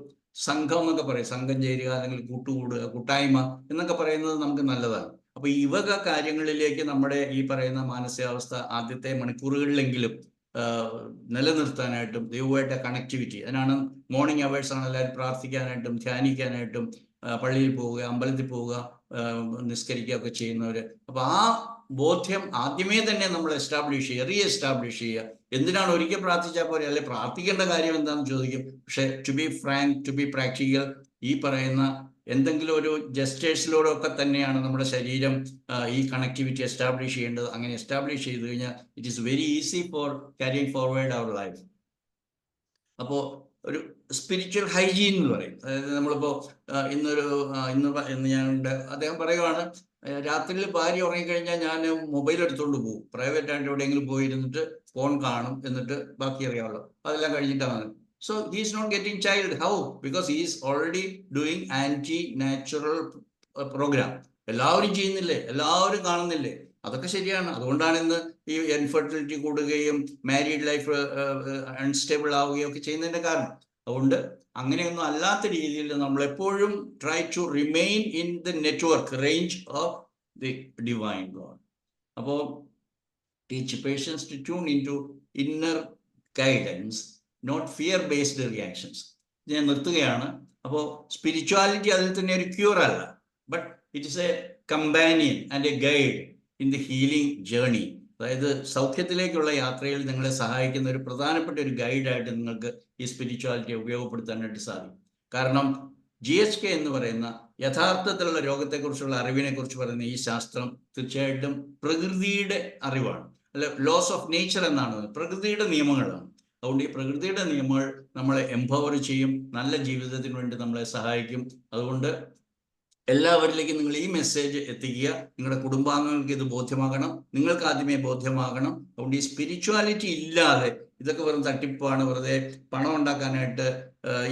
സംഘം എന്നൊക്കെ പറയും, സംഘം ചേരുക അല്ലെങ്കിൽ കൂട്ടുകൂടുക, കൂട്ടായ്മ എന്നൊക്കെ പറയുന്നത് നമുക്ക് നല്ലതാണ്. അപ്പോൾ ഈ വക കാര്യങ്ങളിലേക്ക് നമ്മുടെ ഈ പറയുന്ന മാനസികാവസ്ഥ ആദ്യത്തെ മണിക്കൂറുകളിലെങ്കിലും നിലനിർത്താനായിട്ടും ദൈവമായിട്ട് കണക്ടിവിറ്റി, അതിനാണ് മോർണിംഗ് അവേഴ്സാണ് എല്ലാവരും പ്രാർത്ഥിക്കാനായിട്ടും ധ്യാനിക്കാനായിട്ടും പള്ളിയിൽ പോവുക, അമ്പലത്തിൽ പോവുക, നിസ്കരിക്കുക ഒക്കെ ചെയ്യുന്നവർ. അപ്പോൾ ആ ബോധ്യം ആദ്യമേ തന്നെ നമ്മൾ എസ്റ്റാബ്ലിഷ് ചെയ്യുക, റീ എസ്റ്റാബ്ലിഷ് ചെയ്യുക. എന്തിനാണ് ഒരിക്കൽ പ്രാർത്ഥിച്ചാൽ പോലെ, അല്ലെ പ്രാർത്ഥിക്കേണ്ട കാര്യം എന്താണെന്ന് ചോദിക്കും. പക്ഷെ to be frank, to be practical, ഈ പറയുന്ന എന്തെങ്കിലും ഒരു ജസ്റ്റേഴ്സിലൂടെ ഒക്കെ തന്നെയാണ് നമ്മുടെ ശരീരം ഈ കണക്ടിവിറ്റി എസ്റ്റാബ്ലിഷ് ചെയ്യേണ്ടത്. അങ്ങനെ എസ്റ്റാബ്ലിഷ് ചെയ്ത് കഴിഞ്ഞാൽ it is very easy for carrying forward our life. അപ്പോൾ ഒരു സ്പിരിച്വൽ ഹൈജീൻ എന്ന് പറയും. അതായത് നമ്മളിപ്പോൾ ഇന്ന് ഞാനുണ്ട്, അദ്ദേഹം പറയുവാണ്, രാത്രിയിൽ ഭാര്യ ഉറങ്ങിക്കഴിഞ്ഞാൽ ഞാൻ മൊബൈൽ എടുത്തുകൊണ്ട് പോകും, പ്രൈവറ്റായിട്ട് എവിടെയെങ്കിലും പോയിരുന്നിട്ട് ഫോൺ കാണും, എന്നിട്ട് ബാക്കി അറിയാമല്ലോ, അതെല്ലാം കഴിഞ്ഞിട്ടാണ്. So he is not getting child. How? Because he is already doing anti-natural program. എല്ലാവരും ചെയ്യുന്നില്ലേ, എല്ലാവരും കാണുന്നില്ലേ, അതൊക്കെ ശരിയാണ്. അതുകൊണ്ടാണ് ഇന്ന് ഈ ഇൻഫെർട്ടിലിറ്റി കൂടുകയും മാരീഡ് ലൈഫ് അൺസ്റ്റേബിൾ ആവുകയും ഒക്കെ ചെയ്യുന്നതിൻ്റെ കാരണം. അതുകൊണ്ട് അങ്ങനെയൊന്നും അല്ലാത്ത രീതിയിൽ നമ്മൾ എപ്പോഴും try to remain in the network range of the divine God. അപ്പോൾ teach patience to tune in to inner guidance, not fear based reactions. ഞാൻ നിർത്തുകയാണ്. അപ്പോൾ സ്പിരിച്വാലിറ്റി അതിൽ തന്നെ ഒരു ക്യൂർ അല്ല, but it is a companion and a guide in the healing journey. അതായത് സൗഖ്യത്തിലേക്കുള്ള യാത്രയിൽ നിങ്ങളെ സഹായിക്കുന്ന ഒരു പ്രധാനപ്പെട്ട ഒരു ഗൈഡായിട്ട് നിങ്ങൾക്ക് ഈ സ്പിരിച്വാലിറ്റിയെ ഉപയോഗപ്പെടുത്താനായിട്ട് സാധിക്കും. കാരണം GHK എന്ന് പറയുന്ന യഥാർത്ഥത്തിലുള്ള രോഗത്തെക്കുറിച്ചുള്ള അറിവിനെക്കുറിച്ച് പറയുന്ന ഈ ശാസ്ത്രം തീർച്ചയായിട്ടും പ്രകൃതിയുടെ അറിവാണ്. അല്ല, ലോസ് ഓഫ് നേച്ചർ എന്നാണ്, പ്രകൃതിയുടെ നിയമങ്ങളാണ്. അതുകൊണ്ട് ഈ പ്രകൃതിയുടെ നിയമങ്ങൾ നമ്മളെ എംപവർ ചെയ്യും, നല്ല ജീവിതത്തിന് വേണ്ടി നമ്മളെ സഹായിക്കും. അതുകൊണ്ട് എല്ലാവരിലേക്കും നിങ്ങൾ ഈ മെസ്സേജ് എത്തിക്കുക. നിങ്ങളുടെ കുടുംബാംഗങ്ങൾക്ക് ഇത് ബോധ്യമാകണം, നിങ്ങൾക്ക് ആദ്യമേ ബോധ്യമാകണം. അതുകൊണ്ട് ഈ സ്പിരിച്വാലിറ്റി ഇല്ലാതെ ഇതൊക്കെ വെറും തട്ടിപ്പാണ്, വെറുതെ പണം ഉണ്ടാക്കാനായിട്ട്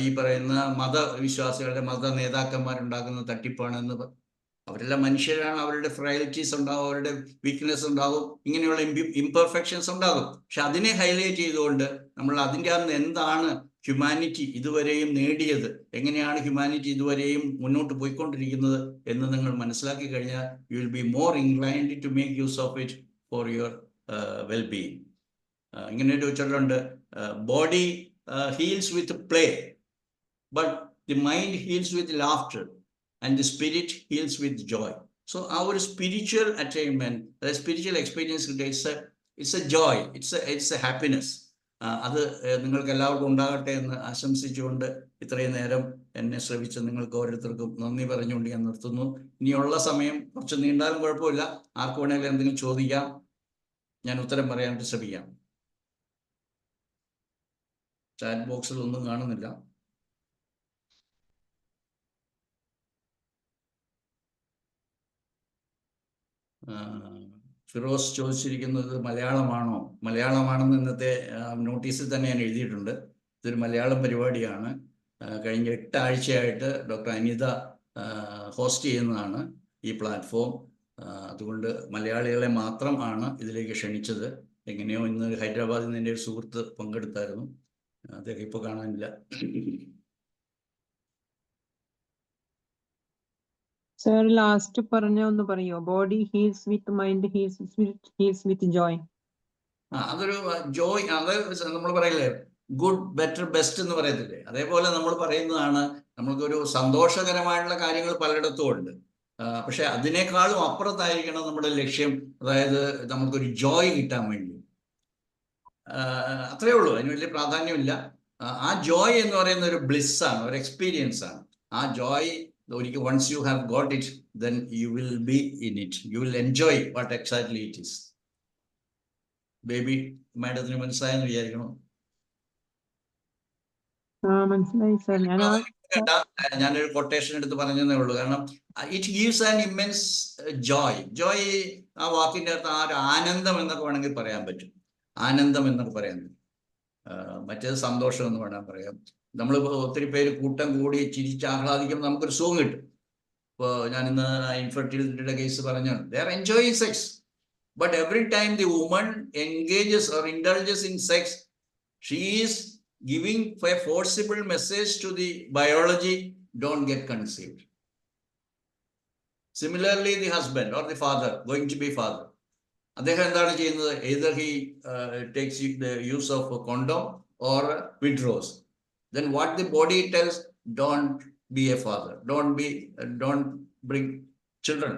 ഈ പറയുന്ന മതവിശ്വാസികളുടെ മത നേതാക്കന്മാരുണ്ടാക്കുന്ന തട്ടിപ്പാണെന്ന്. അവരെല്ലാം മനുഷ്യരാണ്, അവരുടെ ഫ്രൈലിറ്റീസ് ഉണ്ടാകും, അവരുടെ വീക്ക്നെസ് ഉണ്ടാകും, ഇങ്ങനെയുള്ള ഇംപെർഫെക്ഷൻസ് ഉണ്ടാകും. പക്ഷെ അതിനെ ഹൈലൈറ്റ് ചെയ്തുകൊണ്ട് നമ്മൾ അതിൻ്റെ അകത്ത് എന്താണ് ഹ്യൂമാനിറ്റി ഇതുവരെയും നേടിയത്, എങ്ങനെയാണ് ഹ്യൂമാനിറ്റി ഇതുവരെയും മുന്നോട്ട് പോയിക്കൊണ്ടിരിക്കുന്നത് എന്ന് നിങ്ങൾ മനസ്സിലാക്കി കഴിഞ്ഞാൽ you will be more inclined to make use of it for your wellbeing. ഇങ്ങനെ ഒരു ചൊല്ലുണ്ട്, body heals with play, but the mind heals with laughter and the spirit heals with joy. So our spiritual attainment, the spiritual experience, it's a joy, it's a happiness. അത് നിങ്ങൾക്ക് എല്ലാവർക്കും ഉണ്ടാകട്ടെ എന്ന് ആശംസിച്ചുകൊണ്ട് ഇത്രയും നേരം എന്നെ ശ്രവിച്ച നിങ്ങൾക്ക് ഓരോരുത്തർക്കും നന്ദി പറഞ്ഞുകൊണ്ട് ഞാൻ നിർത്തുന്നു. ഇനിയുള്ള സമയം കുറച്ച് നീണ്ടാലും കുഴപ്പമില്ല, ആർക്ക് വേണമെങ്കിലും എന്തെങ്കിലും ചോദിക്കാം, ഞാൻ ഉത്തരം പറയാനായിട്ട് ശ്രമിക്കാം. ചാറ്റ് ബോക്സിൽ ഒന്നും കാണുന്നില്ല. ഫിറോസ് ചോദിച്ചിരിക്കുന്നത് മലയാളമാണോ? മലയാളമാണെന്ന് ഇന്നത്തെ നോട്ടീസിൽ തന്നെ ഞാൻ എഴുതിയിട്ടുണ്ട്. ഇതൊരു മലയാളം പരിപാടിയാണ്. കഴിഞ്ഞ 8 ആഴ്ചയായിട്ട് ഡോക്ടർ അനിത ഹോസ്റ്റ് ചെയ്യുന്നതാണ് ഈ പ്ലാറ്റ്ഫോം. അതുകൊണ്ട് മലയാളികളെ മാത്രം ആണ് ഇതിലേക്ക് ക്ഷണിച്ചത്. എങ്ങനെയോ ഇന്ന് ഹൈദരാബാദിൽ നിന്ന് എൻ്റെ ഒരു സുഹൃത്ത് പങ്കെടുത്തായിരുന്നു, അദ്ദേഹം ഇപ്പോൾ കാണാനില്ല. സർ ലാസ്റ്റ് പറഞ്ഞ ഒന്ന് പറയോ? Body heals with mind heals with joy. അതൊരു ജോയ്, അത് നമ്മൾ പറയില്ലേ ഗുഡ് ബെറ്റർ ബെസ്റ്റ് എന്ന് പറയത്തില്ലേ, അതേപോലെ നമ്മൾ പറയുന്നതാണ്. നമ്മൾക്കൊരു സന്തോഷകരമായിട്ടുള്ള കാര്യങ്ങൾ പലയിടത്തും ഉണ്ട്, പക്ഷെ അതിനേക്കാളും അപ്പുറത്തായിരിക്കണം നമ്മുടെ ലക്ഷ്യം. അതായത് നമുക്കൊരു ജോയ് കിട്ടാൻ വേണ്ടി, അത്രയേ ഉള്ളൂ, അതിന് വലിയ പ്രാധാന്യമില്ല. ആ ജോയ് എന്ന് പറയുന്ന ഒരു ബ്ലിസ്സാണ്, ഒരു എക്സ്പീരിയൻസ് ആണ്. ആ ജോയ് ഒരിക്കൽ once you have got it, then you will be in it, you will enjoy what exactly it is. Baby മാഡത്തിന് മനസ്സിലായെന്ന് വിചാരിക്കണം. മനസ്സിലായി സർ. ഞാനൊരു കൊട്ടേഷൻ എടുത്ത് പറഞ്ഞതേ ഉള്ളൂ. കാരണം it gives an immense Joy. Joy ആ വാക്കിൻ്റെ അകത്ത് ആ ഒരു ആനന്ദം എന്നൊക്കെ വേണമെങ്കിൽ പറയാൻ പറ്റും, ആനന്ദം എന്നൊക്കെ പറയാൻ പറ്റും. മറ്റേത് സന്തോഷം എന്ന് വേണം പറയാം. നമ്മൾ ഒത്തിരി പേര് കൂട്ടം കൂടി ചിരിച്ച് ആഹ്ലാദിക്കുമ്പോൾ നമുക്കൊരു സുഖം കിട്ടും. ഇപ്പോൾ ഞാൻ ഇന്ന് ഇൻഫെർട്ടിലിറ്റിയുടെ കേസ് പറഞ്ഞാണ്, they are enjoying sex, but every time the woman engages or indulges in sex, she is giving a forcible message to the biology, don't get conceived. Similarly, the husband or the father, going to be father, അദ്ദേഹം എന്താണ് ചെയ്യുന്നത്? either he takes the use of a condom or withdraws. Then what the body tells, don't be a father, don't bring children.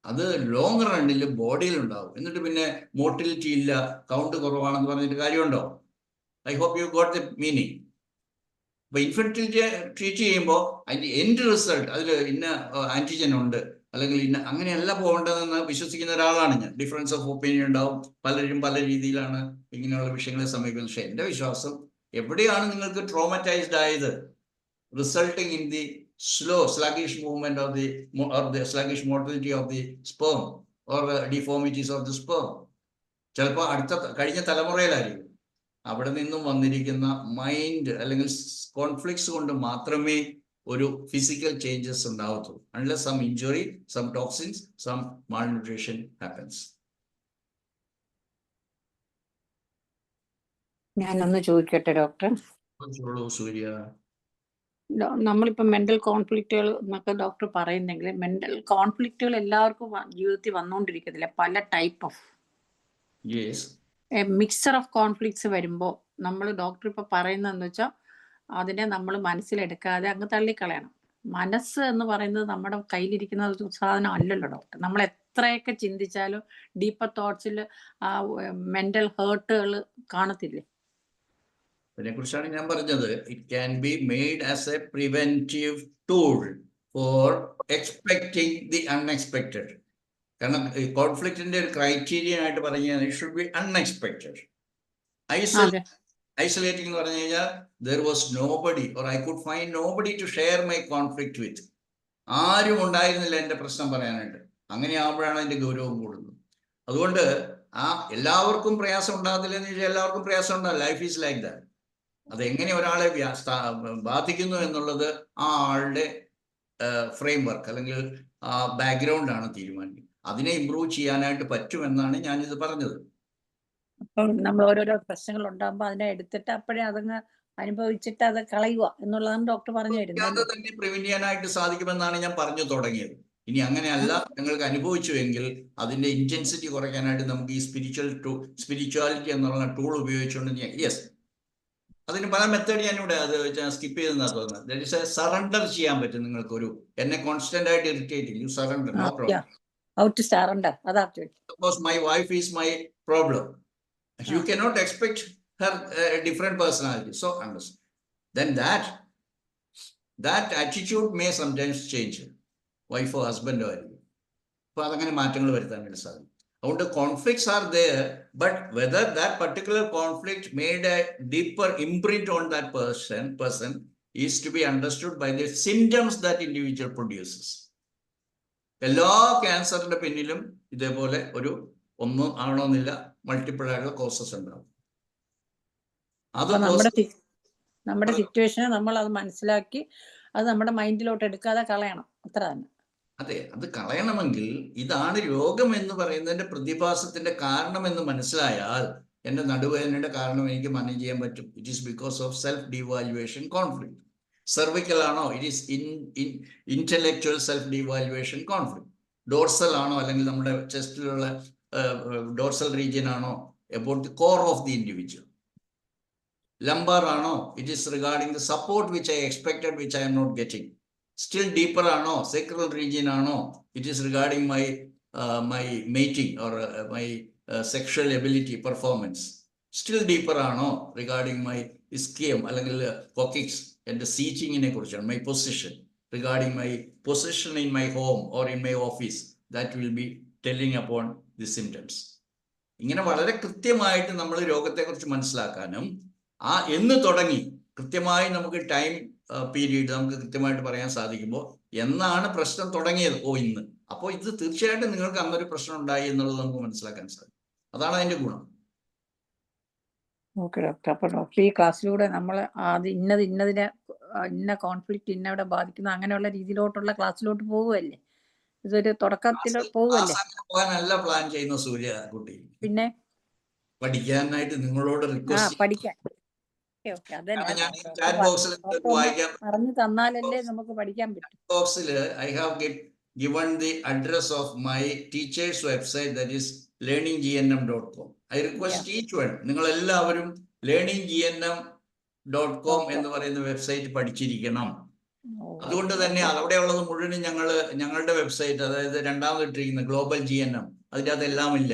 അത് long റണ്ണിൽ ബോഡിയിൽ ഉണ്ടാവും. എന്നിട്ട് പിന്നെ motility ഇല്ല, count കുറവാണെന്ന് പറഞ്ഞിട്ട് കാര്യമുണ്ടോ? I hope you got the meaning. അപ്പോൾ ഇൻഫെർട്ടിലിറ്റി ട്രീറ്റ് ചെയ്യുമ്പോൾ അതിൻ്റെ എൻഡ് റിസൾട്ട് അതിൽ ഇന്ന ആൻറ്റിജൻ ഉണ്ട് അല്ലെങ്കിൽ ഇന്ന അങ്ങനെയല്ല പോകേണ്ടതെന്ന് വിശ്വസിക്കുന്ന ഒരാളാണ് ഞാൻ. ഡിഫറൻസ് ഓഫ് ഒപ്പീനിയൻ ഉണ്ടാവും, പലരും പല രീതിയിലാണ് ഇങ്ങനെയുള്ള വിഷയങ്ങളെ സമീപിക്കുന്നത്. പക്ഷേ എൻ്റെ വിശ്വാസം, എവിടെയാണ് നിങ്ങൾക്ക് ട്രോമറ്റൈസ്ഡ് ആയത്, resulting in the slow sluggish movement of the sluggish motility of the sperm or deformities of the sperm, ചിലപ്പോൾ കഴിഞ്ഞ തലമുറയിലായിരിക്കും. അവിടെ നിന്നും വന്നിരിക്കുന്ന മൈൻഡ് അല്ലെങ്കിൽ കോൺഫ്ലിക്ട്സ് കൊണ്ട് മാത്രമേ ഒരു ഫിസിക്കൽ ചേഞ്ചസ് ഉണ്ടാവത്തുള്ളൂ. Unless some injury, some toxins, some malnutrition happens. ഞാനൊന്ന് ചോദിക്കട്ടെ ഡോക്ടർ? സൂര്യ, നമ്മളിപ്പോൾ മെന്റൽ കോൺഫ്ലിക്റ്റുകൾ എന്നൊക്കെ ഡോക്ടർ പറയുന്നെങ്കിൽ, മെന്റൽ കോൺഫ്ലിക്റ്റുകൾ എല്ലാവർക്കും ജീവിതത്തിൽ വന്നുകൊണ്ടിരിക്കത്തില്ല. പല type of mixer of conflicts വരുമ്പോൾ നമ്മൾ ഡോക്ടർ ഇപ്പോൾ പറയുന്നതെന്ന് വെച്ചാൽ അതിനെ നമ്മൾ മനസ്സിലെടുക്കാതെ അങ്ങ് തള്ളിക്കളയണം. മനസ്സ് എന്ന് പറയുന്നത് നമ്മുടെ കയ്യിലിരിക്കുന്ന ഒരു സാധനം അല്ലല്ലോ ഡോക്ടർ. നമ്മൾ എത്രയൊക്കെ ചിന്തിച്ചാലും ഡീപ്പർ തോട്ട്സിൽ ആ മെന്റൽ ഹേർട്ടുകൾ കാണത്തില്ലേ? അതിനെക്കുറിച്ചാണ് ഞാൻ പറഞ്ഞത്. It can be made as A preventive tool for expecting the unexpected. കാരണം കോൺഫ്ലിക്റ്റിന്റെ ഒരു ക്രൈറ്റീരിയ ആയിട്ട് പറഞ്ഞു കഴിഞ്ഞാൽ it should be unexpected. Isolating എന്ന് പറഞ്ഞു കഴിഞ്ഞാൽ there was nobody or I could find nobody to share my conflict with. ആരും ഉണ്ടായിരുന്നില്ല എൻ്റെ പ്രശ്നം പറയാനായിട്ട്. അങ്ങനെ ആകുമ്പോഴാണ് അതിൻ്റെ ഗൗരവം കൂടുന്നത്. അതുകൊണ്ട് എല്ലാവർക്കും പ്രയാസം ഉണ്ടാകത്തില്ല എന്ന് ചോദിച്ചാൽ എല്ലാവർക്കും പ്രയാസം ഉണ്ടാകും. Life is like that. അതെങ്ങനെ ഒരാളെ ബാധിക്കുന്നു എന്നുള്ളത് ആ ആളുടെ ഫ്രെയിം വർക്ക് അല്ലെങ്കിൽ ആ ബാക്ക്ഗ്രൗണ്ടാണ് തീരുമാനിക്കുന്നത്. അതിനെ ഇമ്പ്രൂവ് ചെയ്യാനായിട്ട് പറ്റുമെന്നാണ് ഞാനിത് പറഞ്ഞത്. അപ്പോൾ നമ്മൾ ഓരോരോ പ്രശ്നങ്ങൾ ഉണ്ടാകുമ്പോൾ അതിനെ എടുത്തിട്ട് അപ്പോഴേ അതങ്ങ് അനുഭവിച്ചിട്ട് അത് കളയുക എന്നുള്ളതാണ് ഡോക്ടർ പറഞ്ഞു തരുന്നത്. അത് തന്നെ പ്രിവെന്റ് ചെയ്യാനായിട്ട് സാധിക്കുമെന്നാണ് ഞാൻ പറഞ്ഞു തുടങ്ങിയത്. ഇനി അങ്ങനെയല്ല നിങ്ങൾക്ക് അനുഭവിച്ചുവെങ്കിൽ അതിന്റെ ഇന്റൻസിറ്റി കുറയ്ക്കാനായിട്ട് നമുക്ക് ഈ സ്പിരിച്വാലിറ്റി എന്നുള്ള ടൂൾ ഉപയോഗിച്ചുകൊണ്ട് യെസ്, അതിന് പല മെത്തേഡ് ഞാനിവിടെ അത് സ്കിപ്പ് ചെയ്തെന്നാണ് തോന്നുന്നത്. ദാറ്റ് ഈസ് എ സറണ്ടർ ചെയ്യാൻ പറ്റും നിങ്ങൾക്ക്. എന്നെ കോൺസ്റ്റന്റ് ആയിട്ട് irritate you surrender, no problem. How to surrender? Suppose my wife is my problem. You cannot expect her a different personality. So understand. Then that attitude may sometimes change. Wife or husband or anything. അപ്പോൾ അതങ്ങനെ മാറ്റങ്ങൾ വരുത്താൻ വേണ്ടി സാധിക്കും. അതുകൊണ്ട് conflicts are there, but whether that particular conflict made a deeper imprint on that person is to be understood by the symptoms that individual produces. എല്ലാ ക്യാൻസറിന്റെ പിന്നിലും ഇതേപോലെ ഒന്നും ആവണമെന്നില്ല, മൾട്ടിപ്പിൾ ആയിട്ടുള്ള കോസസ് ഉണ്ടാവും. അത് നമ്മുടെ സിറ്റുവേഷനെ നമ്മൾ അത് മനസ്സിലാക്കി അത് നമ്മുടെ മൈൻഡിലോട്ട് എടുക്കാതെ കളയണം, അത്ര തന്നെ. അതെ, അത് കളയണമെങ്കിൽ ഇതാണ് രോഗം എന്ന് പറയുന്നതിന്റെ പ്രതിഭാസത്തിന്റെ കാരണം എന്ന് മനസ്സിലായാൽ എന്റെ നടുവേദനയുടെ കാരണം എനിക്ക് മാനേജ് ചെയ്യാൻ പറ്റും. It is because of self devaluation conflict. Cervical ആണോ, it is intellectual self devaluation conflict. Dorsal ആണോ, അല്ലെങ്കിൽ നമ്മുടെ ചെസ്റ്റിലുള്ള ഡോർസൽ റീജിയൻ ആണോ, about the core of the individual. Lumbar ആണോ, it is regarding the support which I expected which I am not getting. Still deeper ആണോ, sacral region ആണോ, it is regarding my mating or my sexual ability performance. Still deeper ആണോ, regarding my ഇസ്കിയം അല്ലെങ്കിൽ കോക്കിക്സ്, എൻ്റെ സീറ്റിങ്ങിനെ കുറിച്ചാണ്, my position, regarding my position in my home or in my office. That will be telling upon the symptoms. ഇങ്ങനെ വളരെ കൃത്യമായിട്ട് നമ്മൾ രോഗത്തെക്കുറിച്ച് മനസ്സിലാക്കാനും എന്ന് തുടങ്ങി കൃത്യമായി നമുക്ക് ടൈം പീരീഡ് നമുക്ക് കൃത്യമായിട്ട് പറയാൻ സാധിക്കുമ്പോൾ എന്നാണ് പ്രശ്നം തുടങ്ങിയത്, ഇന്ന്, അപ്പോൾ ഇത് തീർച്ചയായിട്ടും നിങ്ങൾക്ക് അന്നൊരു പ്രശ്നം ഉണ്ടായി എന്നുള്ളത് നമുക്ക് മനസ്സിലാക്കാൻ സാധിക്കും. അതാണ് അതിൻ്റെ ഗുണം. Okay doctor. അപ്പൊ ഡോക്ടർ ഈ ക്ലാസ്സിലൂടെ നമ്മൾ അത് ഇന്നതിനെ ഇന്ന കോൺഫ്ലിക്റ്റ് ഇന്നവിടെ ബാധിക്കുന്ന അങ്ങനെയുള്ള രീതിയിലോട്ടുള്ള ക്ലാസ്സിലോട്ട് പോവുകയല്ലേ? ഇതൊരു തുടക്കത്തിൽ പോവുകയല്ലേ? അങ്ങനെ പോകാനല്ല പ്ലാൻ ചെയ്യുന്ന സൂര്യ കുട്ടി. പിന്നെ പഠിക്കാനായിട്ട് നിങ്ങളോട് റിക്വസ്റ്റ് പഠിക്കാൻ. ഓക്കെ അതന്നെ ഞാൻ ചാറ്റ് ബോക്സിൽ വായിക്കാൻ പറഞ്ഞു തന്നാലല്ലേ നമുക്ക് പഠിക്കാൻ പറ്റും. ബോക്സിൽ I have given the address of my teacher's website, that is learninggnm.com. I request each one, നിങ്ങൾ എല്ലാവരും learninggnm.com എന്ന് പറയുന്ന വെബ്സൈറ്റ് പഠിച്ചിരിക്കണം. അതുകൊണ്ട് തന്നെ അവിടെ ഉള്ളത് മുഴുവനും ഞങ്ങളുടെ വെബ്സൈറ്റ്, അതായത് രണ്ടാമത് ഇട്ടിരിക്കുന്ന ഗ്ലോബൽ GNM, അതിൻ്റെ അതെല്ലാം ഇല്ല.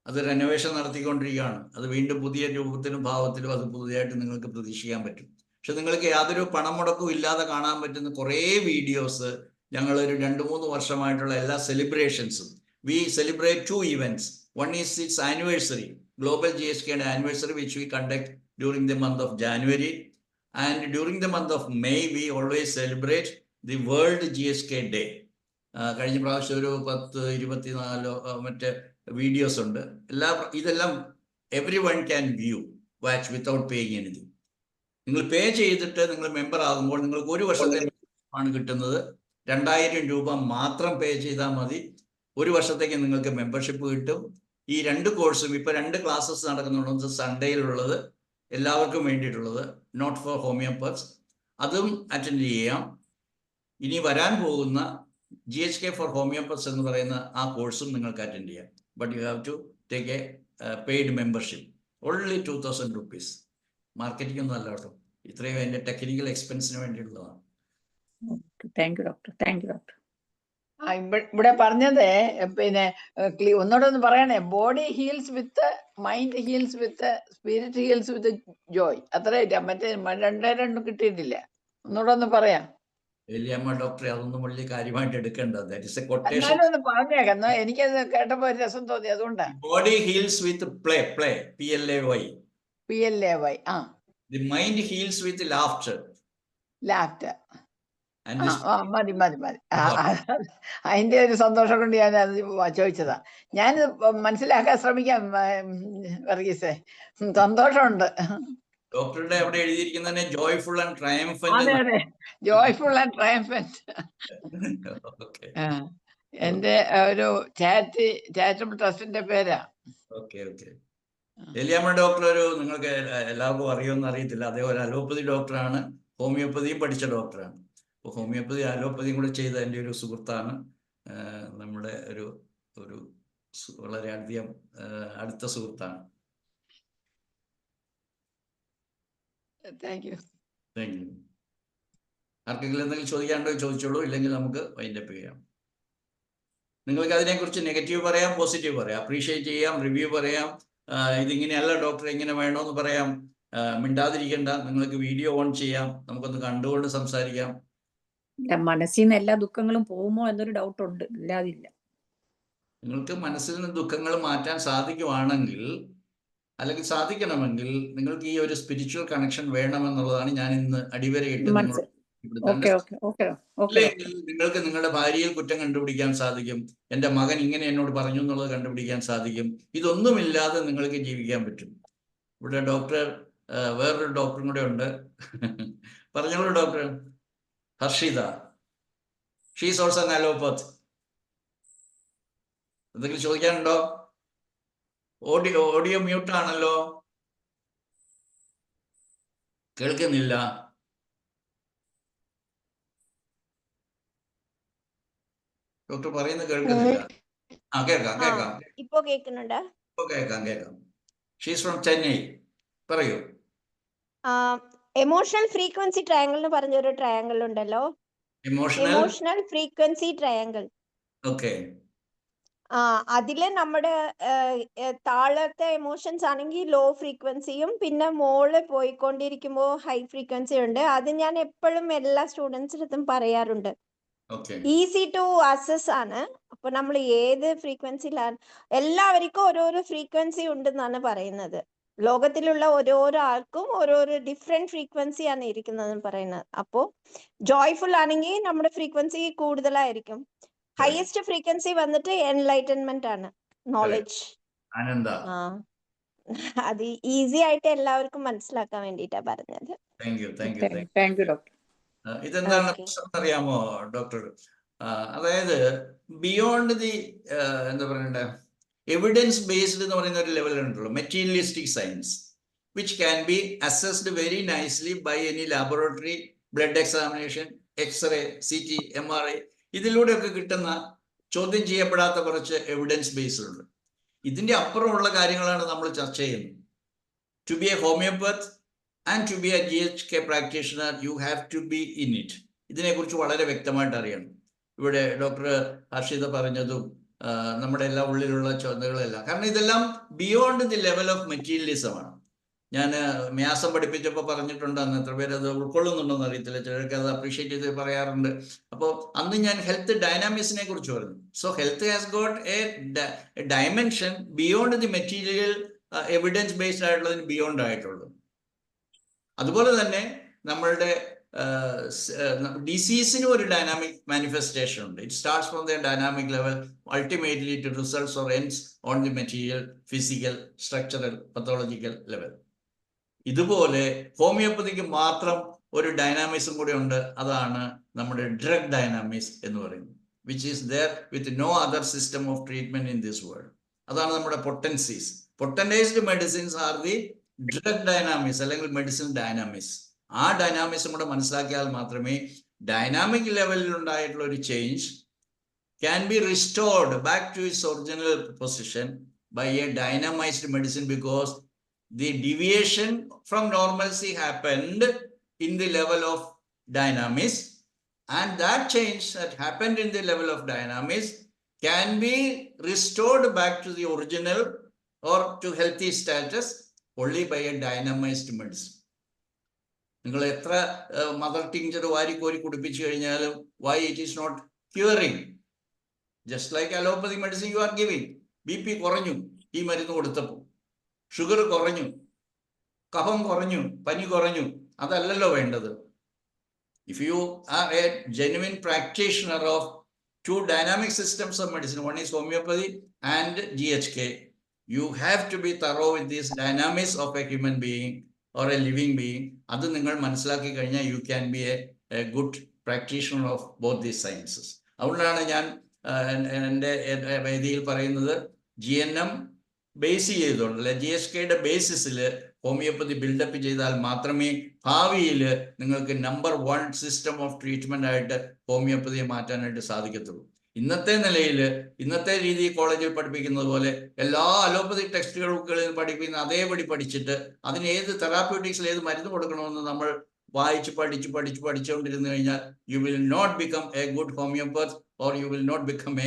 അത് റെനോവേഷൻ നടത്തിക്കൊണ്ടിരിക്കുകയാണ്. അത് വീണ്ടും പുതിയ രൂപത്തിലും ഭാവത്തിലും അത് പുതിയതായിട്ട് നിങ്ങൾക്ക് പ്രതീക്ഷിക്കാൻ പറ്റും. പക്ഷെ നിങ്ങൾക്ക് യാതൊരു പണം മുടക്കും ഇല്ലാതെ കാണാൻ പറ്റുന്ന കുറേ വീഡിയോസ് ഞങ്ങളൊരു 2-3 വർഷമായിട്ടുള്ള എല്ലാ സെലിബ്രേഷൻസും, we celebrate 2 events. One is its anniversary, Global GSK anniversary, which we conduct during the month of January, and during the month of May we always celebrate the World GSK Day. കഴിഞ്ഞ പ്രാവശ്യം ഒരു 10-24 മറ്റേ videos ഉണ്ട്. ഇതെല്ലാം every one can watch without paying anything. നിങ്ങൾ പേ ചെയ്തിട്ട് നിങ്ങൾ member ആകുമ്പോൾ നിങ്ങൾക്ക് 1 വർഷത്തെ ആണ് കിട്ടുന്നത്. 2000 രൂപ മാത്രം പേ ചെയ്താൽ മതി. 1 വർഷത്തേക്ക് നിങ്ങൾക്ക് മെമ്പർഷിപ്പ് കിട്ടും. ഈ 2 കോഴ്സും ഇപ്പൊ 2 ക്ലാസ്സസ് നടക്കുന്നുണ്ട്. സൺഡേയിലുള്ളത് എല്ലാവർക്കും വേണ്ടിയിട്ടുള്ളത്, നോട്ട് ഫോർ ഹോമിയോപത്സ്, അതും അറ്റൻഡ് ചെയ്യാം. ഇനി വരാൻ പോകുന്ന GSK ഫോർ ഹോമിയോപത്സ് എന്ന് പറയുന്ന ആ കോഴ്സും നിങ്ങൾക്ക് അറ്റൻഡ് ചെയ്യാം. But you have to take a paid membership, only 2000 rupees. Marketing ഒന്നും അല്ല കേട്ടോ, ഇത്രയും അതിന്റെ ടെക്നിക്കൽ എക്സ്പെൻസിന് വേണ്ടിയിട്ടുള്ളതാണ്. Thank you doctor. Thank you doctor. ഇവിടെ പറഞ്ഞത് പിന്നെ ഒന്നുകൂടെ ഒന്ന് പറയണേ. Body heals with mind heals with spirit heals with joy. അത്രയില്ല, മറ്റേ 2 കിട്ടിയിട്ടില്ല. ഒന്നുകൂടെ ഒന്ന് പറയാം. എലിയമ്മ ഡോക്ടറെ അതൊന്നും വലിയ കാര്യമായിട്ട് എടുക്കേണ്ടത്. എന്നാലും ഒന്ന് പറഞ്ഞേക്കാം, എനിക്കത് കേട്ടപ്പോ ഒരു രസം തോന്നി, അതുകൊണ്ടാണ്. Body heals with play, PLAY. PLAY. The mind heals with laughter. മതി. അതിന്റെ ഒരു സന്തോഷം കൊണ്ട് ഞാൻ അത് ചോദിച്ചതാ. ഞാനിത് മനസ്സിലാക്കാൻ ശ്രമിക്കാം വർഗീസേ, സന്തോഷമുണ്ട്. ഡോക്ടറുടെ അവിടെ എഴുതിയിരിക്കുന്നതന്നെ ജോയ്ഫുൾ ആൻഡ് ട്രയംഫന്റ്. അതെ, ജോയ്ഫുൾ ആൻഡ് ട്രയംഫന്റ്. എന്റെ ഒരു ചാരിറ്റബിൾ ട്രസ്റ്റിന്റെ പേരാ. ഓക്കെ. എലിയാമ്മ ഡോക്ടർ നിങ്ങൾക്ക് എല്ലാവർക്കും അറിയുമെന്ന് അറിയത്തില്ല, അദ്ദേഹം ഒരു അലോപ്പതി ഡോക്ടറാണ്, ഹോമിയോപ്പതിയും പഠിച്ച ഡോക്ടറാണ്. അപ്പോൾ ഹോമിയോപ്പതി അലോപ്പതിയും കൂടെ ചെയ്ത എൻ്റെ ഒരു സുഹൃത്താണ്. നമ്മുടെ ഒരു വളരെ അടുത്ത സുഹൃത്താണ്. Thank you. ആർക്കെങ്കിലും എന്തെങ്കിലും ചോദിക്കാണ്ടോ ചോദിച്ചോളൂ, ഇല്ലെങ്കിൽ നമുക്ക് വൈൻഡപ്പ് ചെയ്യാം. നിങ്ങൾക്ക് അതിനെക്കുറിച്ച് നെഗറ്റീവ് പറയാം, പോസിറ്റീവ് പറയാം, അപ്രീഷിയേറ്റ് ചെയ്യാം, റിവ്യൂ പറയാം, ഇതിങ്ങനെയല്ല ഡോക്ടർ എങ്ങനെ വേണമെന്ന് പറയാം. മിണ്ടാതിരിക്കണ്ട, നിങ്ങൾക്ക് വീഡിയോ ഓൺ ചെയ്യാം, നമുക്കൊന്ന് കണ്ടുകൊണ്ട് സംസാരിക്കാം. മനസ്സിൽ നിന്ന് എല്ലാ ദുഃഖങ്ങളും പോകുമോ എന്നൊരു ഡൗട്ട് ഉണ്ട്, ഇല്ലാതില്ല. നിങ്ങൾക്ക് മനസ്സിൽ നിന്ന് ദുഃഖങ്ങൾ മാറ്റാൻ സാധിക്കുവാണെങ്കിൽ, അല്ലെങ്കിൽ സാധിക്കണമെങ്കിൽ, നിങ്ങൾക്ക് ഈ ഒരു സ്പിരിച്വൽ കണക്ഷൻ വേണമെന്നുള്ളതാണ് ഞാൻ ഇന്ന് അടിവരയിട്ട് നിങ്ങൾക്ക് നിങ്ങളുടെ ഭാര്യയിൽ കുറ്റം കണ്ടുപിടിക്കാൻ സാധിക്കും, എൻ്റെ മകൻ ഇങ്ങനെ എന്നോട് പറഞ്ഞു എന്നുള്ളത് കണ്ടുപിടിക്കാൻ സാധിക്കും. ഇതൊന്നുമില്ലാതെ നിങ്ങൾക്ക് ജീവിക്കാൻ പറ്റും. ഇവിടെ വേറൊരു ഡോക്ടറും കൂടെ ഉണ്ട്. പറഞ്ഞോളൂ doctor. Harshitha, she's also an allopath. എന്തെങ്കിലും ചോദിക്കാനുണ്ടോ? ഓഡിയോ മ്യൂട്ട് ആണല്ലോ, കേൾക്കുന്നില്ല. ഡോക്ടർ പറയുന്നത് കേൾക്കുന്നില്ല. കേൾക്കാം. ഇപ്പോ കേൾക്കുന്നുണ്ട്? കേൾക്കാം. She's from Chennai. പറയൂ. എമോഷണൽ ഫ്രീക്വൻസി ട്രയാങ്കിൾ എന്ന് പറഞ്ഞൊരു ട്രയാങ്കിൾ ഉണ്ടല്ലോ, എമോഷണൽ ഫ്രീക്വൻസി ട്രയാങ്കിൾ. ഓക്കെ. അതില് നമ്മുടെ താഴത്തെ എമോഷൻസ് ആണെങ്കിൽ ലോ ഫ്രീക്വൻസിയും പിന്നെ മോള് പോയിക്കൊണ്ടിരിക്കുമ്പോൾ ഹൈ ഫ്രീക്വൻസി ഉണ്ട്. അത് ഞാൻ എപ്പോഴും എല്ലാ സ്റ്റുഡൻസിനടുത്തും പറയാറുണ്ട്. ഈസി ടു അസസ് ആണ്. അപ്പൊ നമ്മൾ ഏത് ഫ്രീക്വൻസിയിലാണ്, എല്ലാവർക്കും ഓരോരോ ഫ്രീക്വൻസി ഉണ്ടെന്നാണ് പറയുന്നത്. ലോകത്തിലുള്ള ഓരോരോ ആൾക്കും ഓരോരോ ഡിഫറെന്റ് ഫ്രീക്വൻസിയാണ് ഇരിക്കുന്നതെന്ന് പറയുന്നത്. അപ്പോ ജോയ്ഫുൾ ആണെങ്കിൽ നമ്മുടെ ഫ്രീക്വൻസി കൂടുതലായിരിക്കും. ഹയസ്റ്റ് ഫ്രീക്വൻസി വന്നിട്ട് എൻലൈറ്റൻമെന്റ് ആണ്, നോളജ്. അത് ഈസി ആയിട്ട് എല്ലാവർക്കും മനസ്സിലാക്കാൻ വേണ്ടിയിട്ടാ പറഞ്ഞത്. Thank you. Thank you doctor. ഇതെന്താണ് Okay. പ്രശ്നം അറിയാമോ ഡോക്ടർ? അതായത് ബിയോണ്ട് ദി എന്താ പറയണ്ടേ, എവിഡൻസ് ബേസ്ഡ് എന്ന് പറയുന്ന ഒരു ലെവൽ ഉണ്ടല്ലോ, materialistic science, which can be assessed very nicely by any laboratory, blood examination, x-ray, CT, MRI, ഇതിലൂടെയൊക്കെ കിട്ടുന്ന ചോദ്യം ചെയ്യപ്പെടാത്ത കുറച്ച് എവിഡൻസ് ബേസ്ഡ് ഉണ്ട്. ഇതിന്റെ അപ്പുറമുള്ള കാര്യങ്ങളാണ് നമ്മൾ ചർച്ച ചെയ്യുന്നത്. To be a homeopath and to be a GHK practitioner, you have to be in it. ഇതിനെക്കുറിച്ച് വളരെ വ്യക്തമായിട്ട് അറിയണം. ഇവിടെ ഡോക്ടർ ഹർഷിത പറഞ്ഞതും നമ്മുടെ എല്ലാ ഉള്ളിലുള്ള ചോദ്യങ്ങളെല്ലാം, കാരണം ഇതെല്ലാം beyond the level of materialism ആണ്. ഞാൻ മ്യാസം പഠിപ്പിച്ചപ്പോൾ പറഞ്ഞിട്ടുണ്ട്, അന്ന് എത്ര പേര് അത് ഉൾക്കൊള്ളുന്നുണ്ടോന്ന് അറിയത്തില്ല, ചിലർക്ക് അത് അപ്രീഷിയേറ്റ് ചെയ്ത് പറയാറുണ്ട്. അപ്പോൾ അന്ന് ഞാൻ ഹെൽത്ത് ഡൈനാമിക്സിനെ കുറിച്ച് പറഞ്ഞു. So health has got a dimension beyond the material, evidence based ആയിട്ടുള്ളതിന് ബിയോണ്ട് ആയിട്ടുള്ളത്. അതുപോലെ തന്നെ നമ്മളുടെ ഡിസീസിന് ഒരു ഡൈനാമിക് മാനിഫെസ്റ്റേഷൻ ഉണ്ട്. It starts from the dynamic level, ultimately it results or ends on the material, physical, structural, pathological level. ഇതുപോലെ ഹോമിയോപ്പതിക്ക് മാത്രം ഒരു ഡൈനാമിക്സും കൂടെ ഉണ്ട്. അതാണ് നമ്മുടെ ഡ്രഗ് ഡൈനാമിക്സ് എന്ന് പറയുന്നത്, which is there with no other system of treatment in this world. അതാണ് നമ്മുടെ potencies. Potentised medicines are the drug dynamics അല്ലെങ്കിൽ മെഡിസിൻ ഡൈനാമിക്സ്. ആ ഡൈനാമിക്സും കൂടെ മനസ്സിലാക്കിയാൽ മാത്രമേ ഡൈനാമിക് ലെവലിൽ ഉണ്ടായിട്ടുള്ള ഒരു change can be restored back to its original position by a dynamised medicine, because the deviation from normalcy happened in the level of dynamics, and that change that happened in the level of dynamics can be restored back to the original or to healthy status only by a dynamized medicine. നിങ്ങൾ എത്ര mother tincture വാരിക്കോരി കുടിപ്പിച്ചു കഴിഞ്ഞാലും why it is not curing? Just like allopathic medicine you are giving. BP കുറഞ്ഞു ഈ മരുന്ന് കൊടുത്തപ്പോൾ, sugar കുറഞ്ഞു, കഫം കുറഞ്ഞു, പനി കുറഞ്ഞു, അതല്ലല്ലോ വേണ്ടത്. If you are a genuine practitioner of two dynamic systems of medicine, one is homeopathy and GHK, you have to be thorough with this dynamics of a human being or a living being. അത് നിങ്ങൾ മനസ്സിലാക്കി കഴിഞ്ഞാൽ you can be a good practitioner of both these sciences. അതുകൊണ്ടാണ് ഞാൻ എൻ്റെ വേദിയിൽ പറയുന്നത്, GNM base ചെയ്തുകൊണ്ടല്ല, GHKയുടെ ബേസിസിൽ homeopathy build-up ചെയ്താൽ മാത്രമേ ഭാവിയിൽ നിങ്ങൾക്ക് നമ്പർ 1 സിസ്റ്റം ഓഫ് ട്രീറ്റ്മെന്റ് ആയിട്ട് ഹോമിയോപ്പതിയെ മാറ്റാനായിട്ട് സാധിക്കത്തുള്ളൂ. ഇന്നത്തെ നിലയിൽ, ഇന്നത്തെ രീതി കോളേജിൽ പഠിപ്പിക്കുന്നത് പോലെ എല്ലാ അലോപ്പതി ടെക്സ്റ്റ് ബുക്കുകളിൽ പഠിപ്പിക്കുന്ന അതേപടി പഠിച്ചിട്ട് അതിന് ഏത് തെറാപ്യൂട്ടിക്സിൽ ഏത് മരുന്ന് കൊടുക്കണമെന്ന് നമ്മൾ പഠിച്ചുകൊണ്ടിരുന്നു കഴിഞ്ഞാൽ you will not become a good homoeopath or you will not become a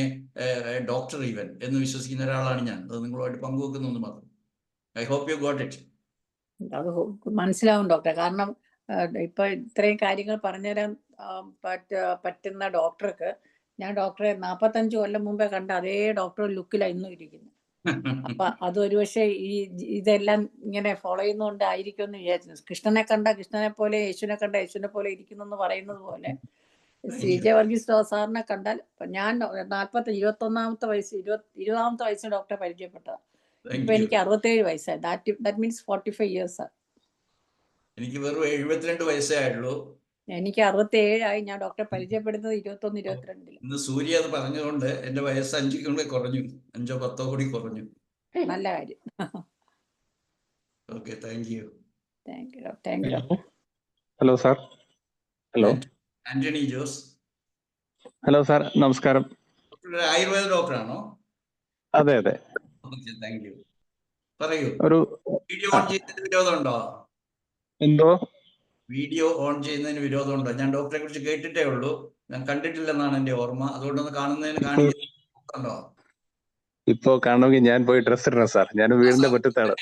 doctor even എന്ന് വിശ്വസിക്കുന്ന ഒരാളാണ് ഞാൻ. അത് നിങ്ങളുമായിട്ട് പങ്കുവെക്കുന്നു മാത്രം. I hope you got it. അത് മനസ്സിലാവും ഡോക്ടർ. കാരണം ഇപ്പൊ ഇത്രയും കാര്യങ്ങൾ പറഞ്ഞുതരാൻ പറ്റുന്ന ഡോക്ടർക്ക്, ഞാൻ ഡോക്ടറെ 45 കൊല്ലം മുമ്പേ കണ്ട അതേ ഡോക്ടർ ലുക്കിലാണ് ഇന്നും ഇരിക്കുന്നത്. അപ്പൊ അത് ഒരുപക്ഷെ ഇതെല്ലാം ഇങ്ങനെ ഫോളോ ചെയ്യുന്നതുകൊണ്ടായിരിക്കും എന്ന് വിചാരിച്ചു. കൃഷ്ണനെ കണ്ട കൃഷ്ണനെ പോലെ, യേശുവിനെ കണ്ട യേശുവിനെ പോലെ ഇരിക്കുന്നു എന്ന് പറയുന്നത് പോലെ CJ വർഗീസ് സാറിനെ കണ്ടാൽ, ഞാൻ 21ാമത്തെ വയസ്സിൽ ഡോക്ടറെ പരിചയപ്പെട്ടതാണ്. ഇപ്പൊ എനിക്ക് 67 വയസ്സായി. That means 45 years. എനിക്ക് വെറും 72 വയസ്സേ ആയുള്ളൂ. എനിക്ക് 67 ആയി. ഞാൻ ഡോക്ടറെ പരിചയപ്പെടുന്നത് 21-22. ഇന്ന് സൂര്യ അത് പറഞ്ഞുകൊണ്ട് എന്റെ വയസ്സ് 5 കൂടി കുറഞ്ഞു, 5-10 കൂടി കുറഞ്ഞു. നല്ല കാര്യം. Okay, thank U. Thank you. Hello sir. Hello, Antony Jose. Hello sir, നമസ്കാരം. ആയുർവേദ ഡോക്ടറാണോ? അതെ അതെ. Thank you. പറയൂ. ഒരു വീഡിയോ ഓൺ ചെയ്യുന്നതിന് വിരോധമുണ്ടോ? എന്തോ? വീഡിയോ ഓൺ ചെയ്യുന്നതിന് വിരോധമുണ്ടോ? ഞാൻ ഡോക്ടറെ കുറിച്ച് കേട്ടിട്ടേ ഉള്ളൂ, ഞാൻ കണ്ടിട്ടില്ലെന്നാണ് എന്റെ ഓർമ്മ. അതുകൊണ്ടൊന്ന് കാണുന്നതിന് കാണിക്കുന്നുണ്ടോ? ഇപ്പോ കാണണമെങ്കിൽ ഞാൻ പോയി ഡ്രസ് ഇടണം സാർ. ഞാൻ വീടിന്റെ മുറ്റത്താണ്.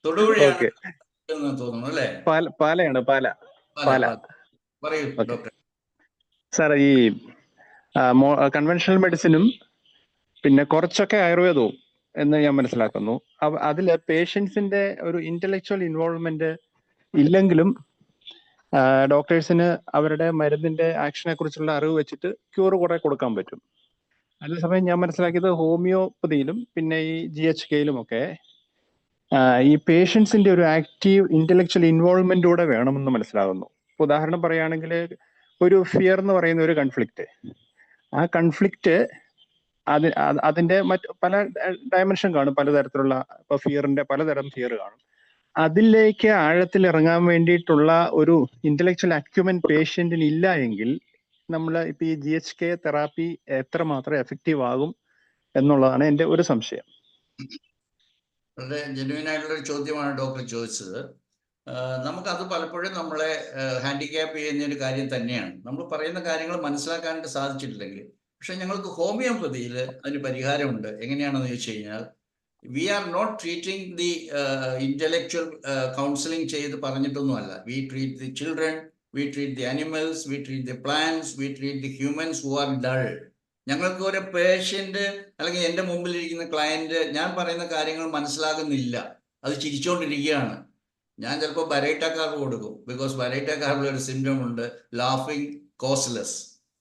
തൊടുപുഴയാണ് തോന്നുന്നു അല്ലേ? പാലയാണ്. പാല. പറയൂ ഡോക്ടർ. സാർ, ഈ കൺവെൻഷണൽ മെഡിസിനും പിന്നെ കുറച്ചൊക്കെ ആയുർവേദവും എന്ന് ഞാൻ മനസ്സിലാക്കുന്നു. അതില് പേഷ്യൻസിന്റെ ഒരു ഇന്റലക്ച്വൽ ഇൻവോൾവ്മെന്റ് ഇല്ലെങ്കിലും ഡോക്ടേഴ്സിന് അവരുടെ മരുന്നിന്റെ ആക്ഷനെ കുറിച്ചുള്ള അറിവ് വെച്ചിട്ട് ക്യൂർ കുറെ കൊടുക്കാൻ പറ്റും. അതേസമയം ഞാൻ മനസ്സിലാക്കിയത് ഹോമിയോപ്പതിയിലും പിന്നെ ഈ GHKയിലും ഒക്കെ ഈ പേഷ്യൻസിന്റെ ഒരു ആക്റ്റീവ് ഇന്റലക്ച്വൽ ഇൻവോൾവ്മെന്റൂടെ വേണമെന്ന് മനസ്സിലാകുന്നു. ഇപ്പൊ ഉദാഹരണം പറയുകയാണെങ്കിൽ ഒരു ഫിയർ എന്ന് പറയുന്ന ഒരു കൺഫ്ലിക്റ്റ്, ആ കൺഫ്ലിക്റ്റ് അതിന്റെ മറ്റ് പല ഡയമെൻഷൻ കാണും, പലതരത്തിലുള്ള ഇപ്പൊ ഫിയറിന്റെ പലതരം ഫിയർ കാണും. അതിലേക്ക് ആഴത്തിൽ ഇറങ്ങാൻ വേണ്ടിയിട്ടുള്ള ഒരു ഇന്റലക്ച്വൽ അക്യുമെൻ പേഷ്യന്റിന് ഇല്ല എങ്കിൽ നമ്മൾ ഇപ്പൊ ഈ GHK തെറാപ്പി എത്രമാത്രം എഫക്റ്റീവ് ആകും എന്നുള്ളതാണ് എൻ്റെ ഒരു സംശയം. വളരെ ജെന്യൂൻ ആയിട്ടുള്ള ഒരു ചോദ്യമാണ് ഡോക്ടർ ചോദിച്ചത്. നമുക്കത് പലപ്പോഴും നമ്മളെ ഹാൻഡിക്യാപ്പ് ചെയ്യുന്ന ഒരു കാര്യം തന്നെയാണ്. നമ്മൾ പറയുന്ന കാര്യങ്ങൾ മനസ്സിലാക്കാനായിട്ട് സാധിച്ചിട്ടില്ലെങ്കിൽ. പക്ഷെ ഞങ്ങൾക്ക് ഹോമിയോപ്പതിയിൽ അതിന് പരിഹാരമുണ്ട്. എങ്ങനെയാണെന്ന് ചോദിച്ചു കഴിഞ്ഞാൽ, we are not treating the intellectual counselling ചെയ്ത് പറഞ്ഞിട്ടൊന്നുമല്ല. We treat the children, we treat the animals, we treat the plants, we treat the humans who are dull. ഞങ്ങൾക്ക് ഒരു പേഷ്യൻ്റ് അല്ലെങ്കിൽ എൻ്റെ മുമ്പിലിരിക്കുന്ന ക്ലയൻറ്റ് ഞാൻ പറയുന്ന കാര്യങ്ങൾ മനസ്സിലാകുന്നില്ല, അത് ചിരിച്ചുകൊണ്ടിരിക്കുകയാണ്. ഞാൻ ചിലപ്പോൾ ബരൈറ്റ കാർഡ് കൊടുക്കും. ബിക്കോസ് ബരൈറ്റ കാർഡിൽ ഒരു സിംറ്റം ഉണ്ട്, ലാഫിങ് കോസ്ലെസ്.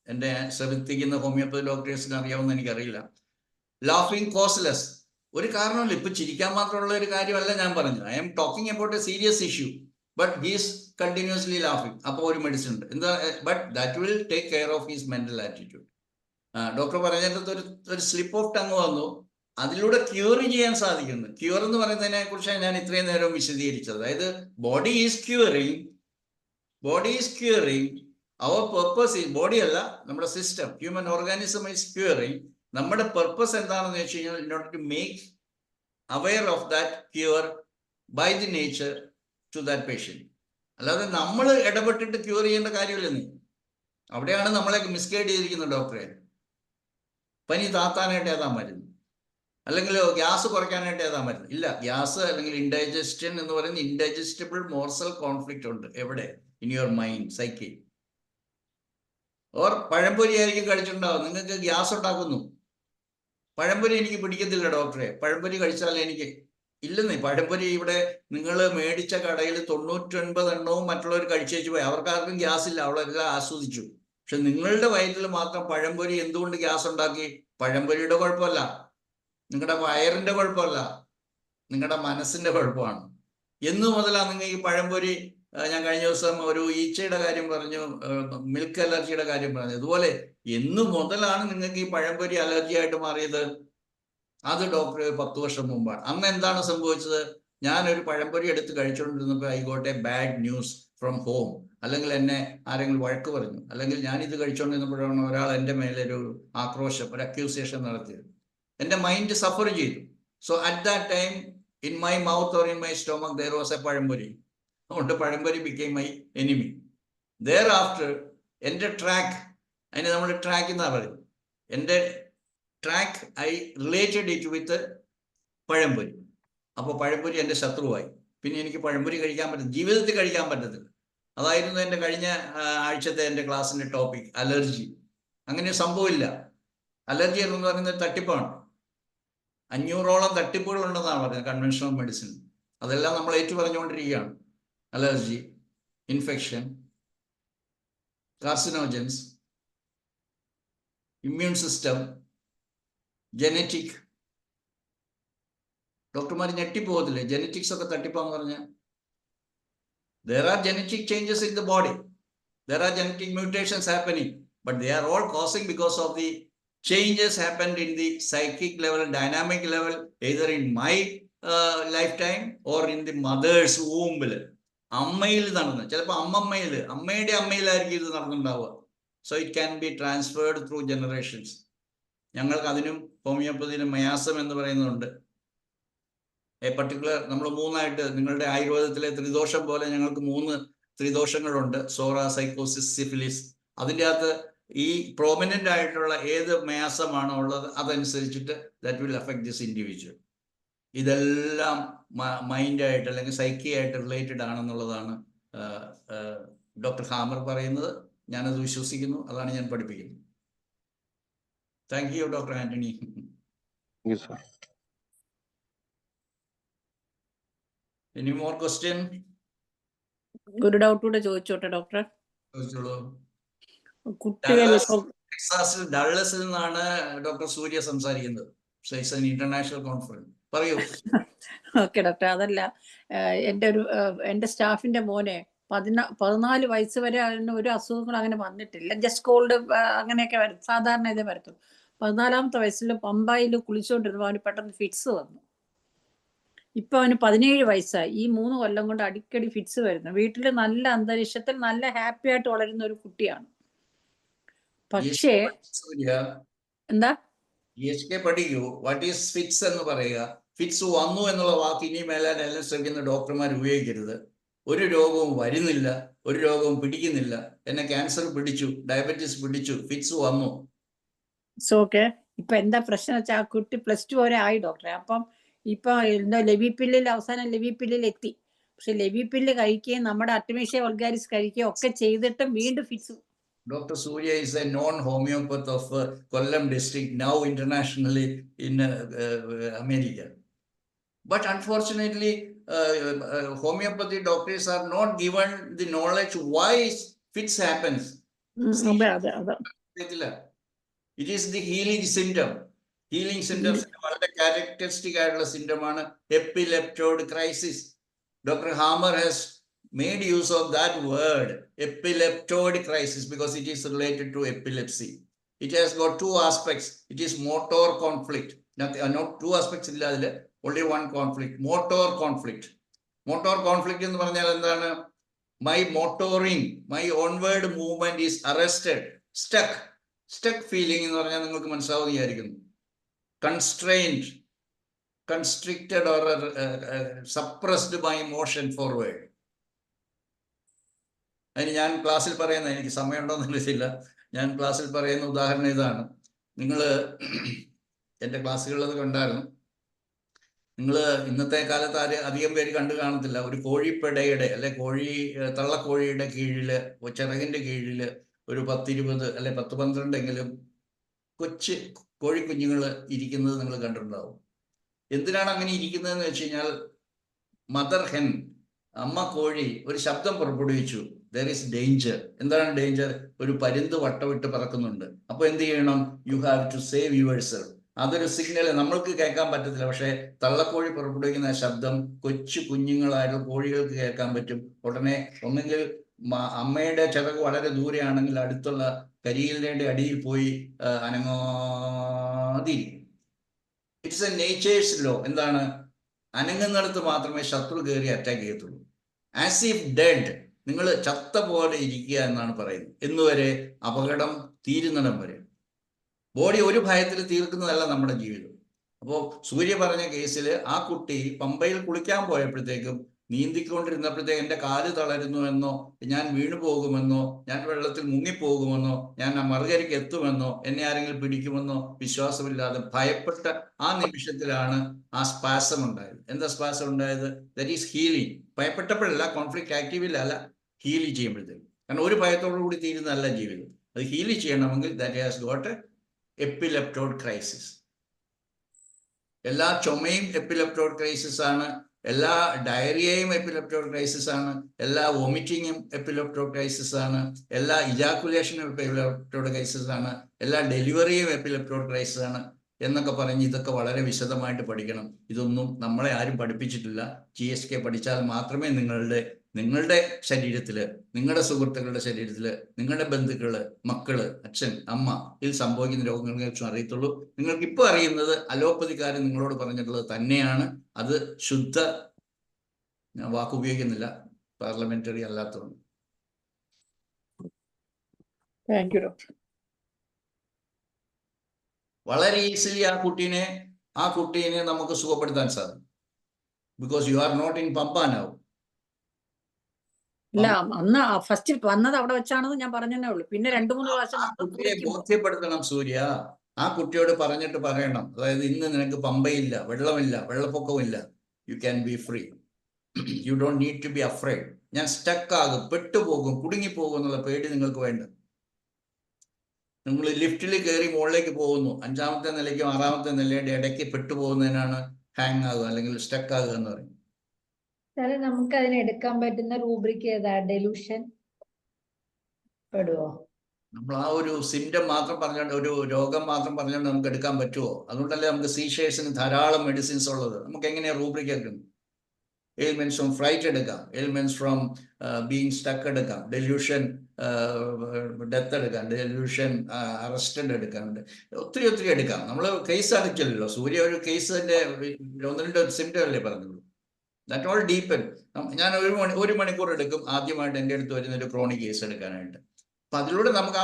എൻ്റെ ശ്രദ്ധിക്കുന്ന ഹോമിയോപ്പതി ഡോക്ടേഴ്സിന് അറിയാവുന്ന എനിക്കറിയില്ല. ലാഫിങ് കോസ്ലെസ് ഒരു കാരണമല്ല. ഇപ്പം ചിരിക്കാൻ മാത്രമുള്ള ഒരു കാര്യമല്ല ഞാൻ പറഞ്ഞത്. I'm talking about a serious issue, but he's continuously ലാഫിങ്. അപ്പോൾ ഒരു മെഡിസിൻ ഉണ്ട് എന്താ, but that will take care of his mental attitude. Doctor പറഞ്ഞിട്ട് ഒരു സ്ലിപ്പ് ഓഫ് ടങ് വന്നു, അതിലൂടെ ക്യൂർ ചെയ്യാൻ സാധിക്കുന്നു. ക്യൂർ എന്ന് പറയുന്നതിനെ കുറിച്ചാണ് ഞാൻ ഇത്രയും നേരം വിശദീകരിച്ചത്. അതായത് body is curing, our purpose ഈ ബോഡി അല്ല, നമ്മുടെ system, human organism is curing. നമ്മുടെ പെർപ്പസ് എന്താണെന്ന് വെച്ച് കഴിഞ്ഞാൽ, in order to make aware of that cure by the nature to that patient. അല്ലാതെ നമ്മൾ ഇടപെട്ടിട്ട് ക്യൂർ ചെയ്യേണ്ട കാര്യമില്ലെന്ന്. അവിടെയാണ് നമ്മളെ മിസ്ഗൈഡ് ചെയ്തിരിക്കുന്നത് ഡോക്ടറെ. പനി താത്താനായിട്ട് ഏതാ മരുന്ന്, അല്ലെങ്കിൽ ഗ്യാസ് കുറയ്ക്കാനായിട്ട് ഏതാ മരുന്ന്? ഇല്ല, ഗ്യാസ് അല്ലെങ്കിൽ ഇൻഡൈജസ്റ്റൻ എന്ന് പറയുന്ന ഇൻഡൈജസ്റ്റബിൾ മോർസൽ കോൺഫ്ലിക്റ്റ് ഉണ്ട്. എവിടെ? In your mind, psyche. Or pazhampori ആയിരിക്കും കഴിച്ചിട്ടുണ്ടാവും, നിങ്ങൾക്ക് ഗ്യാസ് ഉണ്ടാക്കുന്നു. പഴംപൊരി എനിക്ക് പിടിക്കത്തില്ല ഡോക്ടറെ, പഴംപൊരി കഴിച്ചാൽ എനിക്ക് ഇല്ലെന്നേ. പഴംപൊരി ഇവിടെ നിങ്ങൾ മേടിച്ച കടയിൽ 99 എണ്ണവും മറ്റുള്ളവർ കഴിച്ചേച്ചു പോയി. അവർക്കാർക്കും ഗ്യാസ് ഇല്ല, അവളെല്ലാം ആസ്വദിച്ചു. പക്ഷെ നിങ്ങളുടെ വയറ്റിൽ മാത്രം പഴംപൊരി എന്തുകൊണ്ട് ഗ്യാസ് ഉണ്ടാക്കി? പഴംപൊരിയുടെ കുഴപ്പമല്ല, നിങ്ങളുടെ വയറിന്റെ കുഴപ്പമല്ല, നിങ്ങളുടെ മനസ്സിന്റെ കുഴപ്പമാണ്. എന്നു മുതലാണ് നിങ്ങൾ ഈ പഴംപൊരി? ഞാൻ കഴിഞ്ഞ ദിവസം ഒരു ഈച്ചയുടെ കാര്യം പറഞ്ഞു, മിൽക്ക് അലർജിയുടെ കാര്യം പറഞ്ഞു. അതുപോലെ എന്നു മുതലാണ് നിങ്ങൾക്ക് ഈ പഴംപൊരി അലർജി ആയിട്ട് മാറിയത്? അത് ഡോക്ടർ 10 വർഷം മുമ്പാണ്. അന്ന് എന്താണ് സംഭവിച്ചത്? ഞാനൊരു പഴംപൊരി എടുത്ത് കഴിച്ചുകൊണ്ടിരുന്നപ്പോൾ I got a bad news from home. അല്ലെങ്കിൽ എന്നെ ആരെങ്കിലും വഴക്ക് പറഞ്ഞു, അല്ലെങ്കിൽ ഞാനിത് കഴിച്ചുകൊണ്ടിരുന്നപ്പോഴാണ് ഒരാൾ എൻ്റെ മേലെ ഒരു ആക്രോശം, ഒരു അക്യൂസിയേഷൻ നടത്തിയത്. എൻ്റെ മൈൻഡ് സഫർ ചെയ്തു. So at that time in my mouth or in my stomach there was a pazhampori. അതുകൊണ്ട് pazhampori became my enemy. Thereafter എൻ്റെ ട്രാക്ക്, അതിന് നമ്മൾ ട്രാക്ക് എന്നാ പറയും, എൻ്റെ track I related it with pazhampori. അപ്പോൾ പഴംപൊരി എൻ്റെ ശത്രുവായി. പിന്നെ എനിക്ക് പഴംപൊരി കഴിക്കാൻ പറ്റും, ജീവിതത്തിൽ കഴിക്കാൻ പറ്റത്തില്ല. അതായിരുന്നു എൻ്റെ കഴിഞ്ഞ ആഴ്ചത്തെ എൻ്റെ ക്ലാസ്സിൻ്റെ ടോപ്പിക്, അലർജി. അങ്ങനെ സംഭവമില്ല. അലർജി എന്ന് പറയുന്നത് തട്ടിപ്പാണ്. 500ഓളം തട്ടിപ്പുകളുണ്ടെന്നാണ് പറയുന്നത് കൺവെൻഷണൽ മെഡിസിൻ. അതെല്ലാം നമ്മൾ ഏറ്റുപറഞ്ഞുകൊണ്ടിരിക്കുകയാണ്. Allergy, infection, carcinogens, immune system, genetic. ഡോക്ടർമാർ ഞെട്ടിപ്പോകത്തില്ലേ ജനറ്റിക്സ് ഒക്കെ തട്ടിപ്പാന്ന് പറഞ്ഞാൽ? There are genetic changes in the body. There are genetic mutations happening, but they are all causing because of the changes happened in the psychic level, dynamic level, either in my lifetime or in the mother's womb. അമ്മയിൽ നടന്ന്, ചിലപ്പോൾ അമ്മയുടെ അമ്മയിലായിരിക്കും ഇത് നടന്നുണ്ടാവുക. So it can be transferred through generations. ഞങ്ങൾക്ക് അതിനും ഹോമിയോപ്പതിയിലും മയാസം എന്ന് പറയുന്നുണ്ട്. എ പർട്ടിക്കുലർ, നമ്മൾ 3ആയിട്ട്, നിങ്ങളുടെ ആയുർവേദത്തിലെ ത്രിദോഷം പോലെ ഞങ്ങൾക്ക് 3 ത്രിദോഷങ്ങളുണ്ട്, സോറ, സൈക്കോസിസ്, സിഫിലിസ്. അതിൻ്റെ അകത്ത് ഈ പ്രോമിനൻ്റ് ആയിട്ടുള്ള ഏത് മയാസമാണോ ഉള്ളത് അതനുസരിച്ചിട്ട് that will affect this individual. ഇതെല്ലാം മൈൻഡായിട്ട് അല്ലെങ്കിൽ സൈക്കി ആയിട്ട് റിലേറ്റഡ് ആണെന്നുള്ളതാണ് ഡോക്ടർ ഹാമർ പറയുന്നത്. ഞാനത് വിശ്വസിക്കുന്നു, അതാണ് ഞാൻ പഠിപ്പിക്കുന്നത്. Thank you doctor Antony. Any more question? ഒരു ഡൗട്ട് കൂടെ ചോദിച്ചോട്ടെ ഡോക്ടർ? ചോദിച്ചോളൂ. കുട്ടികൾ ടെക്സാസിൽ ഡള്ളസിൽ നിന്നാണ് ഡോക്ടർ സൂര്യ സംസാരിക്കുന്നത്. It's an international conference. പറയൂ. ഓക്കെ ഡോക്ടർ, അതല്ല എൻ്റെ സ്റ്റാഫിന്റെ മോനെ 14 വയസ്സ് വരെ അതിന് ഒരു അസുഖങ്ങളും അങ്ങനെ വന്നിട്ടില്ല. ജസ്റ്റ് കോൾഡ് അങ്ങനെയൊക്കെ വരും, സാധാരണ ഇതേ വരത്തുള്ളൂ. 14ാമത്തെ വയസ്സിൽ പമ്പായിൽ കുളിച്ചുകൊണ്ടിരുന്നപ്പോൾ അവന് പെട്ടെന്ന് ഫിറ്റ്സ് വന്നു. ഇപ്പൊ അവന് 17 വയസ്സായി. ഈ 3 കൊല്ലം കൊണ്ട് അടിക്കടി ഫിറ്റ്സ് വരുന്നു. വീട്ടിൽ നല്ല അന്തരീക്ഷത്തിൽ നല്ല ഹാപ്പി ആയിട്ട് വളരുന്ന ഒരു കുട്ടിയാണ്. പക്ഷേ സൂര്യ എന്താ GHK പഠിക്കൂ. വാട്ട് ഈസ് ഫിറ്റ്സ് എന്ന് പറയുക. ഫിറ്റ്സ് വന്നു എന്നുള്ള വാക്ക് ഇനി മേലാൽ എല്ലാം ശ്രമിക്കുന്ന ഡോക്ടർമാർ ഉപയോഗിക്കരുത്. ഒരു രോഗവും വരുന്നില്ല, ഒരു രോഗവും പിടിക്കുന്നില്ല. എന്നെ ക്യാൻസർ പിടിച്ചു, ഡയബറ്റീസ് പിടിച്ചു, ഫിറ്റ്സ് വന്നു. ഓക്കെ. ഇപ്പൊ എന്താ പ്രശ്നം വെച്ചാൽ ആ കുട്ടി +2 വരെ ആയി ഡോക്ടറെ. അപ്പം ഇപ്പൊ എന്തോ ലെവിപ്പില്ലിൽ അവസാനം ലെവിപ്പില്ലിൽ എത്തി. പക്ഷെ ലെവിപ്പില്ല് കഴിക്കുകയും നമ്മുടെ അർട്ടിമീഷ്യ വൾഗാരിസ് കഴിക്കുകയും ഒക്കെ ചെയ്തിട്ടും വീണ്ടും fits. Dr. Surya is a known homeopath of Kollam district, now internationally in America. But unfortunately, homeopathy doctors are not given the knowledge why fits happens. It is the healing symptom. Healing symptoms വളരെ characteristic ആയിട്ടുള്ള symptom ആണ് epileptoid crisis. Dr. Hammer has made use of that word, epileptoid crisis, because it is related to epilepsy. It has got 2 aspects. It is motor conflict. Not 2 aspects illa adile, only one conflict. Motor conflict. Motor conflict ennu parnal endana? My motoring, my onward movement is arrested, stuck feeling ennu parnal ningalku manasilavunu viyarikkunnu. Constrained, constricted or suppressed by motion forward. അതിന് ഞാൻ ക്ലാസ്സിൽ പറയുന്ന, എനിക്ക് സമയമുണ്ടോയെന്ന് അറിയില്ല, ഞാൻ ക്ലാസ്സിൽ പറയുന്ന ഉദാഹരണം ഇതാണ്. നിങ്ങൾ എൻ്റെ ക്ലാസ്സുകളിലത് കണ്ടായിരുന്നു. നിങ്ങൾ ഇന്നത്തെ കാലത്ത് അധികം പേര് കണ്ടു കാണത്തില്ല. ഒരു കോഴിപ്പെടയുടെ അല്ലെ തള്ളക്കോഴിയുടെ കീഴിൽ, ചിറകിൻ്റെ കീഴിൽ ഒരു 10-20 അല്ലെ 10-12 കൊച്ചു കോഴിക്കുഞ്ഞുങ്ങൾ ഇരിക്കുന്നത് നിങ്ങൾ കണ്ടിട്ടുണ്ടാവും. എന്തിനാണ് അങ്ങനെ ഇരിക്കുന്നതെന്ന് വെച്ച് കഴിഞ്ഞാൽ, മദർ ഹെൻ, അമ്മ കോഴി ഒരു ശബ്ദം പുറപ്പെടുവിച്ചു. There is danger. എന്താണ് ഡേഞ്ചർ? ഒരു പരുന്ത് വട്ടമിട്ട് പറക്കുന്നുണ്ട്. അപ്പൊ എന്ത് ചെയ്യണം? You have to save yourself. അതൊരു സിഗ്നൽ നമ്മൾക്ക് കേൾക്കാൻ പറ്റത്തില്ല. പക്ഷെ തള്ളക്കോഴി പുറപ്പെടുവിക്കുന്ന ശബ്ദം കൊച്ചു കുഞ്ഞുങ്ങളായിട്ടുള്ള കോഴികൾക്ക് കേൾക്കാൻ പറ്റും. ഉടനെ ഒന്നെങ്കിൽ അമ്മയുടെ ചിറക് വളരെ ദൂരെയാണെങ്കിൽ അടുത്തുള്ള കരിയിലിന്റെ അടിയിൽ പോയി അനങ്ങാതിരിക്കും. It's a nature's law. എന്താണ്? അനങ്ങുന്നിടത്ത് മാത്രമേ ശത്രു കയറി അറ്റാക്ക് ചെയ്യത്തുള്ളൂ. ആസ് ഇഫ് ഡെഡ്, നിങ്ങൾ ചത്ത പോലെ ഇരിക്കുക എന്നാണ് പറയുന്നത്. എന്നുവരെ? അപകടം തീരുന്നിടം വരെ. ബോഡി ഒരു ഭയത്തിൽ തീർക്കുന്നതല്ല നമ്മുടെ ജീവിതം. അപ്പോൾ സൂര്യ പറഞ്ഞ കേസിൽ ആ കുട്ടി പമ്പയിൽ കുളിക്കാൻ പോയപ്പോഴത്തേക്കും, നീന്തിക്കൊണ്ടിരുന്നപ്പോഴത്തേക്ക് എൻ്റെ കാല് തളരുന്നു എന്നോ, ഞാൻ വീണു പോകുമെന്നോ, ഞാൻ വെള്ളത്തിൽ മുങ്ങിപ്പോകുമെന്നോ, ഞാൻ ആ മറുകരയ്ക്ക് എത്തുമെന്നോ, എന്നെ ആരെങ്കിലും പിടിക്കുമെന്നോ വിശ്വാസമില്ലാതെ ഭയപ്പെട്ട ആ നിമിഷത്തിലാണ് ആ സ്പാസം ഉണ്ടായത്. എന്താ സ്പാസം ഉണ്ടായത്? That is healing. ഭയപ്പെട്ടപ്പോഴല്ല, കോൺഫ്ലിക്റ്റ് ആക്റ്റീവിലല്ല, ഹീൽ ചെയ്യുമ്പോഴത്തേക്കും. കാരണം ഒരു ഭയത്തോടു കൂടി തീരുന്നതല്ല ജീവിതം. അത് ഹീൽ ചെയ്യണമെങ്കിൽ ദാറ്റ് ഹാസ് ഗോട്ട് എപ്പിലെപ്റ്റോഡ് ക്രൈസിസ്. എല്ലാ ചുമയും എപ്പിലെപ്റ്റോഡ് ക്രൈസിസ് ആണ്, എല്ലാ ഡയറിയയും എപ്പിലെപ്റ്റോഡ് ക്രൈസിസ് ആണ്, എല്ലാ വോമിറ്റിങ്ങും എപ്പിലെപ്റ്റോഡ് ക്രൈസിസ് ആണ്, എല്ലാ ഇജാക്കുലേഷനും എപ്പിലെപ്റ്റോഡ് ക്രൈസിസ് ആണ്, എല്ലാ ഡെലിവറിയും എപ്പിലെപ്റ്റോഡ് ക്രൈസിസ് ആണ് എന്നൊക്കെ പറഞ്ഞ് ഇതൊക്കെ വളരെ വിശദമായിട്ട് പഠിക്കണം. ഇതൊന്നും നമ്മളെ ആരും പഠിപ്പിച്ചിട്ടില്ല. GSK പഠിച്ചാൽ മാത്രമേ നിങ്ങളുടെ ശരീരത്തിൽ, നിങ്ങളുടെ സുഹൃത്തുക്കളുടെ ശരീരത്തിൽ, നിങ്ങളുടെ ബന്ധുക്കള്, മക്കള്, അച്ഛൻ, അമ്മ ഇതിൽ സംഭവിക്കുന്ന രോഗങ്ങളെ കുറിച്ചും അറിയത്തുള്ളൂ. നിങ്ങൾക്ക് ഇപ്പോൾ അറിയുന്നത് അലോപ്പതിക്കാരൻ നിങ്ങളോട് പറഞ്ഞിട്ടുള്ളത് തന്നെയാണ്. അത് ശുദ്ധ, ഞാൻ വാക്ക് ഉപയോഗിക്കുന്നില്ല, പാർലമെന്ററി അല്ലാത്തതുകൊണ്ട്. Thank you doctor. വളരെ ഈസിലി ആ കുട്ടീനെ നമുക്ക് സുഖപ്പെടുത്താൻ സാധിക്കും. Because you are not in Pampa now. ഇല്ല, അന്ന് ഫസ്റ്റ് വന്നത് അവിടെ വെച്ചാണെന്ന് ഞാൻ പറഞ്ഞതേ ഉള്ളൂ. പിന്നെ 2-3 പ്രാവശ്യം കുട്ടിയെ ബോധ്യപ്പെടുത്തണം സൂര്യ. ആ കുട്ടിയോട് പറഞ്ഞിട്ട് പറയണം, അതായത് ഇന്ന് നിനക്ക് പമ്പയില്ല, വെള്ളമില്ല, വെള്ളപ്പൊക്കമില്ല, you can be free, you don't need to be afraid. ഞാൻ സ്റ്റക്കാകും, പെട്ടുപോകും, കുടുങ്ങിപ്പോകും എന്നുള്ള പേടി നിങ്ങൾക്ക് വേണ്ട. നിങ്ങൾ ലിഫ്റ്റിൽ കയറി മുകളിലേക്ക് പോകുന്നു, 5ാമത്തെ നിലയ്ക്കും 6ാമത്തെ നിലയുടെ ഇടയ്ക്ക് പെട്ടുപോകുന്നതിനാണ് ഹാങ് ആകുക അല്ലെങ്കിൽ സ്റ്റക്ക് ആകുക എന്ന് പറയും. സാറേ, നമുക്ക് അതിന് എടുക്കാൻ പറ്റുന്ന റൂബ്രിക് ഏതാ? ഡെലൂഷൻ പെടുവോ? നമ്മൾ ആ ഒരു സിംറ്റം മാത്രം പറഞ്ഞുകൊണ്ട്, ഒരു രോഗം മാത്രം പറഞ്ഞുകൊണ്ട് നമുക്ക് എടുക്കാൻ പറ്റുമോ? അതുകൊണ്ടല്ലേ നമുക്ക് സീഷേഴ്സിന് ധാരാളം മെഡിസിൻസ് ഉള്ളത്. നമുക്ക് എങ്ങനെയാണ് റൂബ്രിക് എടുക്കുന്നത്? എലിമെന്റ്സ് ഫ്രം ഫ്ലൈറ്റ് എടുക്കാം, എലിമെന്റ്സ് ഫ്രം ബീങ് സ്റ്റക്ക് എടുക്കാം, ഡെല്യൂഷൻ ഡെത്ത് എടുക്കാം, ഡെല്യൂഷൻ അറസ്റ്റഡ് എടുക്കാറുണ്ട്, ഒത്തിരി ഒത്തിരി എടുക്കാം. നമ്മൾ കേസ് അടയ്ക്കില്ലല്ലോ. സൂര്യ ഒരു കേസിന്റെ 1-2 സിംറ്റം അല്ലേ പറഞ്ഞുള്ളൂ. That all deepen. ഞാൻ ഒരു മണിക്കൂർ എടുക്കും ആദ്യമായിട്ട് എൻ്റെ അടുത്ത് വരുന്ന ഒരു ക്രോണിക് കേസ് എടുക്കാനായിട്ട്. അപ്പൊ അതിലൂടെ നമുക്ക്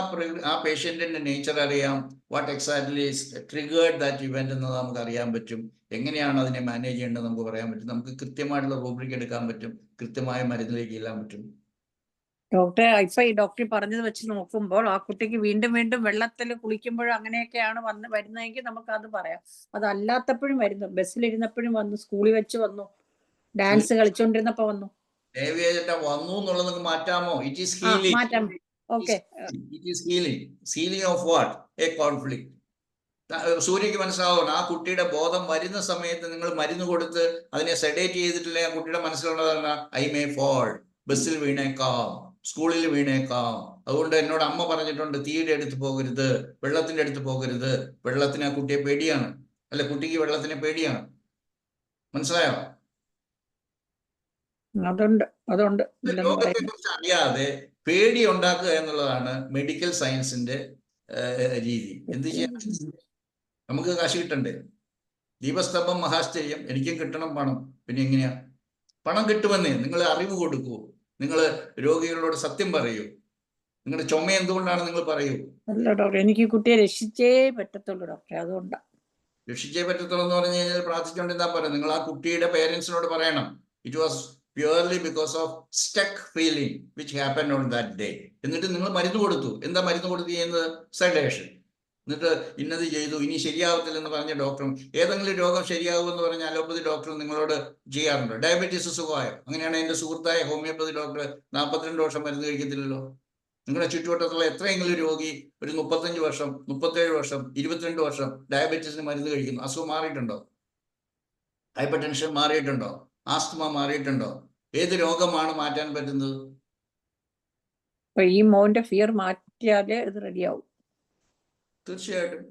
ആ പേഷ്യന്റിന്റെ നേച്ചർ അറിയാം, what exactly triggered that event എന്ന് നമുക്ക് അറിയാൻ പറ്റും, എങ്ങനെയാണ് അതിനെ മാനേജ് ചെയ്യേണ്ടത് നമുക്ക് പറയാൻ പറ്റും, നമുക്ക് കൃത്യമായിട്ടുള്ള റൂബ്രിക് എടുക്കാൻ പറ്റും, കൃത്യമായ മരുന്നിലേക്ക് ചെല്ലാൻ പറ്റും. ഡോക്ടറെ, ഇപ്പൊ ഈ ഡോക്ടർ പറഞ്ഞത് വെച്ച് നോക്കുമ്പോൾ ആ കുട്ടിക്ക് വീണ്ടും വീണ്ടും വെള്ളത്തിൽ കുളിക്കുമ്പോഴും അങ്ങനെയൊക്കെയാണ് വരുന്നതെങ്കിൽ നമുക്ക് അത് പറയാം. അതല്ലാത്തപ്പോഴും വരുന്നു, ബസ്സിലിരുന്നപ്പോഴും വന്നു, സ്കൂളിൽ വെച്ച് വന്നു, ഡാൻസ് കളിച്ചോണ്ടിരുന്നപ്പോ വന്നു. വന്നു എന്നുള്ളത് മാറ്റാമോ? It is healing. മാറ്റാം. Okay, it is healing. Healing of what? A conflict. സൂര്യക്ക് മനസ്സിലാവണം, ആ കുട്ടിയുടെ ബോധം വരുന്ന സമയത്ത് നിങ്ങൾ മരുന്ന് കൊടുത്ത് അതിനെ സെഡേറ്റ് ചെയ്തിട്ടില്ല, ആ കുട്ടിയുടെ മനസ്സിലുള്ളതാണ് ഐ മേ ഫോൾ, ബസ്സിൽ വീണേക്കാം, സ്കൂളിൽ വീണേക്കാം. അതുകൊണ്ട് എന്നോട് അമ്മ പറഞ്ഞിട്ടുണ്ട്, തീയുടെ അടുത്ത് പോകരുത്, വെള്ളത്തിന്റെ അടുത്ത് പോകരുത്. വെള്ളത്തിന് ആ കുട്ടിയെ പേടിയാണ്, അല്ലെ? കുട്ടിക്ക് വെള്ളത്തിനെ പേടിയാണ്. മനസ്സിലായോ? അതുണ്ട്. ലോകത്തെ കുറിച്ച് അറിയാതെ പേടി ഉണ്ടാക്കുക എന്നുള്ളതാണ് മെഡിക്കൽ സയൻസിന്റെ രീതി. എന്ത് ചെയ്യാൻ? നമുക്ക് കാശ് കിട്ടണ്ടേ? ദീപസ്തംഭം മഹാശ്ചര്യം, എനിക്കും കിട്ടണം പണം. പിന്നെ എങ്ങനെയാ? പണം കിട്ടുമെന്നേ നിങ്ങൾ അറിവ് കൊടുക്കൂ, നിങ്ങൾ രോഗികളോട് സത്യം പറയൂ, നിങ്ങളുടെ ചുമ എന്തുകൊണ്ടാണ് നിങ്ങൾ പറയൂ. അല്ല ഡോക്ടർ, എനിക്ക് കുട്ടിയെ രക്ഷിച്ചേ പറ്റത്തുള്ളൂ ഡോക്ടറെ, അതുകൊണ്ടാണ്. രക്ഷിച്ചേ പറ്റത്തുള്ളൂ എന്ന് പറഞ്ഞു കഴിഞ്ഞാൽ പ്രാർത്ഥിച്ചുകൊണ്ടിരുന്നാ പറയാം. നിങ്ങൾ ആ കുട്ടിയുടെ പേരൻസിനോട് പറയണം, it was purely because of stuck feeling which happened on that day. എന്നിട്ട് നിങ്ങൾ മരുന്ന് കൊടുത്തു. എന്താ മരുന്ന് കൊടുത്ത് ചെയ്യുന്നത്? സെഡേഷൻ. എന്നിട്ട് ഇന്നത് ചെയ്തു, ഇനി ശരിയാവത്തില്ലെന്ന് പറഞ്ഞ ഡോക്ടറും, ഏതെങ്കിലും രോഗം ശരിയാകുമെന്ന് പറഞ്ഞ അലോപ്പതി ഡോക്ടർ നിങ്ങളോട് ചെയ്യാറുണ്ട്. ഡയബറ്റീസ് സുഖമായോ? അങ്ങനെയാണ് എൻ്റെ സുഹൃത്തായ ഹോമിയോപ്പതി ഡോക്ടർ 42 വർഷം മരുന്ന് കഴിക്കത്തില്ലല്ലോ. നിങ്ങളുടെ ചുറ്റുവട്ടത്തുള്ള എത്രയെങ്കിലും രോഗി ഒരു 35 വർഷം, 37 വർഷം, 22 വർഷം ഡയബറ്റീസിന് മരുന്ന് കഴിക്കുന്നു. അസുഖം മാറിയിട്ടുണ്ടോ? ഹൈപ്പർ ടെൻഷൻ മാറിയിട്ടുണ്ടോ? ആസ്തമ മാറിയിട്ടുണ്ടോ? ഏത് രോഗമാണ് മാറ്റാൻ പറ്റുന്നത്? അപ്പൊ ഈ മോന്റെ ഫിയർ മാറ്റിയാലേ ഇത് റെഡിയാവും. തീർച്ചയായിട്ടും.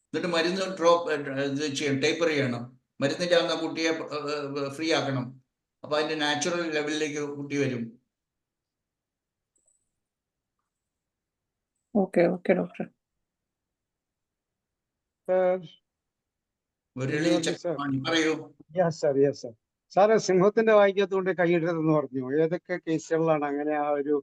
എന്നിട്ട് മരുന്ന് ടേപ്പർ ചെയ്യണം. മരുന്നിന്റെ അന്ന് കുട്ടിയെ ഫ്രീ ആക്കണം. അപ്പൊ അതിന്റെ നാച്ചുറൽ ലെവലിലേക്ക് കുട്ടി വരും. Okay doctor. പറയൂ. സാറ് സിംഹത്തിന്റെ വായിക്കകത്തുകൊണ്ട് കൈയിടരുതെന്ന് പറഞ്ഞു. ഏതൊക്കെ കേസുകളിലാണ് അങ്ങനെ ആ ഒരു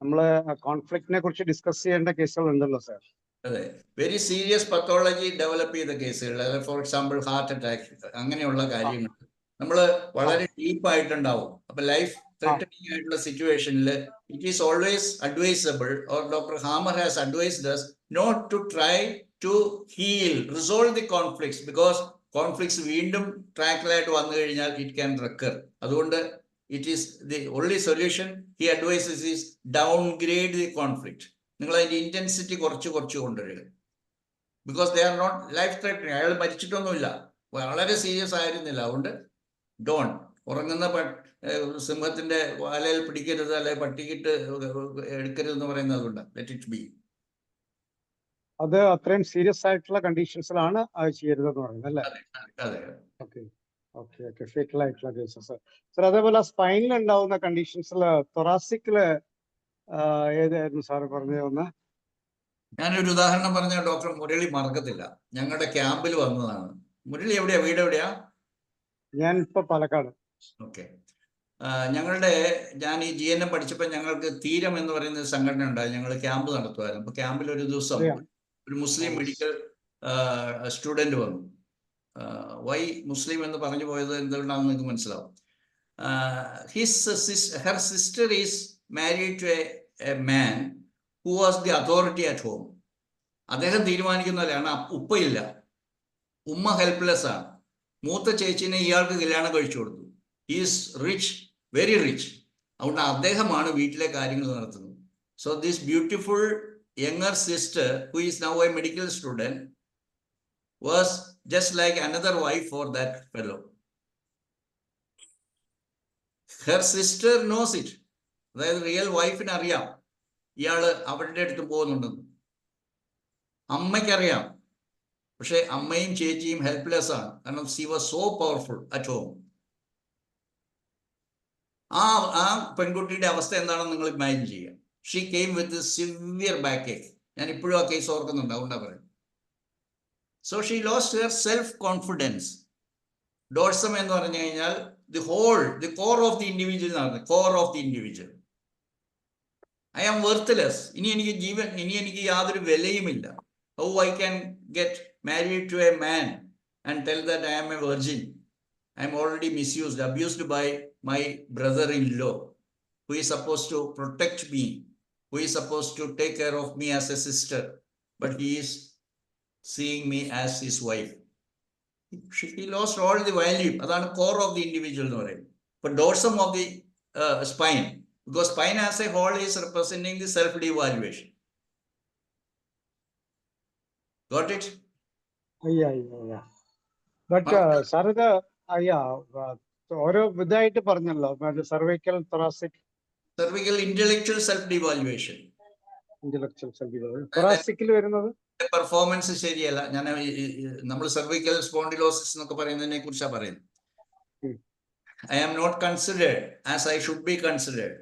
നമ്മള് കോൺഫ്ലിക്റ്റിനെ കുറിച്ച് ഡിസ്കസ് ചെയ്യേണ്ട കേസുകൾ ഉണ്ടല്ലോ സാർ? അതെ, വെരി സീരിയസ് പത്തോളജി ഡെവലപ്പ് ചെയ്ത കേസുകൾ, ഫോർ എക്സാമ്പിൾ ഹാർട്ട് അറ്റാക്ക്, അങ്ങനെയുള്ള കാര്യങ്ങൾ നമ്മൾ വളരെ ഡീപ്പായിട്ടുണ്ടാവും. അപ്പൊ ലൈഫ് ത്രെട്ടനിങ് ആയിട്ടുള്ള സിറ്റുവേഷനിൽ it is always advisable, or doctor hammer has advised us not to try to heal, resolve the conflicts, because conflicts വീണ്ടും ട്രാക്കിലായിട്ട് വന്നു കഴിഞ്ഞാൽ ഇറ്റ് ക്യാൻ റെക്കർ. അതുകൊണ്ട് it is the only solution he advises is downgrade the conflict. നിങ്ങൾ അതിന്റെ intensity കുറച്ച് കൊണ്ടുവരിക. Because they are not life threatening. അയാൾ മരിച്ചിട്ടൊന്നുമില്ല, വളരെ സീരിയസ് ആയിരുന്നില്ല. അതുകൊണ്ട് ഡോൺ ഉറങ്ങുന്ന സിംഹത്തിന്റെ വാലയിൽ പിടിക്കരുത്, അല്ലെ പട്ടിക്കിട്ട് എടുക്കരുത് എന്ന് പറയുന്നത് അതുകൊണ്ടാണ്. Let it be. അത് അത്രയും സീരിയസ് ആയിട്ടുള്ള കണ്ടീഷൻസിലാണ് അത് ചെയ്യരുതെന്ന് പറയുന്നത് അല്ലേ? അതെ. ഓക്കെ ഫേറ്റൽ ആയിട്ടുള്ള കേസസ്. സാർ അതേപോലെ സ്പൈനിൽ ഉണ്ടാവുന്ന കണ്ടീഷൻസിൽ തൊറാസിക്കില് ഏതായിരുന്നു സാറ് പറഞ്ഞത്? ഒന്ന് ഞാനൊരു ഉദാഹരണം പറഞ്ഞ ഡോക്ടർ മുരളി മറക്കത്തില്ല. ഞങ്ങളുടെ ക്യാമ്പിൽ വന്നതാണ്. മുരളി എവിടെയാ? വീട് എവിടെയാ? ഞാൻ ഇപ്പൊ പാലക്കാട്. ഓക്കെ. ഞാൻ ഈ GNM പഠിച്ചപ്പോൾ ഞങ്ങൾക്ക് തീരം എന്ന് പറയുന്ന സംഘടന ഉണ്ടായി. ഞങ്ങൾ ക്യാമ്പ് നടത്തുമായിരുന്നു. അപ്പൊ ക്യാമ്പിൽ ഒരു ദിവസം ഒരു മുസ്ലിം മെഡിക്കൽ സ്റ്റുഡന്റ് വന്നു. വൈ മുസ്ലിം എന്ന് പറഞ്ഞു പോയത് എന്തുകൊണ്ടാണെന്ന് നിങ്ങൾക്ക് മനസ്സിലാവും. Her sister is married to a man who was the authority at home. അദ്ദേഹം തീരുമാനിക്കുന്നവരാണ്. ഉപ്പയില്ല, ഉമ്മ ഹെൽപ്ലെസ് ആണ്. മൂത്ത ചേച്ചിനെ ഇയാൾക്ക് കല്യാണം കഴിച്ചു കൊടുത്തു. Is rich, very rich. അതുകൊണ്ട് അദ്ദേഹമാണ് വീട്ടിലെ കാര്യങ്ങൾ നടത്തുന്നത്. So this beautiful younger sister, who is now a medical student, was just like another wife for that fellow. Her sister knows it. അതായത് റിയൽ വൈഫിന് അറിയാം. ഇയാള് അവരുടെ അടുത്ത് പോകുന്നുണ്ടെന്ന്. അമ്മയ്ക്കറിയാം, പക്ഷെ അമ്മയും ചേച്ചിയും ഹെൽപ്ലെസ് ആണ്. കാരണം she was so powerful at home. ആ പെൺകുട്ടിയുടെ അവസ്ഥ എന്താണെന്ന് നിങ്ങൾ ഇമാജിൻ ചെയ്യുക. She came with severe backache. ഞാൻ ഇപ്പോഴും ആ കേസ് ഓർക്കുന്നുണ്ട്, അതുകൊണ്ടാണ് പറയുന്നത്. So she lost her self confidence. Dorsum എന്ന് പറഞ്ഞു കഴിഞ്ഞാൽ the core of the individual എന്നാണ്. Core of the individual. I am worthless. ഇനി എനിക്ക് യാതൊരു വിലയുമില്ല. How I can get married to a man and tell that I am a virgin. I am already misused, abused by my brother-in-law, who is supposed to protect me, who is supposed to take care of me as a sister, but he is seeing me as his wife. He lost all the value. That's the core of the individual. But dorsum of the spine, because spine as a whole is representing the self-devaluation. Got it? Yeah. But sir, ഓരോ ഇതായിട്ട് പറഞ്ഞല്ലോ, cervical, thoracic, Cervical intellectual self-devaluation. Intellectual self. thoracic വരുന്നത് performance ശരിയല്ല. നമ്മൾ cervical spondylosis എന്നൊക്കെ പറയുന്നതിനെ കുറിച്ചാണ് പറയുന്നത്. I am not considered as I should be considered.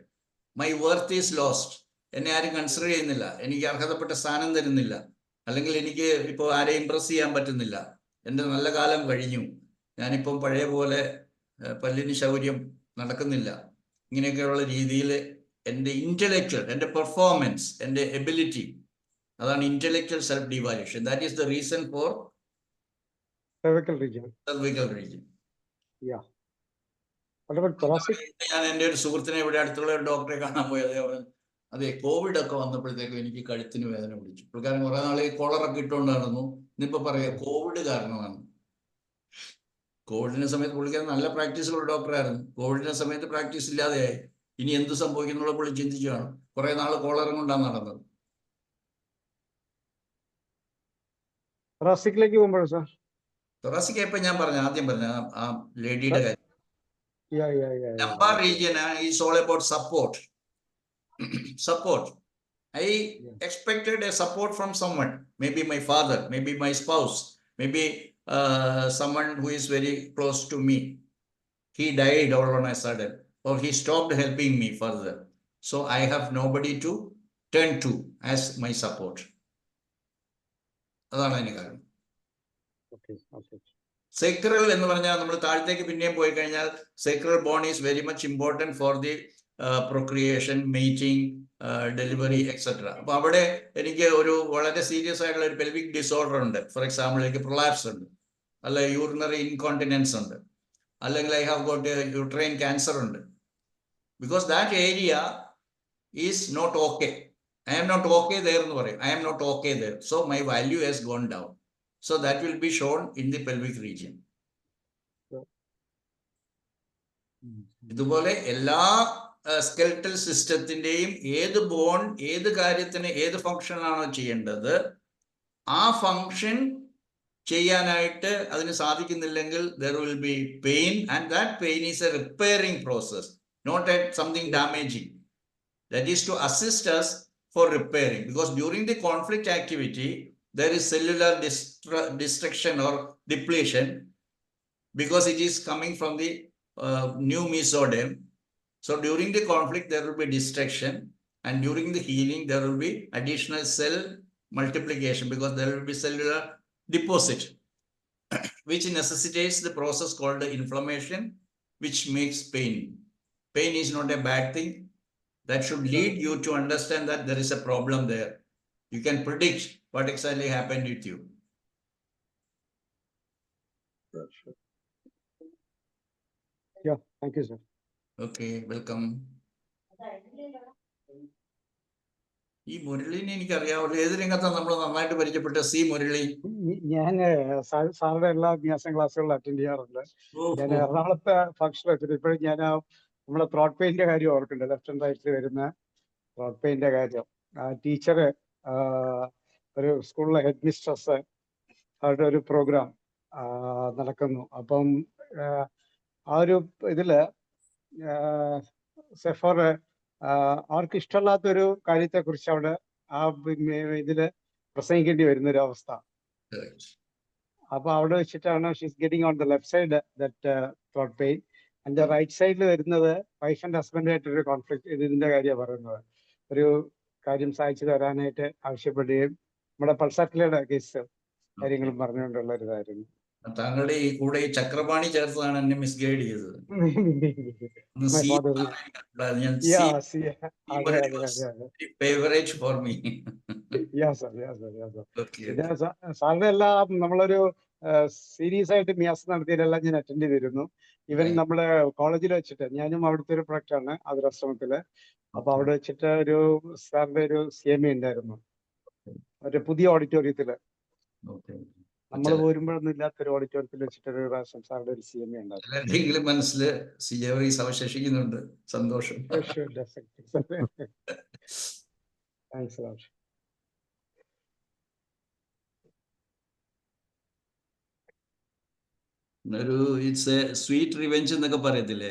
My worth is lost. എന്നെ ആരും കൺസിഡർ ചെയ്യുന്നില്ല. എനിക്ക് അർഹതപ്പെട്ട സ്ഥാനം തരുന്നില്ല. അല്ലെങ്കിൽ എനിക്ക് ഇപ്പോൾ ആരെയും ഇംപ്രസ് ചെയ്യാൻ പറ്റുന്നില്ല. എൻ്റെ നല്ല കാലം കഴിഞ്ഞു. ഞാനിപ്പം പഴയ പോലെ പല്ലിന് ശൗര്യം നടക്കുന്നില്ല. ഇങ്ങനെയൊക്കെയുള്ള രീതിയിൽ എൻ്റെ ഇന്റലക്ച്വൽ, എൻ്റെ പെർഫോമൻസ്, എൻ്റെ എബിലിറ്റി, അതാണ് intellectual self devaluation. That is the reason for cervical region. cervical region. Yeah. What about thoracic? ഞാൻ എൻ്റെ ഒരു സുഹൃത്തിനെ ഇവിടെ അടുത്തുള്ള ഒരു ഡോക്ടറെ കാണാൻ പോയത്. അതെ, കോവിഡ് ഒക്കെ വന്നപ്പോഴത്തേക്കും എനിക്ക് കഴുത്തിന് വേദന പിടിച്ചു. പുള്ളിക്കാരൻ കുറെ നാളെ കോളറൊക്കെ ഇട്ടുകൊണ്ട് നടന്നു. ഇന്നിപ്പോ പറയാ കോവിഡ് കാരണമാണ്. കോവിഡിന്റെ സമയത്ത് പുള്ളിക്കാരൻ നല്ല പ്രാക്ടീസുള്ള ഡോക്ടറായിരുന്നു. കോവിഡിന്റെ സമയത്ത് പ്രാക്ടീസ് ഇല്ലാതെയായി. ഇനി എന്ത് സംഭവിക്കുന്നുള്ള പുള്ളി ചിന്തിച്ചാണ്. കുറെ നാൾ കോളറും കൊണ്ടാണ് നടന്നത്. thoracic-ലേക്ക് പോകുമ്പോഴോ സാർ? thoracic ഇപ്പൊ ഞാൻ ആദ്യം പറഞ്ഞ ആ ലേഡിയുടെ കാര്യം. lumbar region is all about support. Support. I expected a support from someone, maybe my father, maybe my spouse, maybe someone who is very close to me. He died all on a sudden, or he stopped helping me further. So I have nobody to turn to as my support. അതാണ് അതിന് കാരണം. Sacral എന്ന് പറഞ്ഞാൽ നമ്മൾ താഴത്തേക്ക് പിന്നെയും പോയി കഴിഞ്ഞാൽ sacral bone is very much important for the procreation, mating, delivery, etc. അപ്പൊ അവിടെ എനിക്ക് ഒരു വളരെ സീരിയസ് ആയിട്ടുള്ള ഒരു പെൽവിക് ഡിസോർഡർ ഉണ്ട്. ഫോർ എക്സാമ്പിൾ എനിക്ക് പ്രൊലാപ്സ് ഉണ്ട്, അല്ല യൂറിനറി ഇൻകോണ്ടിനൻസ് ഉണ്ട്, അല്ലെങ്കിൽ I have got uterine cancer ഉണ്ട്. Because that area is not okay. I am not okay there എന്ന് പറയും. I am not okay there. So my value has gone down. So that will be shown in the pelvic region. ഇതുപോലെ എല്ലാ skeletal സിസ്റ്റത്തിന്റെയും ഏത് bone, ഏത് കാര്യത്തിന് ഏത് function ആണോ ചെയ്യേണ്ടത്, ആ ഫംഗ്ഷൻ ചെയ്യാനായിട്ട് അതിന് സാധിക്കുന്നില്ലെങ്കിൽ there will be pain, and that pain is a repairing process, not at something damaging. That is to assist us for repairing, because during the conflict activity there is cellular destruction or depletion, because it is coming from the new mesoderm. So during the conflict there will be destruction, and during the healing there will be additional cell multiplication, because there will be cellular deposit which necessitates the process called the inflammation, which makes pain. Pain is not a bad thing. That should lead you to understand that there is a problem there. You can predict what exactly happened with you. Sure. Yeah, thank you, sir. Okay, welcome. ഈ മുരളീനെ എനിക്കറിയാവുള്ളൂ. ഏത് രംഗത്താണ് നമ്മൾ നന്നായിട്ട് പരിചയപ്പെട്ട C Murali? ഞാൻ സാറിന്റെ എല്ലാ അഭ്യാസം ക്ലാസ്സുകളിൽ അറ്റൻഡ് ചെയ്യാറുണ്ട്. ഞാൻ എറണാകുളത്തെ ഫംഗ്ഷൻ വെച്ചിട്ട് ഇപ്പോഴും ഞാൻ നമ്മളെ ത്രോട്ട് പെയിന്റെ കാര്യം ഓർക്കുന്നുണ്ട്. ലെഫ്റ്റ് ആൻഡ് റൈറ്റിൽ വരുന്ന ത്രോട്ട് പെയിന്റെ കാര്യം. ടീച്ചറ് ഒരു സ്കൂളിലെ ഹെഡ് മിസ്ട്രസ് അവരുടെ ഒരു പ്രോഗ്രാം നടക്കുന്നു. അപ്പം ആ ഒരു ഇതില് സെഫോർ അവർക്ക് ഇഷ്ടമല്ലാത്തൊരു കാര്യത്തെക്കുറിച്ച് അവിടെ ആ ഇതില് പ്രസംഗിക്കേണ്ടി വരുന്ന ഒരു അവസ്ഥ. Correct. അപ്പൊ അവിടെ വെച്ചിട്ടാണ് she's getting on the left side that throat pain. അതിന്റെ റൈറ്റ് സൈഡിൽ വരുന്നത് വൈഫ് ആൻഡ് ഹസ്ബൻഡായിട്ടൊരു കോൺഫ്ലിക്ട് ഇതിന്റെ കാര്യമാണ് പറയുന്നത്. ഒരു കാര്യം സാധിച്ചു തരാനായിട്ട് ആവശ്യപ്പെടുകയും നമ്മുടെ പൾസാറ്റിലയുടെ കേസ് കാര്യങ്ങളും പറഞ്ഞുകൊണ്ടുള്ള ഒരു ഇതായിരുന്നു. താങ്കളുടെ ഈ കൂടെ ഈ ചക്രപാണി ചേർത്തതാണ് എന്നെ മിസ്ഗൈഡ് ചെയ്തത്. My father. Yes, yeah. അതെ അതെ അതെ അതെ. Favourite for me. Yes, sir, yes, sir, yes, sir. പിന്നെ സാറിന്റെ എല്ലാം നമ്മളൊരു സീരിയസ് ആയിട്ട് മിയാസ് നടത്തിയതെല്ലാം ഞാൻ അറ്റൻഡ് ചെയ്തിരുന്നു. Even Right. നമ്മുടെ കോളേജിൽ വെച്ചിട്ട് ഞാനും അവിടുത്തെ ഒരു പ്രൊഡക്റ്റാണ് ആശ്രമത്തില്. അപ്പൊ അവിടെ വെച്ചിട്ട് ഒരു സാറിന്റെ ഒരു CMA ഉണ്ടായിരുന്നു, ഒരു പുതിയ ഓഡിറ്റോറിയത്തില്. നമ്മൾ പോരുമ്പോഴൊന്നും ഇല്ലാത്തൊരു ഓഡിറ്റോറിയത്തിൽ വെച്ചിട്ട് ഒരു പ്രാവശ്യം സാറിന്റെ ഒരു CMA ഉണ്ടായിരുന്നു. എല്ലാവരുടെയെങ്കിലും മനസ്സിൽ CA അവശേഷിക്കുന്നുണ്ട്. സന്തോഷം. Thanks a lot. ഒരു ഇറ്റ്സ് എ സ്വീറ്റ് റിവെഞ്ച് എന്നൊക്കെ പറയത്തില്ലേ,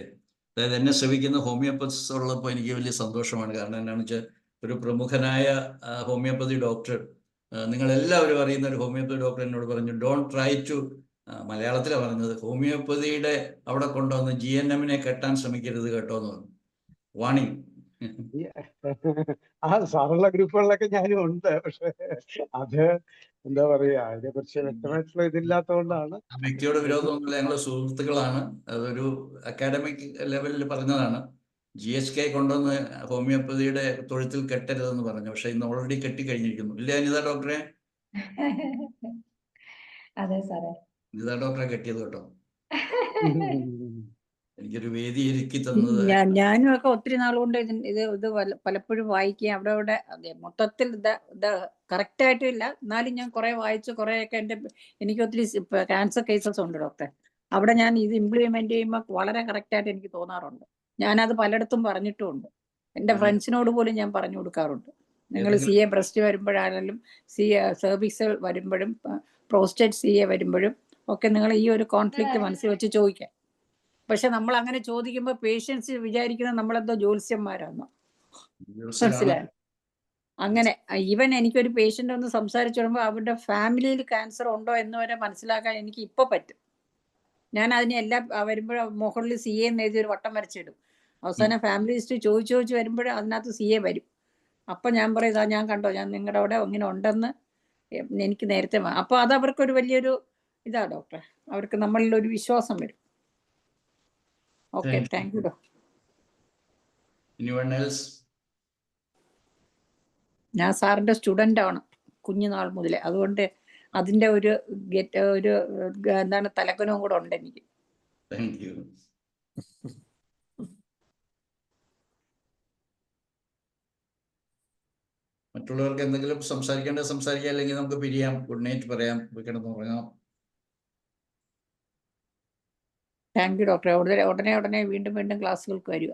അതായത് എന്നെ ശ്രമിക്കുന്ന ഹോമിയോപ്പത്സ് ഉള്ളപ്പോൾ എനിക്ക് വലിയ സന്തോഷമാണ്. കാരണം എന്താണെന്ന് വെച്ചാൽ ഒരു പ്രമുഖനായ ഹോമിയോപ്പതി ഡോക്ടർ, നിങ്ങളെല്ലാവരും അറിയുന്ന ഒരു ഹോമിയോപ്പതി ഡോക്ടർ എന്നോട് പറഞ്ഞു, ഡോണ്ട് ട്രൈ ടു, മലയാളത്തിലാണ് പറഞ്ഞത്, ഹോമിയോപ്പതിയുടെ അവിടെ കൊണ്ടുവന്ന് GNM-നെ കെട്ടാൻ ശ്രമിക്കരുത് കേട്ടോ എന്ന് പറഞ്ഞു. വാണിംഗ്. ആ സാറുള്ള ഗ്രൂപ്പുകളിലൊക്കെ ഞാനും ഉണ്ട്. പക്ഷെ അത് എന്താ പറയാ, അതിനെ കുറിച്ച് വ്യക്തമായിട്ടുള്ള ഇതില്ലാത്തതുകൊണ്ടാണ്. ആ വ്യക്തിയോട് വിരോധമൊന്നുമില്ല, ഞങ്ങൾ സുഹൃത്തുക്കളാണ്. അതൊരു അക്കാഡമിക് ലെവലിൽ പറഞ്ഞതാണ്. GHK കൊണ്ടുവന്ന് ഹോമിയോപ്പതിയുടെ തൊഴുത്തിൽ കെട്ടരുതെന്ന് പറഞ്ഞു. പക്ഷെ ഇന്ന് ഓൾറെഡി കെട്ടിക്കഴിഞ്ഞിരിക്കുന്നു. ഇല്ലേ അനിത ഡോക്ടറെ? അതെ സാറേ. അനിത ഡോക്ടറെ കെട്ടിയത് കേട്ടോ. എനിക്കൊരു വേദി ഒരുക്കി തന്നത്. ഞാനും ഒക്കെ ഒത്തിരി നാളുകൊണ്ട് ഇത് പലപ്പോഴും വായിക്കുകയും അവിടെ അതെ മൊത്തത്തിൽ ഇത് കറക്റ്റ് ആയിട്ടില്ല, എന്നാലും ഞാൻ കുറെ വായിച്ചു. കുറെയൊക്കെ എനിക്ക് ഒത്തിരി ക്യാൻസർ കേസസ് ഉണ്ട് ഡോക്ടർ. അവിടെ ഞാൻ ഇത് ഇംപ്ലിമെന്റ് ചെയ്യുമ്പോൾ വളരെ കറക്റ്റ് ആയിട്ട് എനിക്ക് തോന്നാറുണ്ട്. ഞാനത് പലയിടത്തും പറഞ്ഞിട്ടുമുണ്ട്. എൻ്റെ ഫ്രണ്ട്സിനോട് പോലും ഞാൻ പറഞ്ഞു കൊടുക്കാറുണ്ട്. നിങ്ങൾ CA ബ്രസ്റ്റ് വരുമ്പോഴാണെങ്കിലും CA സെർവിക്സ് വരുമ്പോഴും പ്രോസ്റ്റേറ്റ് CA വരുമ്പോഴും ഒക്കെ നിങ്ങൾ ഈ ഒരു കോൺഫ്ലിക്റ്റ് മനസ്സിൽ വെച്ച് ചോദിക്കാം. പക്ഷെ നമ്മൾ അങ്ങനെ ചോദിക്കുമ്പോൾ പേഷ്യൻസ് വിചാരിക്കുന്നത് നമ്മളെന്തോ ജ്യോത്സ്യന്മാരാണെന്നോ. മനസ്സിലായി? അങ്ങനെ ഈവൻ എനിക്കൊരു പേഷ്യൻ്റ് ഒന്ന് സംസാരിച്ചു വരുമ്പോൾ അവരുടെ ഫാമിലിയിൽ ക്യാൻസർ ഉണ്ടോ എന്ന് വരെ മനസ്സിലാക്കാൻ എനിക്ക് ഇപ്പോൾ പറ്റും. ഞാൻ അതിനെ എല്ലാം വരുമ്പോഴും മുകളിൽ CA എന്ന് എഴുതി ഒരു വട്ടം വരച്ചിടും. അവസാനം ഫാമിലി ഹിസ്റ്ററി ചോദിച്ചു വരുമ്പോഴും അതിനകത്ത് CA വരും. അപ്പം ഞാൻ പറയും, ഇതാ ഞാൻ കണ്ടോ, ഞാൻ നിങ്ങളുടെ അവിടെ ഇങ്ങനെ ഉണ്ടെന്ന് എനിക്ക് നേരത്തെ. അപ്പോൾ അത് അവർക്കൊരു വലിയൊരു ഇതാ ഡോക്ടറെ, അവർക്ക് നമ്മളിലൊരു വിശ്വാസം വരും. Okay, thank you doctor. Anyone else? ഞാൻ സാറിൻ്റെ സ്റ്റുഡൻ്റ് ആണ് കുഞ്ഞുനാൾ മുതലേ. അതുകൊണ്ട് അതിൻ്റെ ഒരു എന്താണ് തലക്കനവും കൂടെ ഉണ്ട് എനിക്ക്. Thank you. മറ്റുള്ളവർക്ക് എന്തെങ്കിലും സംസാരിക്കാം, അല്ലെങ്കിൽ നമുക്ക് പിരിയാം. ഗുഡ് നൈറ്റ് പറയാം, കിടന്നുറങ്ങാം. താങ്ക് യു ഡോക്ടറെ. ഉടനെ വീണ്ടും ക്ലാസ്സുകൾക്ക് വരിക.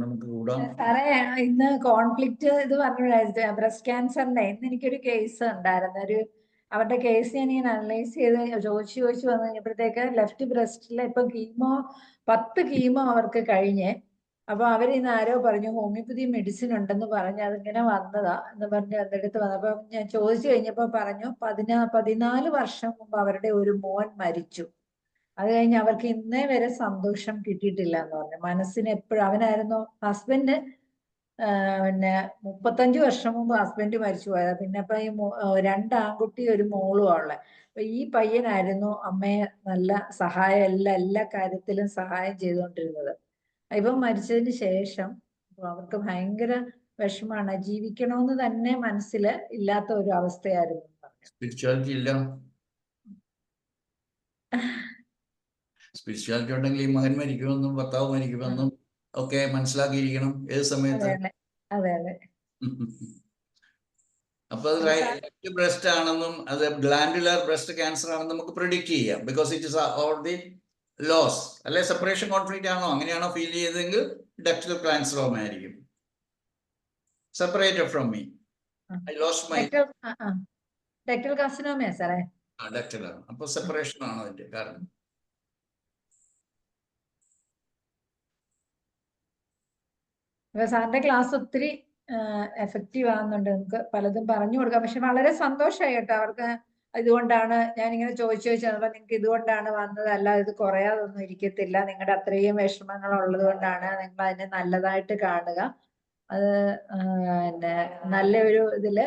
നമുക്ക് കൂടാം. സാറേ, ഇന്ന് കോൺഫ്ലിക്റ്റ് ഇത് പറഞ്ഞ ബ്രസ്റ്റ് ക്യാൻസറിന്റെ ഇന്ന് എനിക്കൊരു കേസ് ഉണ്ടായിരുന്നു. അവരുടെ കേസ് ഞാൻ ഇങ്ങനെ അനലൈസ് ചെയ്ത് ചോദിച്ചു വന്നു കഴിഞ്ഞപ്പോഴത്തേക്ക് ലെഫ്റ്റ് ബ്രസ്റ്റിൽ ഇപ്പൊ 10 കീമോ അവർക്ക് കഴിഞ്ഞ്. അപ്പൊ അവരിന്ന് ആരോ പറഞ്ഞു ഹോമിയോപ്പതി മെഡിസിൻ ഉണ്ടെന്ന് പറഞ്ഞ് അതിങ്ങനെ വന്നതാ എന്ന് പറഞ്ഞ് അതെടുത്ത് വന്നപ്പോ ഞാൻ ചോദിച്ചു കഴിഞ്ഞപ്പോ പറഞ്ഞു 14 വർഷം മുമ്പ് അവരുടെ ഒരു മോൻ മരിച്ചു. അത് കഴിഞ്ഞ് അവർക്ക് ഇന്നേ വരെ സന്തോഷം കിട്ടിയിട്ടില്ല എന്ന് പറഞ്ഞു. മനസ്സിന് എപ്പോഴും അവനായിരുന്നു ഹസ്ബൻഡ്. പിന്നെ 35 വർഷം മുമ്പ് ഹസ്ബൻഡ് മരിച്ചു പോയത്. പിന്നെ ഇപ്പൊ ഈ 2 ആൺകുട്ടി ഒരു മോളും ഉള്ളത്. അപ്പൊ ഈ പയ്യനായിരുന്നു അമ്മയെ നല്ല സഹായം, എല്ലാ കാര്യത്തിലും സഹായം ചെയ്തുകൊണ്ടിരുന്നത്. ഇവൻ മരിച്ചതിന് ശേഷം അവർക്ക് ഭയങ്കര വിഷമാണ്. ജീവിക്കണമെന്ന് തന്നെ മനസ്സിൽ ഇല്ലാത്ത ഒരു അവസ്ഥയായിരുന്നു. സ്പിരിച്വാലിറ്റി ഇല്ല. സ്പിരിച്വാലിറ്റി ഉണ്ടെങ്കിൽ ഈ മകൻ മരിക്കുമെന്നും ഭർത്താവ് മരിക്കുമെന്നും ഒക്കെ മനസ്സിലാക്കിയിരിക്കണം ഏത് സമയത്ത്. അതെ. അപ്പൊ അത് റൈറ്റ് ബ്രസ്റ്റ് ആണെന്നും അത് ഗ്ലാൻഡുലർ ബ്രസ്റ്റ് ക്യാൻസർ ആണെന്നും നമുക്ക് പ്രിഡിക്റ്റ് ചെയ്യാം. Because it is all the laws. അല്ലെ സെപ്പറേഷൻ കോൺഫ്ലിക്റ്റ് ആണോ, അങ്ങനെയാണോ ഫീൽ ചെയ്തതെങ്കിൽ ഡക്ടൽ ക്യാൻസറോമ ആയിരിക്കും. Separated from me, I lost my ductal കാർസിനോമയാ സാറേ. ഡക്ടലാണ്. അപ്പൊ സെപ്പറേഷൻ ആണോ അതിന്റെ കാരണം? അപ്പൊ സാറിന്റെ ക്ലാസ് ഒത്തിരി എഫക്റ്റീവ് ആകുന്നുണ്ട്, നമുക്ക് പലതും പറഞ്ഞു കൊടുക്കാം. പക്ഷെ വളരെ സന്തോഷമായി കേട്ടോ, അവർക്ക് ഇതുകൊണ്ടാണ് ഞാനിങ്ങനെ ചോദിച്ചു ചോദിച്ചപ്പോൾ നിങ്ങൾക്ക് ഇതുകൊണ്ടാണ് വന്നത്, അല്ല ഇത് കുറയാതൊന്നും ഇരിക്കത്തില്ല, നിങ്ങളുടെ അത്രയും വിഷമങ്ങൾ ഉള്ളത് കൊണ്ടാണ്, നിങ്ങൾ അതിനെ നല്ലതായിട്ട് കാണുക, അത് പിന്നെ നല്ലൊരു ഇതില്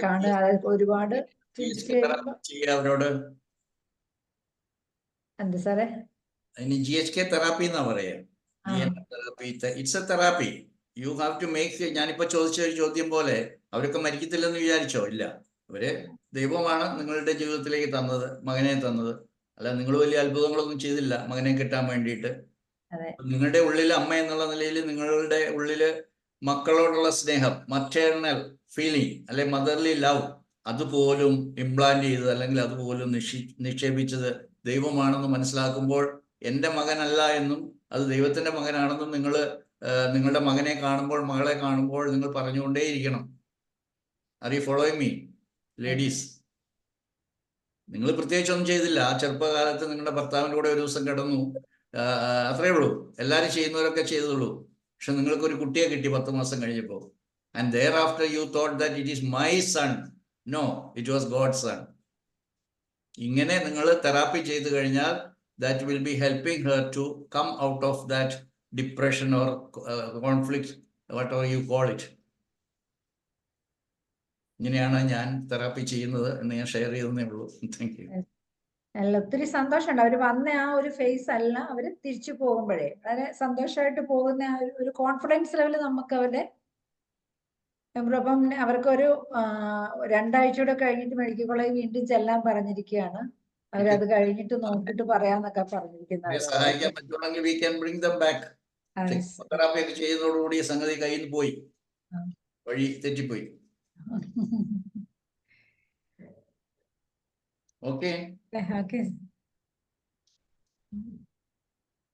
കാണുക. അത് ഒരുപാട് ചിരിച്ചു കഴിയുമ്പോ അവരോട് എന്ത് സാറേ അതിന് GHK തെറാപ്പി എന്നാ പറയാ. Therapy, it's a therapy. You have to make. ഞാനിപ്പോ ചോദിച്ച ഒരു ചോദ്യം പോലെ അവരൊക്കെ മരിക്കത്തില്ലെന്ന് വിചാരിച്ചോ? ഇല്ല. അവര് ദൈവമാണ് നിങ്ങളുടെ ജീവിതത്തിലേക്ക് തന്നത്, മകനെ തന്നത്. അല്ല, നിങ്ങൾ വലിയ അത്ഭുതങ്ങളൊന്നും ചെയ്തില്ല മകനെ കിട്ടാൻ വേണ്ടിയിട്ട്. നിങ്ങളുടെ ഉള്ളിൽ അമ്മ എന്നുള്ള നിലയിൽ നിങ്ങളുടെ ഉള്ളില് മക്കളോടുള്ള സ്നേഹം, മറ്റേർണൽ ഫീലിംഗ് അല്ലെ മദർലി ലവ്, അതുപോലും ഇംപ്ലാന്റ് ചെയ്തത് അല്ലെങ്കിൽ അതുപോലും നിക്ഷേപിച്ചത് ദൈവമാണെന്ന് മനസ്സിലാക്കുമ്പോൾ എൻ്റെ മകനല്ല എന്നും അത് ദൈവത്തിന്റെ മകനാണെന്നും നിങ്ങൾ നിങ്ങളുടെ മകനെ കാണുമ്പോൾ, മകളെ കാണുമ്പോൾ നിങ്ങൾ പറഞ്ഞുകൊണ്ടേയിരിക്കണം. Are you following me ladies? നിങ്ങൾ പ്രത്യേകിച്ചൊന്നും ചെയ്തില്ല. ആ ചെറുപ്പകാലത്ത് നിങ്ങളുടെ ഭർത്താവിൻ്റെ കൂടെ ഒരു ദിവസം കിടന്നു, അത്രേ ഉള്ളൂ. എല്ലാവരും ചെയ്യുന്നവരൊക്കെ ചെയ്തുള്ളൂ. പക്ഷെ നിങ്ങൾക്കൊരു കുട്ടിയെ കിട്ടി 10 മാസം കഴിഞ്ഞപ്പോൾ. And thereafter you thought that it is my son. No, it was God son. ഇങ്ങനെ നിങ്ങൾ തെറാപ്പി ചെയ്തു കഴിഞ്ഞാൽ that will be helping her to come out of that depression or conflict, whatever you call it. ഇങ്ങനെയാണ് ഞാൻ therapy ചെയ്യുന്നത് എന്ന് ഞാൻ share ചെയ്തേ ഉള്ളൂ. Thank you. അല്ല, ഒത്തിരി സന്തോഷമുണ്ട്. അവര് വന്ന ആ ഒരു ഫേസ് അല്ല, അവര് തിരിച്ചു പോകുമ്പോഴേ വളരെ സന്തോഷമായിട്ട് പോകുന്ന ആ ഒരു കോൺഫിഡൻസ് ലെവൽ നമുക്ക് അവരുടെ. അപ്പം അവർക്കൊരു 2 ആഴ്ചയൂടെ കഴിഞ്ഞിട്ട് മെഡിക്കൽ കോളേജ് വീണ്ടും ചെല്ലാൻ പറഞ്ഞിരിക്കുകയാണ്. അവരത് കഴിഞ്ഞിട്ട് നോക്കിയിട്ട് പറയാന്നൊക്കെ പറഞ്ഞിരിക്കുന്നത്. സഹായിക്കാൻ പറ്റുവാണെങ്കിൽ we can bring them back. Therapy ഒക്കെ ചെയ്യുന്നതോടുകൂടി സംഗതി കയ്യിൽ നിന്ന് പോയി, വഴി തെറ്റിപ്പോയി. Okay.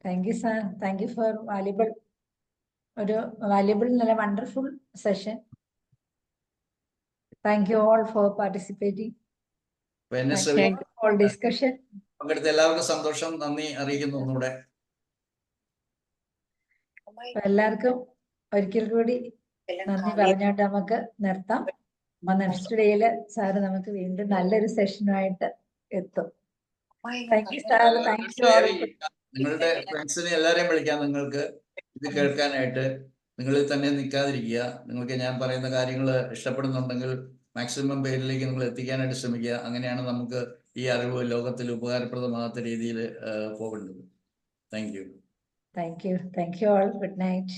Thank you sir. Thank you for valuable നല്ല wonderful session. Thank you all for participating. Discussion പങ്കെടുത്ത എല്ലാവർക്കും സന്തോഷം, നന്ദി അറിയിക്കുന്നു ഒന്നുകൂടെ. എല്ലാവർക്കും ഒരിക്കൽ കൂടി നന്ദി പറഞ്ഞോണ്ട് നമുക്ക് നിർത്താം. നെക്സ്റ്റ് ഡേയില് സാറ് നമുക്ക് വീണ്ടും നല്ലൊരു സെഷനുമായിട്ട് എത്തും. Thank you sir. Thank you all. നിങ്ങളുടെ ഫ്രണ്ട്സിനെ എല്ലാവരെയും വിളിക്കാം നിങ്ങൾക്ക് ഇത് കേൾക്കാനായിട്ട്. നിങ്ങളിൽ തന്നെ നിൽക്കാതിരിക്കുക. നിങ്ങൾക്ക് ഞാൻ പറയുന്ന കാര്യങ്ങൾ ഇഷ്ടപ്പെടുന്നുണ്ടെങ്കിൽ മാക്സിമം പേരിലേക്ക് നിങ്ങൾ എത്തിക്കാനായിട്ട് ശ്രമിക്കുക. അങ്ങനെയാണ് നമുക്ക് ഈ അറിവ് ലോകത്തിൽ ഉപകാരപ്രദമാകാത്ത രീതിയിൽ പോകേണ്ടത്. Thank you. Thank you. Thank you all. Good night.